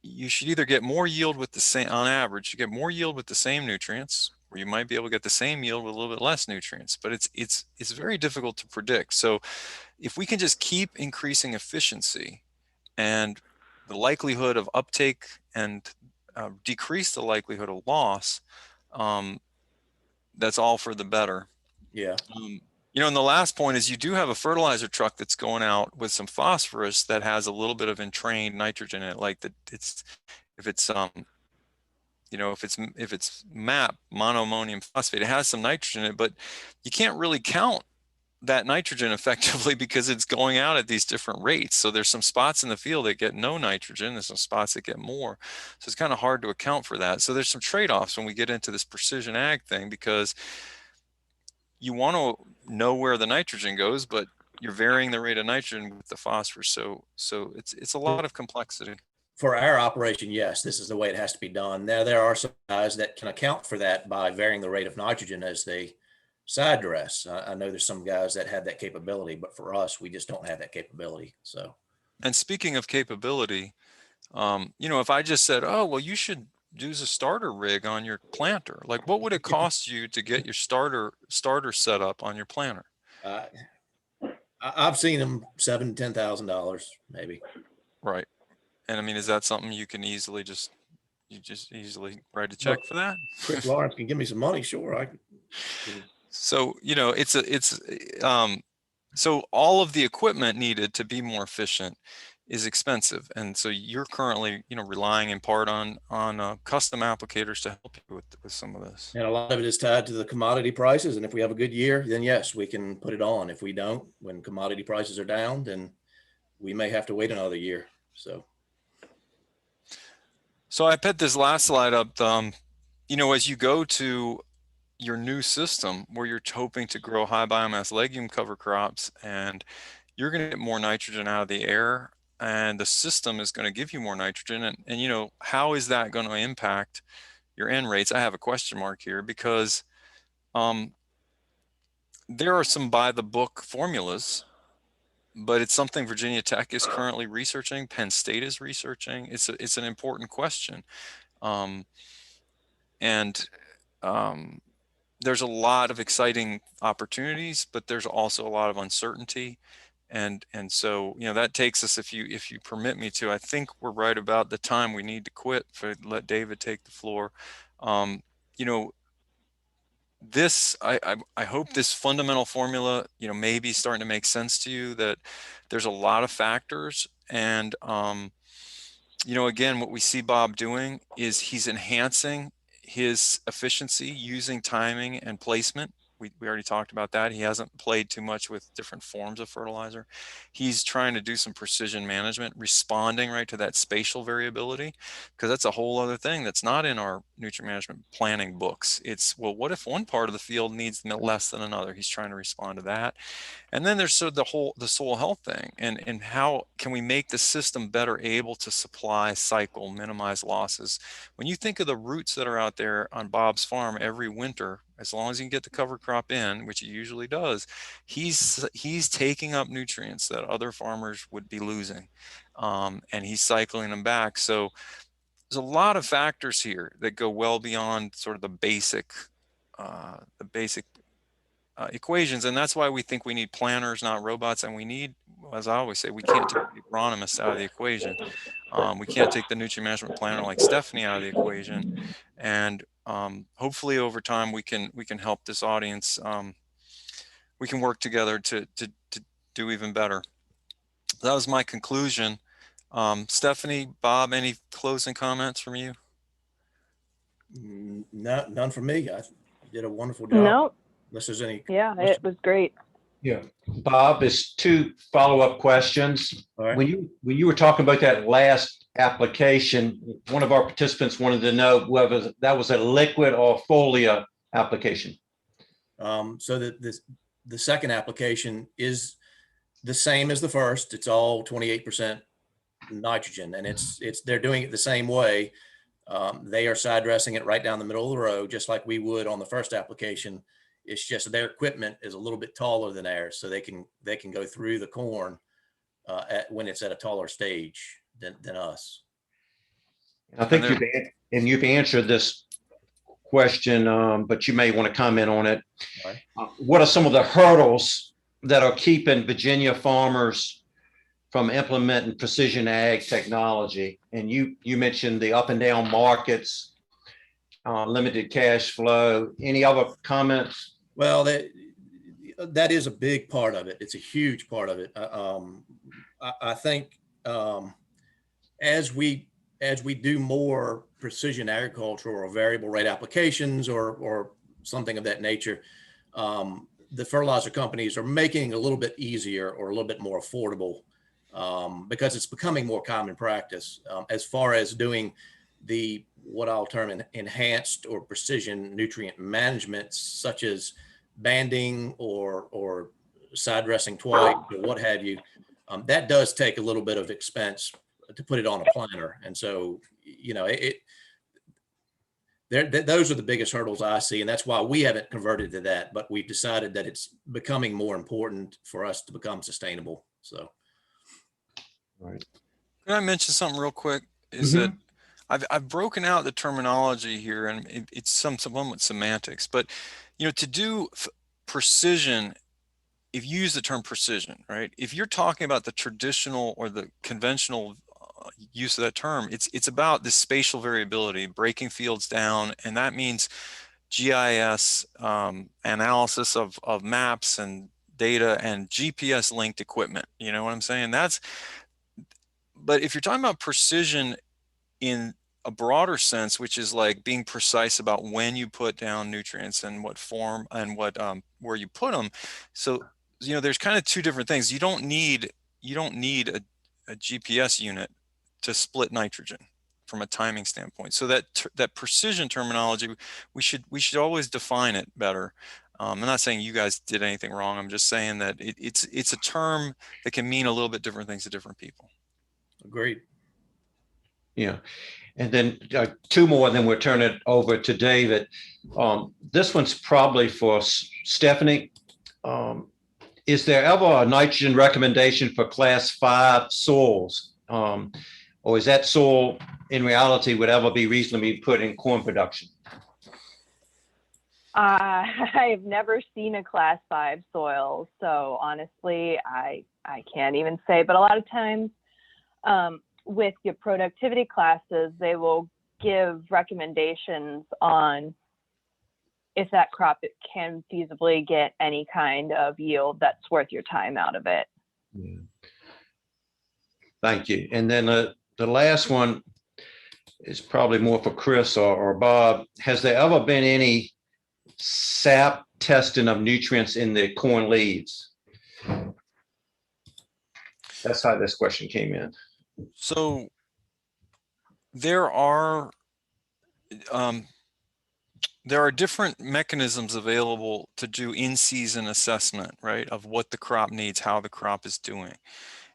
you should either get more yield with the same, on average, you get more yield with the same nutrients, or you might be able to get the same yield with a little bit less nutrients, but it's very difficult to predict. So if we can just keep increasing efficiency and the likelihood of uptake and decrease the likelihood of loss, that's all for the better. Yeah. You know, and the last point is you do have a fertilizer truck that's going out with some phosphorus that has a little bit of entrained nitrogen in it, like that. If it's MAP, monoammonium phosphate, it has some nitrogen in it, but you can't really count that nitrogen effectively because it's going out at these different rates. So there's some spots in the field that get no nitrogen, there's some spots that get more. So it's kind of hard to account for that. So there's some trade-offs when we get into this precision ag thing, because you want to know where the nitrogen goes, but you're varying the rate of nitrogen with the phosphorus. So it's a lot of complexity. For our operation, yes, this is the way it has to be done. Now, there are some guys that can account for that by varying the rate of nitrogen as they side dress. I know there's some guys that have that capability, but for us, we just don't have that capability. So, and speaking of capability, you know, if I just said, oh, well, you should use a starter rig on your planter, like what would it cost you to get your starter set up on your planter? I've seen them $7,000 to $10,000 maybe. Right. And I mean, is that something you can easily easily write a check for that? Chris Lawrence can give me some money, sure. I can. So, you know, so all of the equipment needed to be more efficient is expensive. And so you're currently, relying in part on custom applicators to help you with some of this. And a lot of it is tied to the commodity prices. And if we have a good year, then yes, we can put it on. If we don't, when commodity prices are down, then we may have to wait another year. So I put this last slide up. As you go to your new system where you're hoping to grow high biomass legume cover crops, and you're going to get more nitrogen out of the air, and the system is going to give you more nitrogen. And how is that going to impact your N rates? I have a question mark here, because there are some by the book formulas, but it's something Virginia Tech is currently researching. Penn State is researching. It's an important question. There's a lot of exciting opportunities, but there's also a lot of uncertainty. And so, that takes us, if you permit me to, I think we're right about the time we need to quit for let David take the floor. This, I hope this fundamental formula, may be starting to make sense to you, that there's a lot of factors. And, again, what we see Bob doing is he's enhancing his efficiency using timing and placement. We already talked about that. He hasn't played too much with different forms of fertilizer. He's trying to do some precision management, responding right to that spatial variability, because that's a whole other thing that's not in our nutrient management planning books. It's, well, what if one part of the field needs less than another? He's trying to respond to that. And then there's the soil health thing, and how can we make the system better able to supply, cycle, minimize losses. When you think of the roots that are out there on Bob's farm every winter, as long as he can get the cover crop in, which he usually does, he's taking up nutrients that other farmers would be losing, and he's cycling them back. So there's a lot of factors here that go well beyond sort of the basic equations, and that's why we think we need planners, not robots. And we need, as I always say, we can't take the agronomist out of the equation. We can't take the nutrient management planner like Stephanie out of the equation. And hopefully over time we can help this audience. We can work together to do even better. That was my conclusion. Stephanie, Bob, any closing comments from you? None from me. I did a wonderful job. No. Unless there's any. Yeah, it was great. Yeah, Bob, is two follow-up questions. All right. When you were talking about that last application, one of our participants wanted to know whether that was a liquid or folia application. So the second application is the same as the first. It's all 28% nitrogen, and they're doing it the same way. They are side dressing it right down the middle of the row, just like we would on the first application. It's just their equipment is a little bit taller than ours, so they can go through the corn when it's at a taller stage than us. I think you've answered this question, but you may want to comment on it. All right. What are some of the hurdles that are keeping Virginia farmers from implementing precision ag technology? And you mentioned the up and down markets, limited cash flow. Any other comments? Well, that is a big part of it. It's a huge part of it. I think as we do more precision agriculture or variable rate applications or something of that nature, the fertilizer companies are making it a little bit easier or a little bit more affordable, because it's becoming more common practice as far as doing what I'll term enhanced or precision nutrient management, such as banding or side dressing twice or what have you. That does take a little bit of expense to put it on a planter. And so, those are the biggest hurdles I see. And that's why we haven't converted to that, but we've decided that it's becoming more important for us to become sustainable. So. Right. Can I mention something real quick? Is that I've broken out the terminology here, and it's somewhat semantics, but to do precision, if you use the term precision, right? If you're talking about the traditional or the conventional use of that term, it's about the spatial variability, breaking fields down, and that means GIS analysis of maps and data and GPS linked equipment. You know what I'm saying? but if you're talking about precision in a broader sense, which is like being precise about when you put down nutrients and what form and what where you put them. So, you know, there's kind of two different things. You don't need a GPS unit to split nitrogen from a timing standpoint. So that precision terminology, we should always define it better. I'm not saying you guys did anything wrong. I'm just saying that it's a term that can mean a little bit different things to different people. Agreed. Yeah. And then two more, and then we'll turn it over to David. This one's probably for Stephanie. Is there ever a nitrogen recommendation for class 5 soils? Or is that soil in reality would ever be reasonably put in corn production? I've never seen a class 5 soil, so honestly, I can't even say. But a lot of times with your productivity classes, they will give recommendations on if that crop can feasibly get any kind of yield that's worth your time out of it. Yeah. Thank you. And then the last one is probably more for Chris or Bob. Has there ever been any sap testing of nutrients in the corn leaves? That's how this question came in. So there are different mechanisms available to do in-season assessment, right, of what the crop needs, how the crop is doing.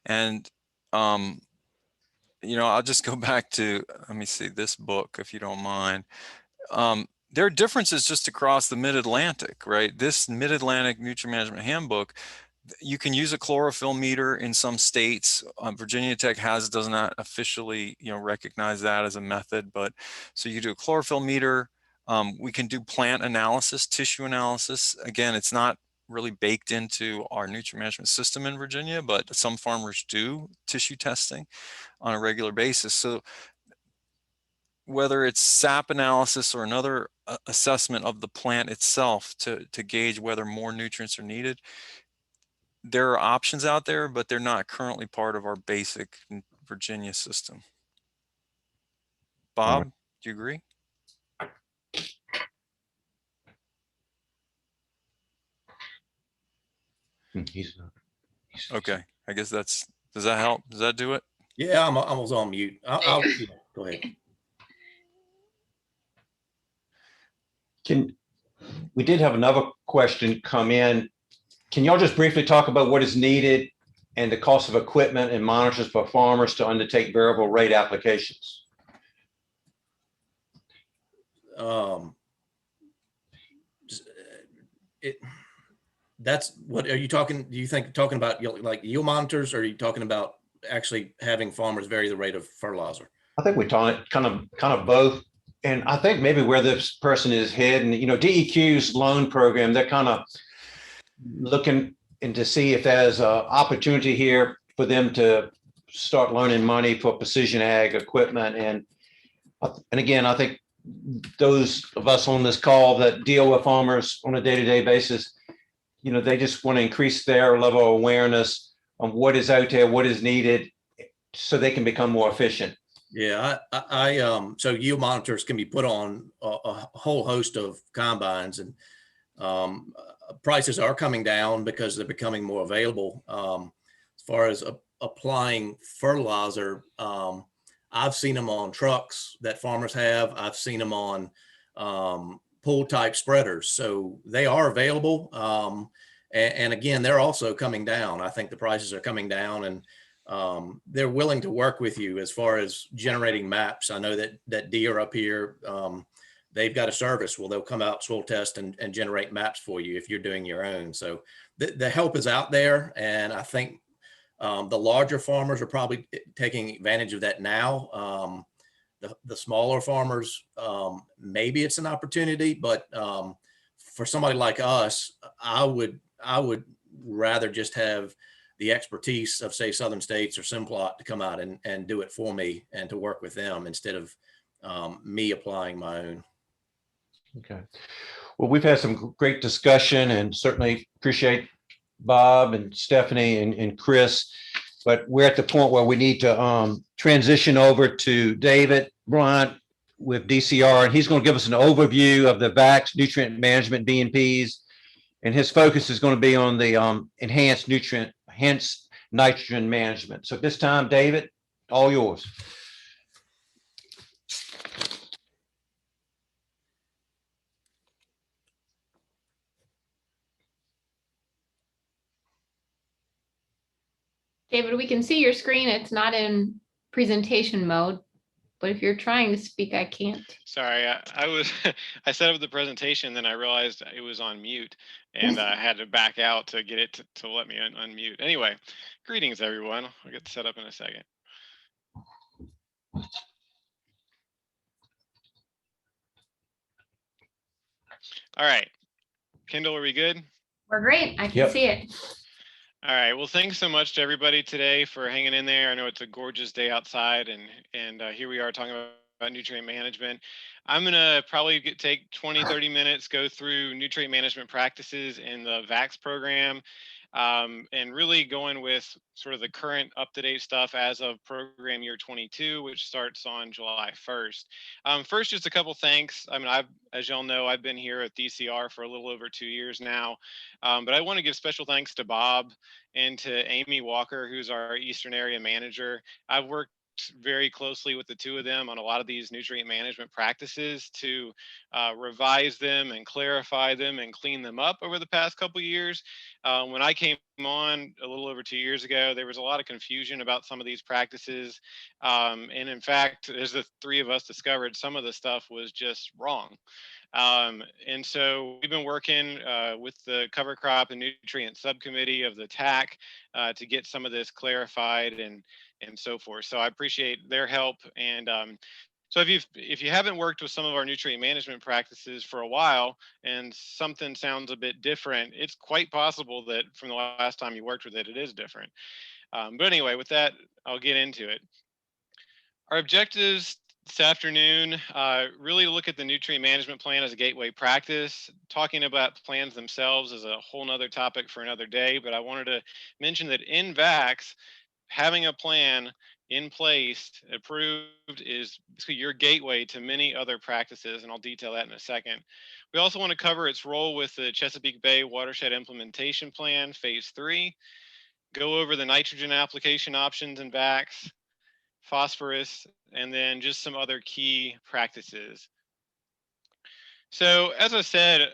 And you know, I'll just go back to, let me see, this book, if you don't mind. There are differences just across the Mid-Atlantic, right? This Mid-Atlantic Nutrient Management Handbook, you can use a chlorophyll meter in some states. Virginia Tech does not officially, you know, recognize that as a method, but so you do a chlorophyll meter. We can do plant analysis, tissue analysis. Again, it's not really baked into our nutrient management system in Virginia, but some farmers do tissue testing on a regular basis. So whether it's sap analysis or another assessment of the plant itself to gauge whether more nutrients are needed, there are options out there, but they're not currently part of our basic Virginia system. Bob, do you agree? He's not. Okay, I guess does that help? Does that do it? Yeah, I was on mute. Yeah, go ahead. We did have another question come in. Can y'all just briefly talk about what is needed and the cost of equipment and monitors for farmers to undertake variable rate applications? That's what are you talking? Do you think talking about like yield monitors, or are you talking about actually having farmers vary the rate of fertilizer? I think we talk kind of both. And I think maybe where this person is heading, you know, DEQ's loan program, they're kind of looking into see if there's an opportunity here for them to start loaning money for precision ag equipment. And again, I think those of us on this call that deal with farmers on a day-to-day basis, you know, they just want to increase their level of awareness on what is out there, what is needed, so they can become more efficient. Yeah, so yield monitors can be put on a whole host of combines, and prices are coming down because they're becoming more available. As far as applying fertilizer, I've seen them on trucks that farmers have. I've seen them on pull type spreaders, so they are available. And again, they're also coming down. I think the prices are coming down, and they're willing to work with you as far as generating maps. I know that Deere up here, they've got a service. Well, they'll come out, soil test, and generate maps for you if you're doing your own. So the help is out there, and I think the larger farmers are probably taking advantage of that now. The smaller farmers, maybe it's an opportunity, but for somebody like us, I would rather just have the expertise of, say, Southern States or Simplot to come out and do it for me and to work with them instead of me applying my own. Okay. Well, we've had some great discussion, and certainly appreciate Bob and Stephanie and Chris. but we're at the point where we need to transition over to David Bryan with DCR, and he's going to give us an overview of the VACS nutrient management BNPs, and his focus is going to be on the enhanced nitrogen management. So at this time, David, all yours. David, we can see your screen. It's not in presentation mode, but if you're trying to speak, I can't. Sorry, I was I set up the presentation, then I realized it was on mute, and I had to back out to get it to let me unmute. Anyway, greetings everyone. I'll get set up in a second. All right, Kendall, are we good? We're great. I can Yep. see it. All right. Well, thanks so much to everybody today for hanging in there. I know it's a gorgeous day outside, and here we are talking about nutrient management. I'm going to probably take 20, 30 minutes, go through nutrient management practices in the VACS program, and really going with sort of the current up-to-date stuff as of program year 22, which starts on July 1st. First, just a couple thanks. I mean, as y'all know, I've been here at DCR for a little over 2 years now, but I want to give special thanks to Bob and to Amy Walker, who's our Eastern Area Manager. I've worked very closely with the two of them on a lot of these nutrient management practices to revise them and clarify them and clean them up over the past couple of years. When I came on a little over 2 years ago, there was a lot of confusion about some of these practices. And in fact, as the three of us discovered, some of the stuff was just wrong. And so we've been working with the cover crop and nutrient subcommittee of the TAC to get some of this clarified and so forth. So I appreciate their help. And so if you haven't worked with some of our nutrient management practices for a while and something sounds a bit different, it's quite possible that from the last time you worked with it, it is different. But anyway, with that, I'll get into it. Our objectives this afternoon, really look at the nutrient management plan as a gateway practice. Talking about plans themselves is a whole nother topic for another day, but I wanted to mention that in VACS, having a plan in place, approved, is basically your gateway to many other practices, and I'll detail that in a second. We also want to cover its role with the Chesapeake Bay Watershed Implementation Plan, Phase 3, go over the nitrogen application options in VACS, phosphorus, and then just some other key practices. So as I said,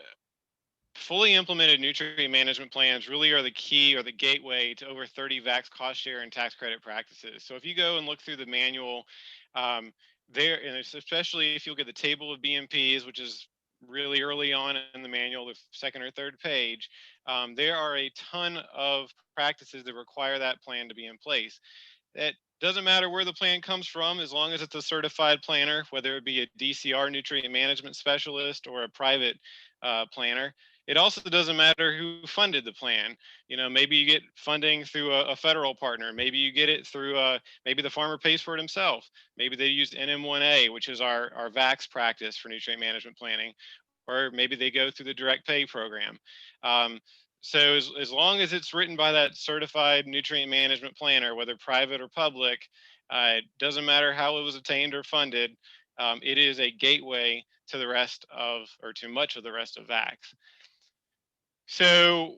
fully implemented nutrient management plans really are the key or the gateway to over 30 VACS cost share and tax credit practices. So if you go and look through the manual, there, and especially if you look at the table of BMPs, which is really early on in the manual, the second or third page, there are a ton of practices that require that plan to be in place. It doesn't matter where the plan comes from, as long as it's a certified planner, whether it be a DCR nutrient management specialist or a private planner. It also doesn't matter who funded the plan. You know, maybe you get funding through a federal partner. Maybe you get it through, maybe the farmer pays for it himself. Maybe they use NM1A, which is our VACS practice for nutrient management planning, or maybe they go through the direct pay program. So as long as it's written by that certified nutrient management planner, whether private or public, it doesn't matter how it was attained or funded, it is a gateway to the rest of, or to much of the rest of VACS. So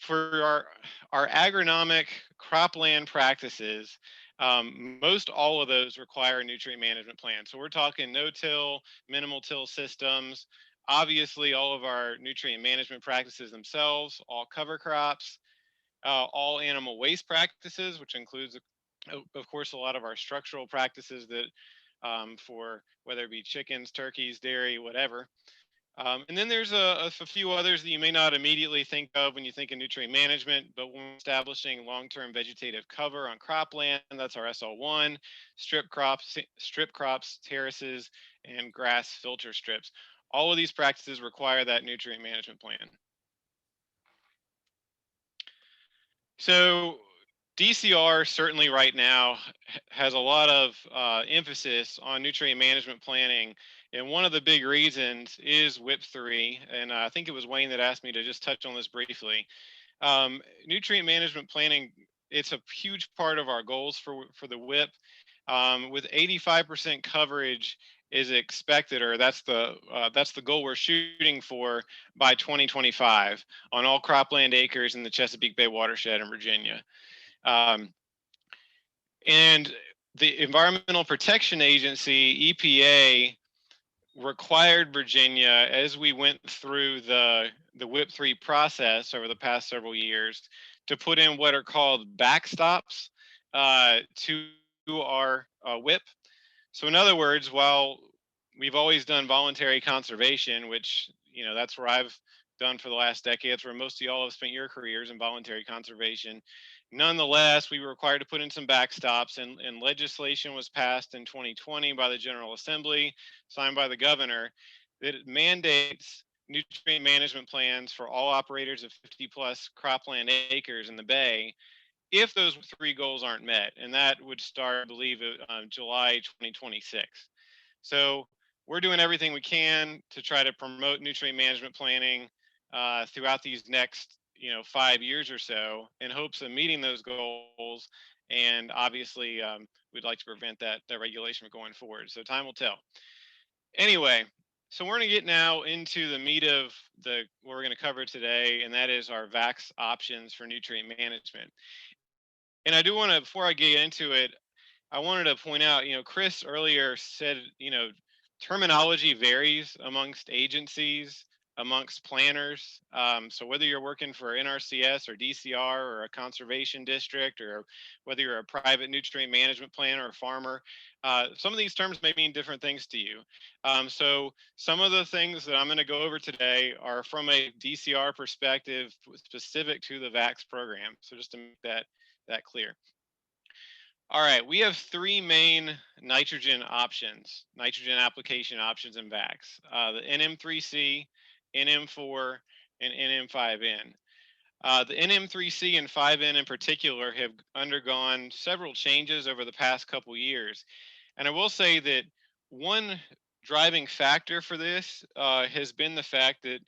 for our agronomic cropland practices, most all of those require a nutrient management plan. So we're talking no-till, minimal till systems, obviously all of our nutrient management practices themselves, all cover crops, all animal waste practices, which includes, of course, a lot of our structural practices that for whether it be chickens, turkeys, dairy, whatever. And then there's a few others that you may not immediately think of when you think of nutrient management, but when establishing long-term vegetative cover on cropland, that's our SL1, strip crops, terraces, and grass filter strips. All of these practices require that nutrient management plan. So DCR certainly right now has a lot of emphasis on nutrient management planning. And one of the big reasons is WIP3. And I think it was Wayne that asked me to just touch on this briefly. Nutrient management planning it's a huge part of our goals for the WIP. With 85% coverage is expected, or that's the goal we're shooting for by 2025 on all cropland acres in the Chesapeake Bay watershed in Virginia. And the Environmental Protection Agency, EPA, required Virginia, as we went through the WIP 3 process over the past several years, to put in what are called backstops to our WIP. So in other words, while we've always done voluntary conservation, which, you know, that's where I've done for the last decade, that's where most of y'all have spent your careers in voluntary conservation. Nonetheless, we were required to put in some backstops, and legislation was passed in 2020 by the General Assembly, signed by the governor, that it mandates nutrient management plans for all operators of 50 plus cropland acres in the Bay if those 3 goals aren't met. And that would start, I believe, July 2026. So we're doing everything we can to try to promote nutrient management planning throughout these next 5 years or so, in hopes of meeting those goals. And obviously, we'd like to prevent that regulation from going forward. So time will tell. Anyway, so we're going to get now into the meat of what we're going to cover today, and that is our VACS options for nutrient management. And I do want to, before I get into it, I wanted to point out, Chris earlier said, terminology varies amongst agencies, amongst planners. So whether you're working for NRCS or DCR or a conservation district, or whether you're a private nutrient management planner or farmer, some of these terms may mean different things to you. So some of the things that I'm going to go over today are from a DCR perspective, specific to the VACS program. So just to make that clear. All right, we have 3 main nitrogen options, nitrogen application options in VACS, the NM3C, NM4, and NM5N. The NM3C and 5N in particular have undergone several changes over the past couple years. And I will say that one driving factor for this has been the fact that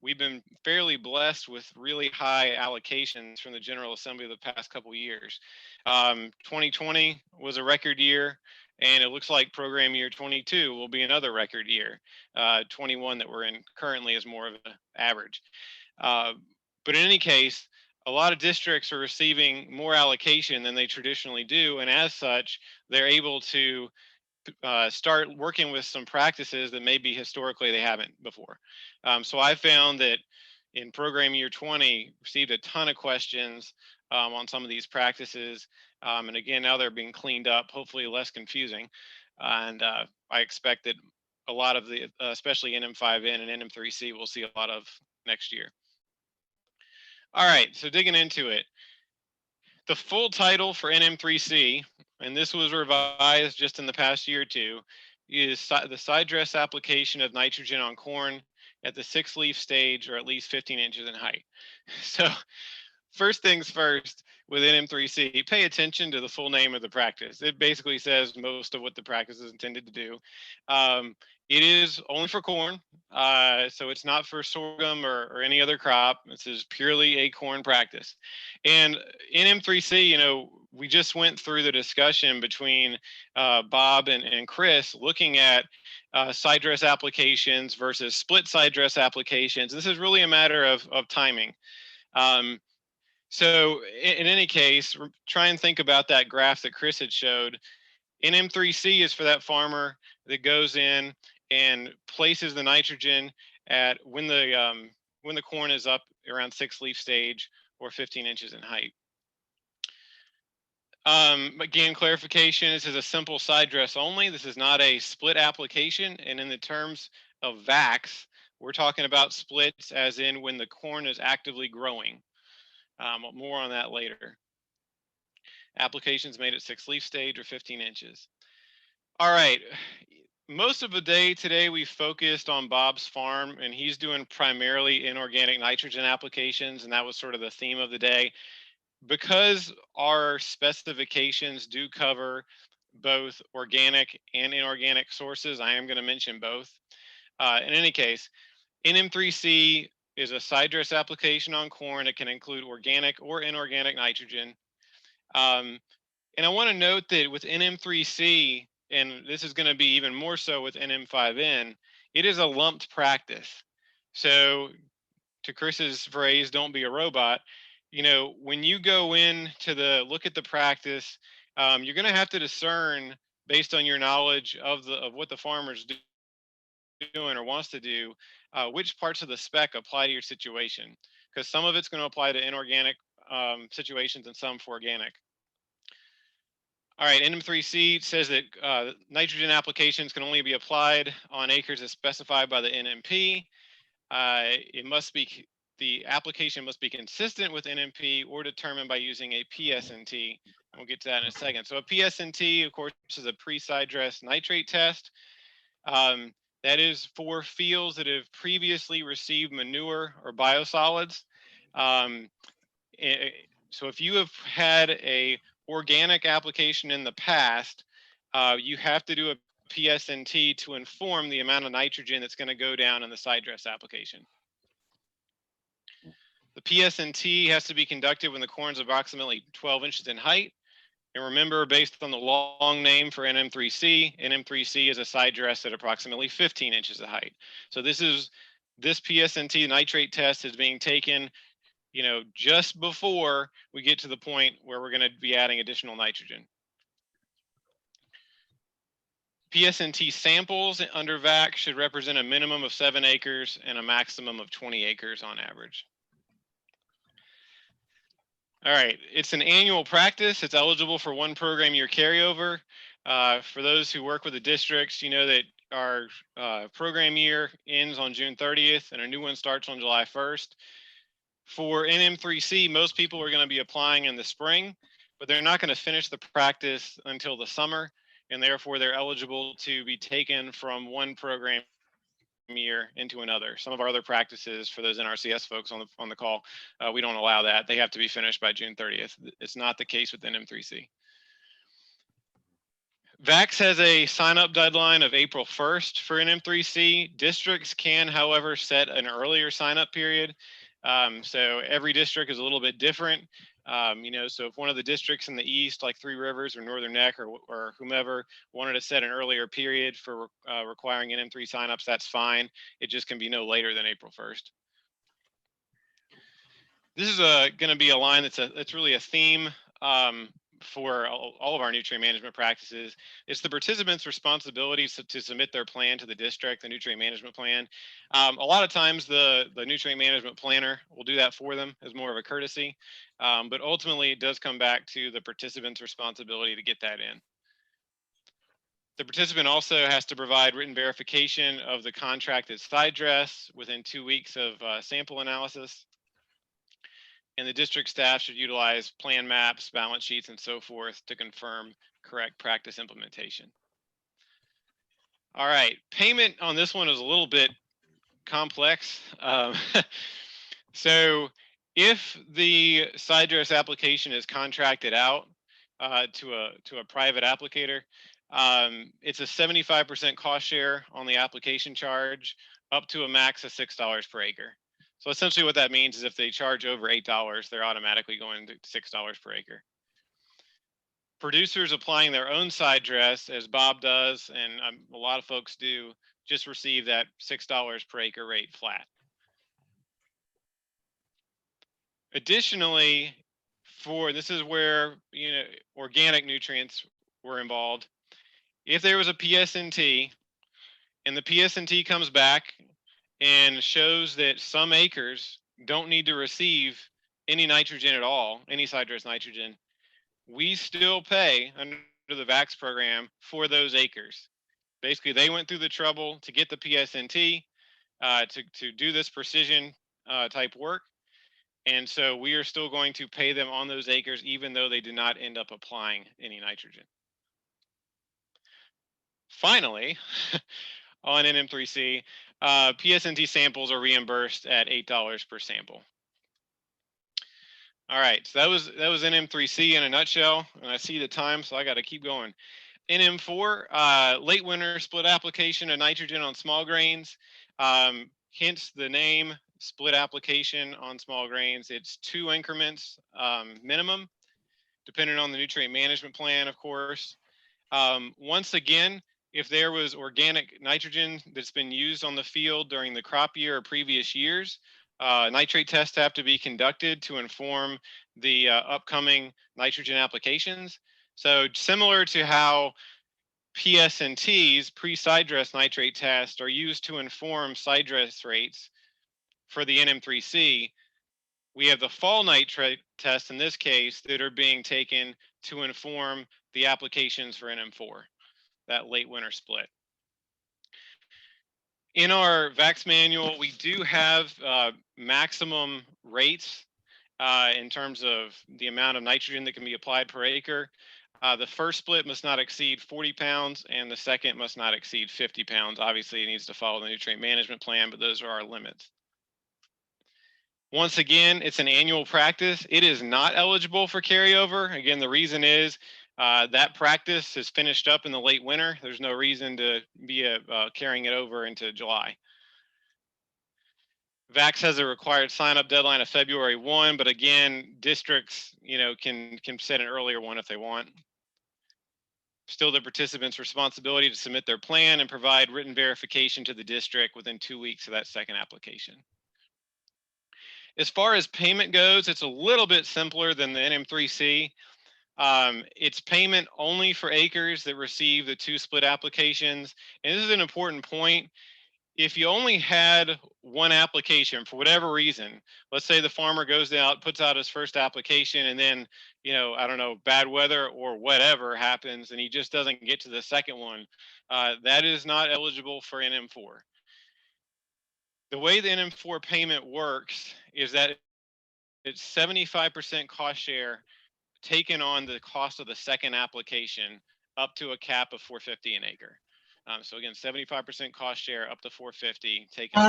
we've been fairly blessed with really high allocations from the General Assembly of the past couple years. 2020 was a record year, and it looks like program year 22 will be another record year. 21 that we're in currently is more of an average. But in any case, a lot of districts are receiving more allocation than they traditionally do, and as such, they're able to start working with some practices that maybe historically they haven't before. So I found that in program year 20, received a ton of questions on some of these practices. And again, now they're being cleaned up, hopefully less confusing. And I expect that a lot of the, especially NM5N and NM3C, we'll see a lot of next year. All right, so digging into it. The full title for NM3C, and this was revised just in the past year or two, is the side dress application of nitrogen on corn at the 6-leaf stage, or at least 15 inches in height. So first things first, with NM3C, pay attention to the full name of the practice. It basically says most of what the practice is intended to do. It is only for corn, so it's not for sorghum or any other crop. This is purely a corn practice. And NM3C, we just went through the discussion between Bob and Chris, looking at side dress applications versus split side dress applications. This is really a matter of timing. So in any case, try and think about that graph that Chris had showed. NM3C is for that farmer that goes in and places the nitrogen at when the corn is up around 6-leaf stage or 15 inches in height. Again, clarification, this is a simple side dress only. This is not a split application. And in the terms of VACS, we're talking about splits as in when the corn is actively growing. More on that later. Applications made at 6-leaf stage or 15 inches. All right. Most of the day today, we focused on Bob's farm, and he's doing primarily inorganic nitrogen applications, and that was sort of the theme of the day. Because our specifications do cover both organic and inorganic sources, I am going to mention both. In any case, NM3C is a side dress application on corn. It can include organic or inorganic nitrogen. And I want to note that with NM3C, and this is going to be even more so with NM5N, it is a lumped practice. So to Chris's phrase, don't be a robot. You know, when you go in to look at the practice, you're going to have to discern based on your knowledge of what the farmer's doing or wants to do, which parts of the spec apply to your situation, because some of it's going to apply to inorganic situations and some for organic. All right, NM3C says that nitrogen applications can only be applied on acres as specified by the NMP. The application must be consistent with NMP or determined by using a PSNT. We'll get to that in a second. So a PSNT, of course, is a pre-side dress nitrate test. That is for fields that have previously received manure or biosolids. So if you have had a organic application in the past, you have to do a PSNT to inform the amount of nitrogen that's going to go down in the side dress application. The PSNT has to be conducted when the corn is approximately 12 inches in height. And remember, based on the long name for NM3C, NM3C is a side dress at approximately 15 inches of height. So this PSNT nitrate test is being taken, you know, just before we get to the point where we're going to be adding additional nitrogen. PSNT samples under VAC should represent a minimum of 7 acres and a maximum of 20 acres on average. All right, it's an annual practice. It's eligible for 1 program year carryover. For those who work with the districts, you know that our program year ends on June 30th and a new one starts on July 1st. For NM3C, most people are going to be applying in the spring, but they're not going to finish the practice until the summer, and therefore they're eligible to be taken from 1 program year into another. Some of our other practices for those NRCS folks on the call, we don't allow that. They have to be finished by June 30th. It's not the case with NM3C. VACS has a sign-up deadline of April 1st for NM3C. Districts can, however, set an earlier sign-up period. So every district is a little bit different. You know, so if one of the districts in the east, like Three Rivers or Northern Neck or whomever, wanted to set an earlier period for requiring NM3 signups, that's fine. It just can be no later than April 1st. This is going to be a line that's really a theme for all of our nutrient management practices. It's the participants' responsibility to submit their plan to the district, the nutrient management plan. A lot of times the nutrient management planner will do that for them as more of a courtesy, but ultimately it does come back to the participants' responsibility to get that in. The participant also has to provide written verification of the contracted side dress within 2 weeks of sample analysis. And the district staff should utilize plan maps, balance sheets, and so forth to confirm correct practice implementation. All right, payment on this one is a little bit complex. So if the side dress application is contracted out to a private applicator, it's a 75% cost share on the application charge up to a max of $6 per acre. So essentially what that means is if they charge over $8, they're automatically going to $6 per acre. Producers applying their own side dress, as Bob does, and a lot of folks do, just receive that $6 per acre rate flat. Additionally, this is where, you know, organic nutrients were involved. If there was a PSNT and the PSNT comes back and shows that some acres don't need to receive any nitrogen at all, any side dress nitrogen, we still pay under the VACS program for those acres. Basically, they went through the trouble to get the PSNT to do this precision type work. And so we are still going to pay them on those acres, even though they did not end up applying any nitrogen. Finally, on NM3C, PSNT samples are reimbursed at $8 per sample. All right, so that was NM3C in a nutshell, and I see the time, so I got to keep going. NM4, late winter split application of nitrogen on small grains, hence the name split application on small grains. It's 2 increments minimum. depending on the nutrient management plan, of course. Once again, if there was organic nitrogen that's been used on the field during the crop year or previous years, nitrate tests have to be conducted to inform the upcoming nitrogen applications. So similar to how PSNTs, pre-side dress nitrate tests, are used to inform side dress rates for the NM3C, we have the fall nitrate tests in this case that are being taken to inform the applications for NM4, that late winter split. In our VACS manual, we do have maximum rates in terms of the amount of nitrogen that can be applied per acre. The first split must not exceed 40 pounds and the second must not exceed 50 pounds. Obviously, it needs to follow the nutrient management plan, but those are our limits. Once again, it's an annual practice. It is not eligible for carryover. Again, the reason is that practice is finished up in the late winter. There's no reason to be carrying it over into July. VACS has a required sign-up deadline of February 1, but again, districts, can set an earlier one if they want. Still the participants' responsibility to submit their plan and provide written verification to the district within 2 weeks of that second application. As far as payment goes, it's a little bit simpler than the NM3C. It's payment only for acres that receive the 2 split applications. And this is an important point. If you only had one application for whatever reason, let's say the farmer goes out, puts out his first application, and then, I don't know, bad weather or whatever happens, and he just doesn't get to the second one, that is not eligible for NM4. The way the NM4 payment works is that it's 75% cost share taken on the cost of the second application up to a cap of $450 an acre. So again, 75% cost share up to $450 taken.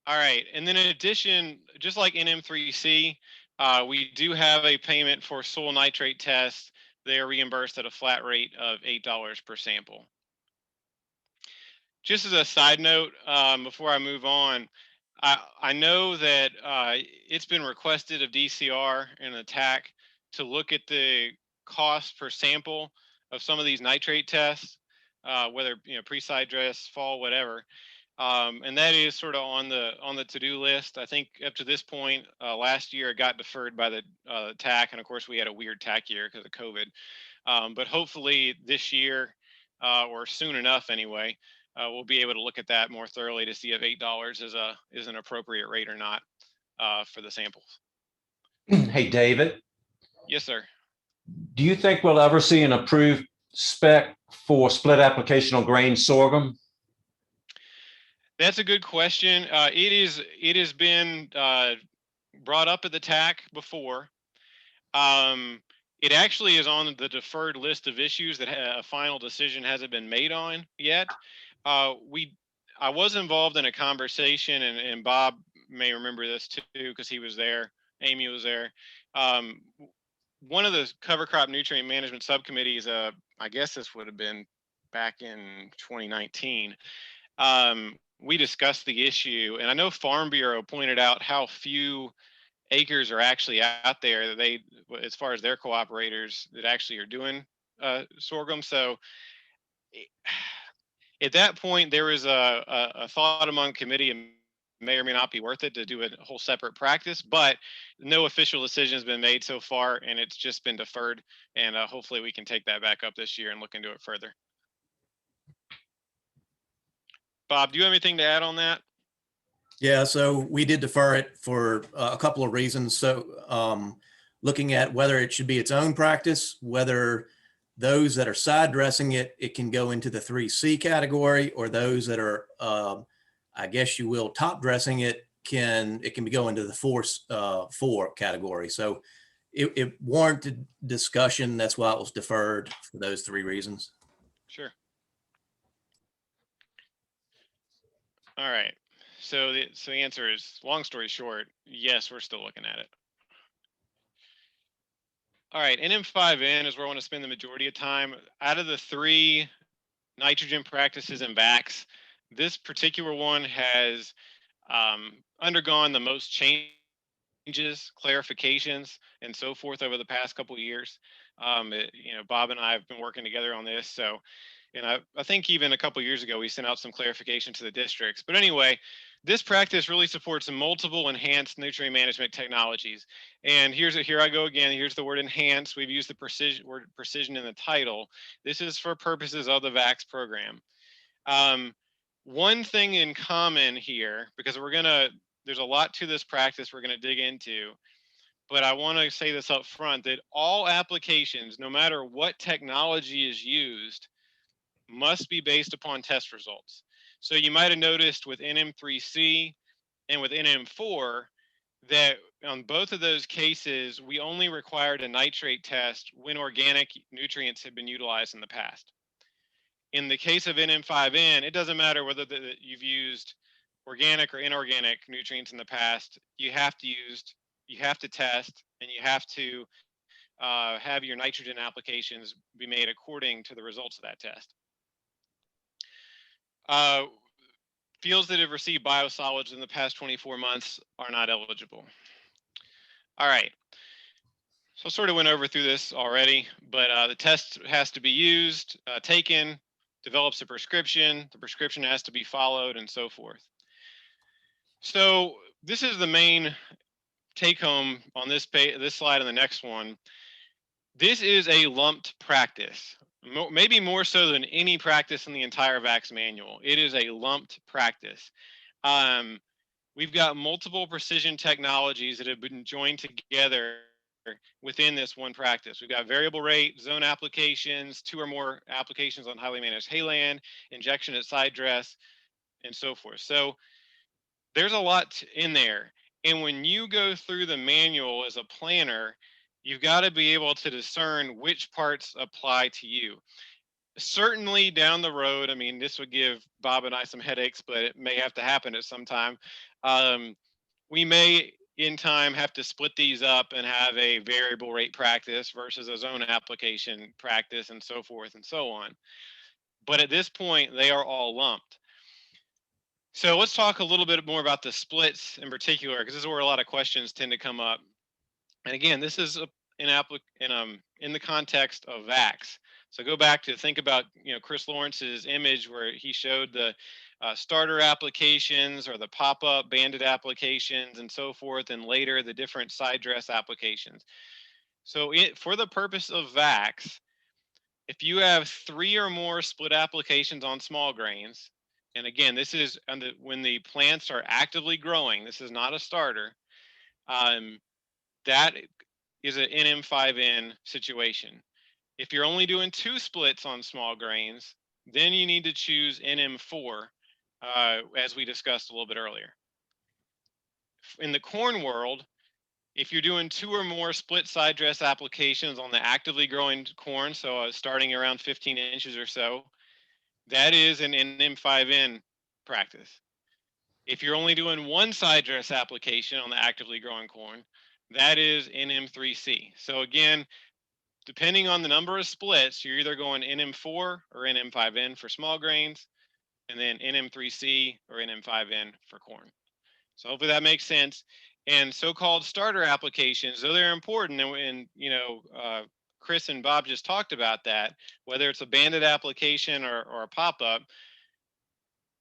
All right, and then in addition, just like NM3C, we do have a payment for soil nitrate tests. They are reimbursed at a flat rate of $8 per sample. Just as a side note, before I move on, I know that it's been requested of DCR and ATAC to look at the cost per sample of some of these nitrate tests, whether pre-side dress, fall, whatever, and that is sort of on the to-do list. I think up to this point, last year it got deferred by the TAC, and of course we had a weird TAC year because of COVID. But hopefully this year, or soon enough anyway, we'll be able to look at that more thoroughly to see if $8 is an appropriate rate or not for the samples. Hey, David. Yes, sir. Do you think we'll ever see an approved spec for split application on grain sorghum? That's a good question. It has been brought up at the TAC before. It actually is on the deferred list of issues that a final decision hasn't been made on yet. I was involved in a conversation, and Bob may remember this too because he was there. Amy was there. One of the cover crop nutrient management subcommittees, I guess this would have been back in 2019. We discussed the issue, and I know Farm Bureau pointed out how few acres are actually out there that as far as their cooperators that actually are doing sorghum. So at that point, there was a thought among committee, and may or may not be worth it to do a whole separate practice, but no official decision has been made so far, and it's just been deferred. And hopefully we can take that back up this year and look into it further. Bob, do you have anything to add on that? Yeah, so we did defer it for a couple of reasons. So looking at whether it should be its own practice, whether those that are side dressing it, it can go into the 3C category, or those that are, I guess you will, top dressing it can go into the 4 category. So it warranted discussion. That's why it was deferred for those 3 reasons. Sure. All right. So the answer is, long story short, yes, we're still looking at it. All right, NM5N is where I want to spend the majority of time. Out of the 3 nitrogen practices in VACS, this particular one has undergone the most changes changes, clarifications, and so forth over the past couple of years. Bob and I have been working together on this. So, and I think even a couple of years ago, we sent out some clarification to the districts. But anyway, this practice really supports multiple enhanced nutrient management technologies. And here I go again. Here's the word enhance. We've used the word precision in the title. This is for purposes of the VACS program. One thing in common here, because there's a lot to this practice we're going to dig into, but I want to say this up front, that all applications, no matter what technology is used, must be based upon test results. So you might have noticed with NM3C and with NM4 that on both of those cases, we only required a nitrate test when organic nutrients had been utilized in the past. In the case of NM5N, it doesn't matter whether you've used organic or inorganic nutrients in the past. You have to test, and you have to have your nitrogen applications be made according to the results of that test. Fields that have received biosolids in the past 24 months are not eligible. All right. So I sort of went over through this already, but the test has to be used, taken, develops a prescription, the prescription has to be followed, and so forth. So this is the main take home on this slide and the next one. This is a lumped practice, maybe more so than any practice in the entire VACS manual. It is a lumped practice. We've got multiple precision technologies that have been joined together within this one practice. We've got variable rate, zone applications, 2 or more applications on highly managed hayland, injection at side dress, and so forth. So there's a lot in there. And when you go through the manual as a planner, you've got to be able to discern which parts apply to you. Certainly down the road, I mean, this would give Bob and I some headaches, but it may have to happen at some time. We may in time have to split these up and have a variable rate practice versus a zone application practice, and so forth and so on. But at this point, they are all lumped. So let's talk a little bit more about the splits in particular, because this is where a lot of questions tend to come up. And again, this is in the context of VACS. So go back to think about Chris Lawrence's image where he showed the starter applications or the pop-up banded applications and so forth, and later the different side dress applications. So for the purpose of VACS, if you have 3 or more split applications on small grains, and again, this is when the plants are actively growing, this is not a starter, that is an NM5N situation. If you're only doing 2 splits on small grains, then you need to choose NM4, as we discussed a little bit earlier. In the corn world, if you're doing 2 or more split side dress applications on the actively growing corn, so starting around 15 inches or so, that is an NM5N practice. If you're only doing 1 side dress application on the actively growing corn, that is NM3C. So again, depending on the number of splits, you're either going NM4 or NM5N for small grains, and then NM3C or NM5N for corn. So hopefully that makes sense. And so-called starter applications, though they're important, and Chris and Bob just talked about that, whether it's a banded application or a pop-up,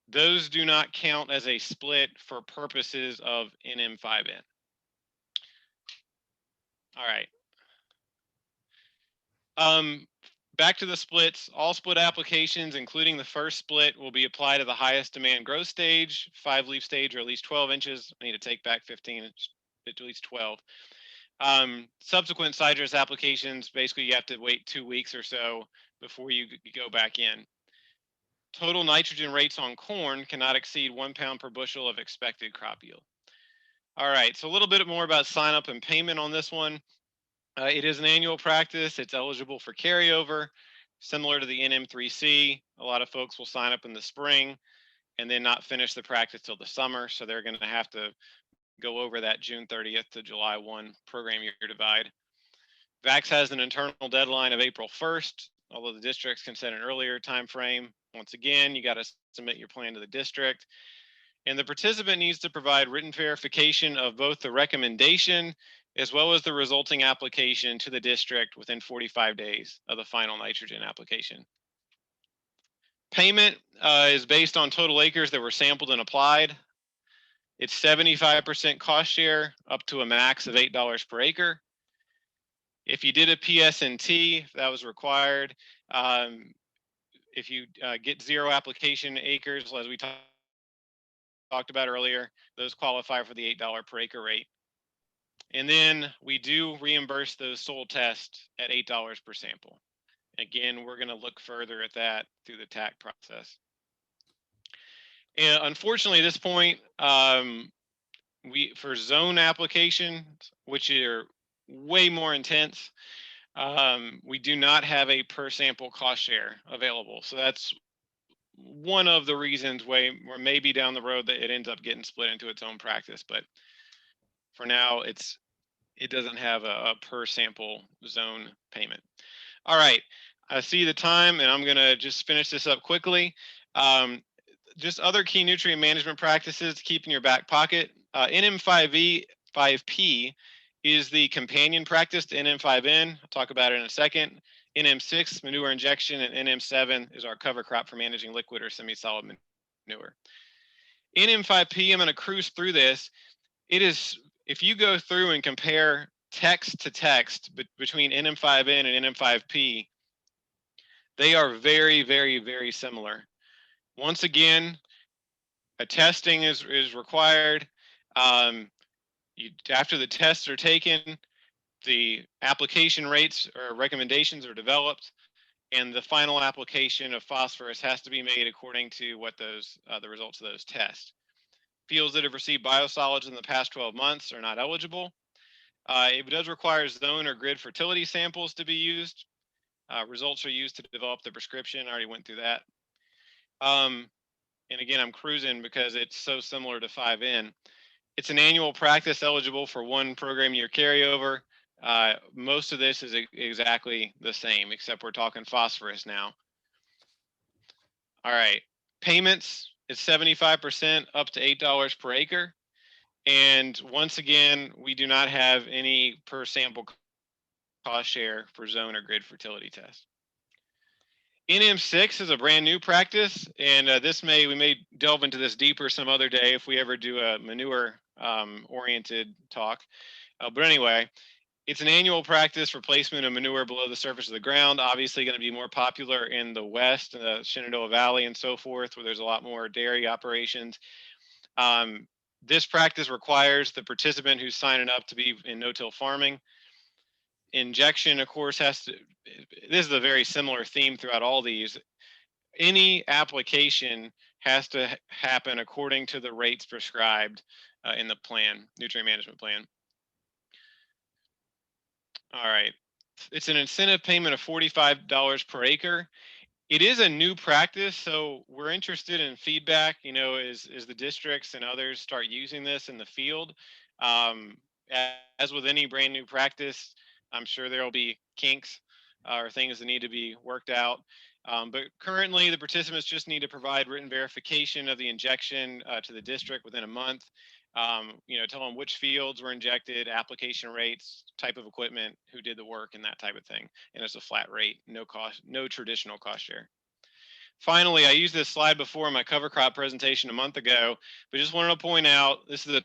those do not count as a split for purposes of NM5N. All right. Back to the splits. All split applications, including the first split, will be applied to the highest demand growth stage, 5-leaf stage, or at least 12 inches. I need to take back 15, at least 12. Subsequent side dress applications, basically you have to wait 2 weeks or so before you go back in. Total nitrogen rates on corn cannot exceed 1 pound per bushel of expected crop yield. All right, so a little bit more about sign up and payment on this one. It is an annual practice. It's eligible for carryover, similar to the NM3C. A lot of folks will sign up in the spring and then not finish the practice till the summer. So they're going to have to go over that June 30th to July 1 program year divide. VACS has an internal deadline of April 1st, although the districts can set an earlier time frame. Once again, you got to submit your plan to the district. And the participant needs to provide written verification of both the recommendation as well as the resulting application to the district within 45 days of the final nitrogen application. Payment is based on total acres that were sampled and applied. It's 75% cost share up to a max of $8 per acre. If you did a PS&T, that was required. If you get 0 application acres, as we talked about earlier, those qualify for the $8 per acre rate. And then we do reimburse those soil tests at $8 per sample. Again, we're going to look further at that through the TAC process. And unfortunately, at this point, for zone applications, which are way more intense, we do not have a per sample cost share available. So that's one of the reasons where maybe down the road that it ends up getting split into its own practice. But for now, it doesn't have a per sample zone payment. All right, I see the time, and I'm gonna just finish this up quickly. Just other key nutrient management practices to keep in your back pocket. NM5E, 5P is the companion practice to NM5N. I'll talk about it in a second. NM6, manure injection, and NM7 is our cover crop for managing liquid or semi-solid manure. NM5P, I'm going to cruise through this. It is, if you go through and compare text to text between NM5N and NM5P, they are very, very, very similar. Once again, a testing is required. After the tests are taken, the application rates or recommendations are developed, and the final application of phosphorus has to be made according to what those the results of those tests. Fields that have received biosolids in the past 12 months are not eligible. It does require zone or grid fertility samples to be used. Results are used to develop the prescription. I already went through that. And again, I'm cruising because it's so similar to 5N. It's an annual practice eligible for 1 program year carryover. Most of this is exactly the same, except we're talking phosphorus now. All right, payments is 75% up to $8 per acre. And once again, we do not have any per sample cost share for zone or grid fertility tests. NM6 is a brand new practice, and we may delve into this deeper some other day if we ever do a manure oriented talk. But anyway, it's an annual practice for placement of manure below the surface of the ground. Obviously going to be more popular in the West, the Shenandoah Valley and so forth, where there's a lot more dairy operations. This practice requires the participant who's signing up to be in no-till farming. Injection, of course, this is a very similar theme throughout all these. Any application has to happen according to the rates prescribed in the plan, nutrient management plan. All right, it's an incentive payment of $45 per acre. It is a new practice, so we're interested in feedback, as the districts and others start using this in the field. As with any brand new practice, I'm sure there'll be kinks or things that need to be worked out. But currently, the participants just need to provide written verification of the injection to the district within a month. Tell them which fields were injected, application rates, type of equipment, who did the work, and that type of thing. And it's a flat rate, no cost, no traditional cost share. Finally, I used this slide before in my cover crop presentation a month ago, but just wanted to point out, this is a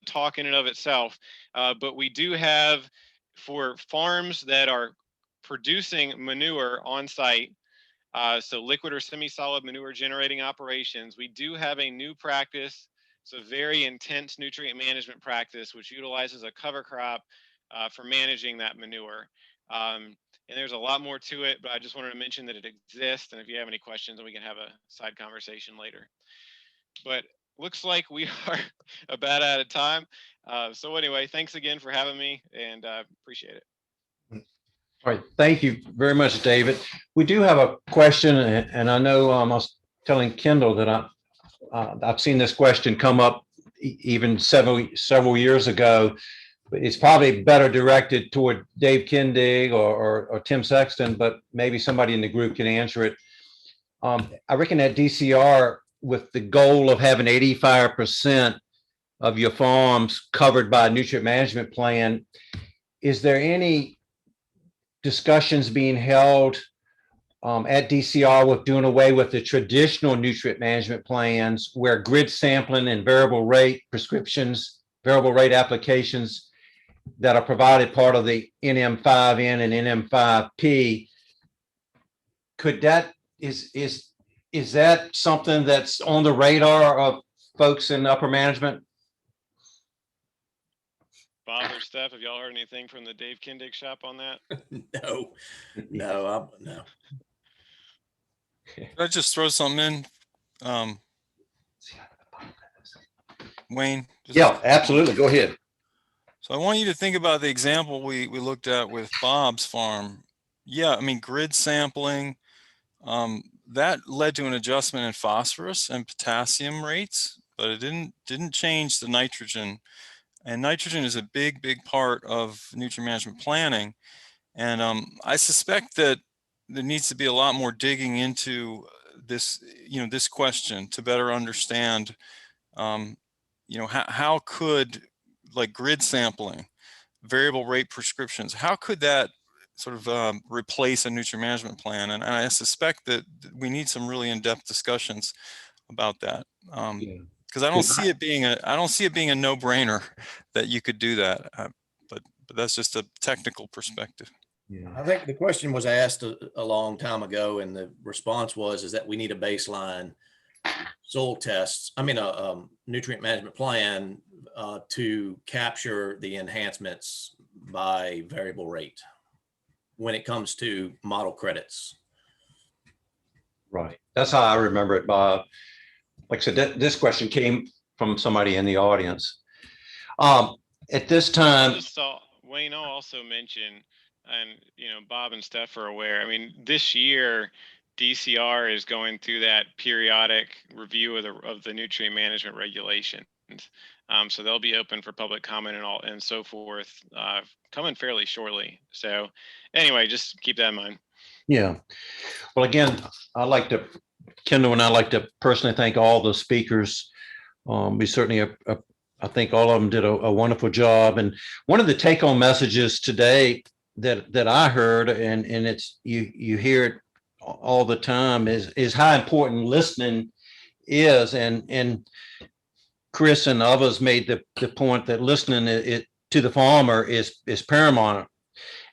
talk in and of itself, but we do have, for farms that are producing manure on site, so liquid or semi-solid manure generating operations, we do have a new practice. It's a very intense nutrient management practice, which utilizes a cover crop for managing that manure. And there's a lot more to it, but I just wanted to mention that it exists. And if you have any questions, we can have a side conversation later. But looks like we are about out of time. So anyway, thanks again for having me, and appreciate it. All right, thank you very much, David. We do have a question, and I know I was telling Kendall that I've seen this question come up even several years ago, but it's probably better directed toward Dave Kindig or Tim Sexton, but maybe somebody in the group can answer it. I reckon at DCR, with the goal of having 85% of your farms covered by a nutrient management plan, is there any discussions being held at DCR with doing away with the traditional nutrient management plans where grid sampling and variable rate prescriptions, variable rate applications that are provided part of the NM5N and NM5P, could that, is that something that's on the radar of folks in upper management? Bob or Steph, have y'all heard anything from the Dave Kindig shop on that? No. No. Could I just throw something in? Wayne? Yeah, absolutely. Go ahead. So I want you to think about the example we looked at with Bob's farm. Yeah, I mean, grid sampling, that led to an adjustment in phosphorus and potassium rates, but it didn't change the nitrogen. And nitrogen is a big part of nutrient management planning. And I suspect that there needs to be a lot more digging into this, this question to better understand, how could, like, grid sampling, variable rate prescriptions, how could that sort of replace a nutrient management plan? And I suspect that we need some really in-depth discussions about that. Because I don't see it being a no-brainer that you could do that. But that's just a technical perspective. Yeah. I think the question was asked a long time ago, and the response is that we need a baseline soil tests. I mean, a nutrient management plan to capture the enhancements by variable rate when it comes to model credits. Right. That's how I remember it, Bob. Like I said, this question came from somebody in the audience. At this time, Wayne, I'll also mention, and Bob and Steph are aware, I mean, this year DCR is going through that periodic review of the nutrient management regulations. So they'll be open for public comment and so forth, coming fairly shortly. So anyway, just keep that in mind. yeah. Well, again, Kendall and I like to personally thank all the speakers. We certainly, I think all of them did a wonderful job. And one of the take-home messages today that I heard, and it's you hear it all the time, is how important listening is. And Chris and others made the point that listening to the farmer is paramount.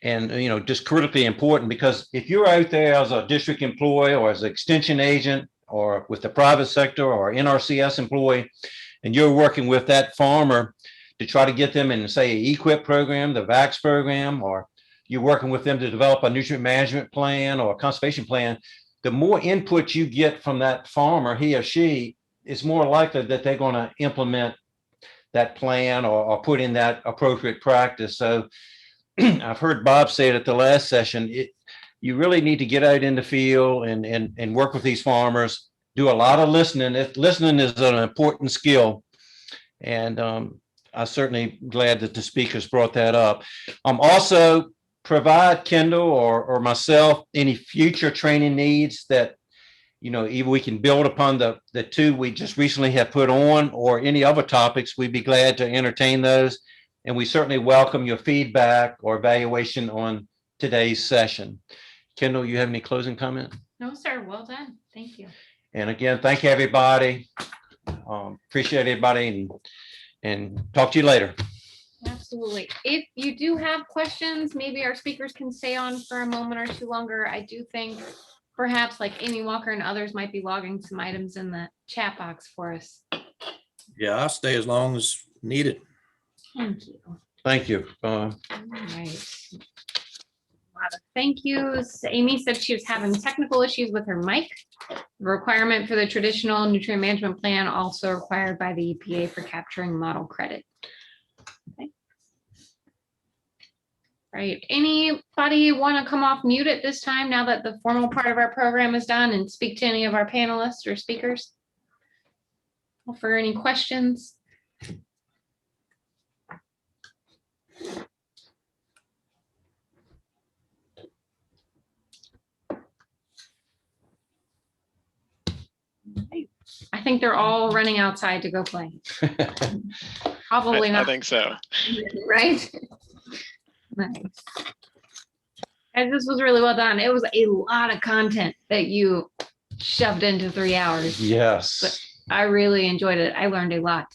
And, just critically important, because if you're out there as a district employee or as an extension agent or with the private sector or NRCS employee, and you're working with that farmer to try to get them in, say, an EQIP program, the VACS program, or you're working with them to develop a nutrient management plan or a conservation plan, the more input you get from that farmer, he or she, is more likely that they're going to implement that plan or put in that appropriate practice. So I've heard Bob say it at the last session, you really need to get out in the field and work with these farmers, do a lot of listening. Listening is an important skill. And I'm certainly glad that the speakers brought that up. Also, provide Kendall or myself any future training needs that, either we can build upon the two we just recently have put on, or any other topics. We'd be glad to entertain those. And we certainly welcome your feedback or evaluation on today's session. Kendall, you have any closing comment? No, sir. Well done. Thank you. And again, thank you, everybody. Appreciate everybody, and talk to you later. Absolutely. If you do have questions, maybe our speakers can stay on for a moment or two longer. I do think perhaps like Amy Walker and others might be logging some items in the chat box for us. Yeah, I'll stay as long as needed. Thank you. Thank you. All right. A lot of thank yous. Amy said she was having technical issues with her mic. The requirement for the traditional nutrient management plan also required by the EPA for capturing model credit. Okay. Right. Anybody want to come off mute at this time now that the formal part of our program is done and speak to any of our panelists or speakers? Offer any questions? Okay. I think they're all running outside to go play. Probably I not, think so. right? Nice. And this was really well done. It was a lot of content that you shoved into 3 hours. Yes. I really enjoyed it. I learned a lot.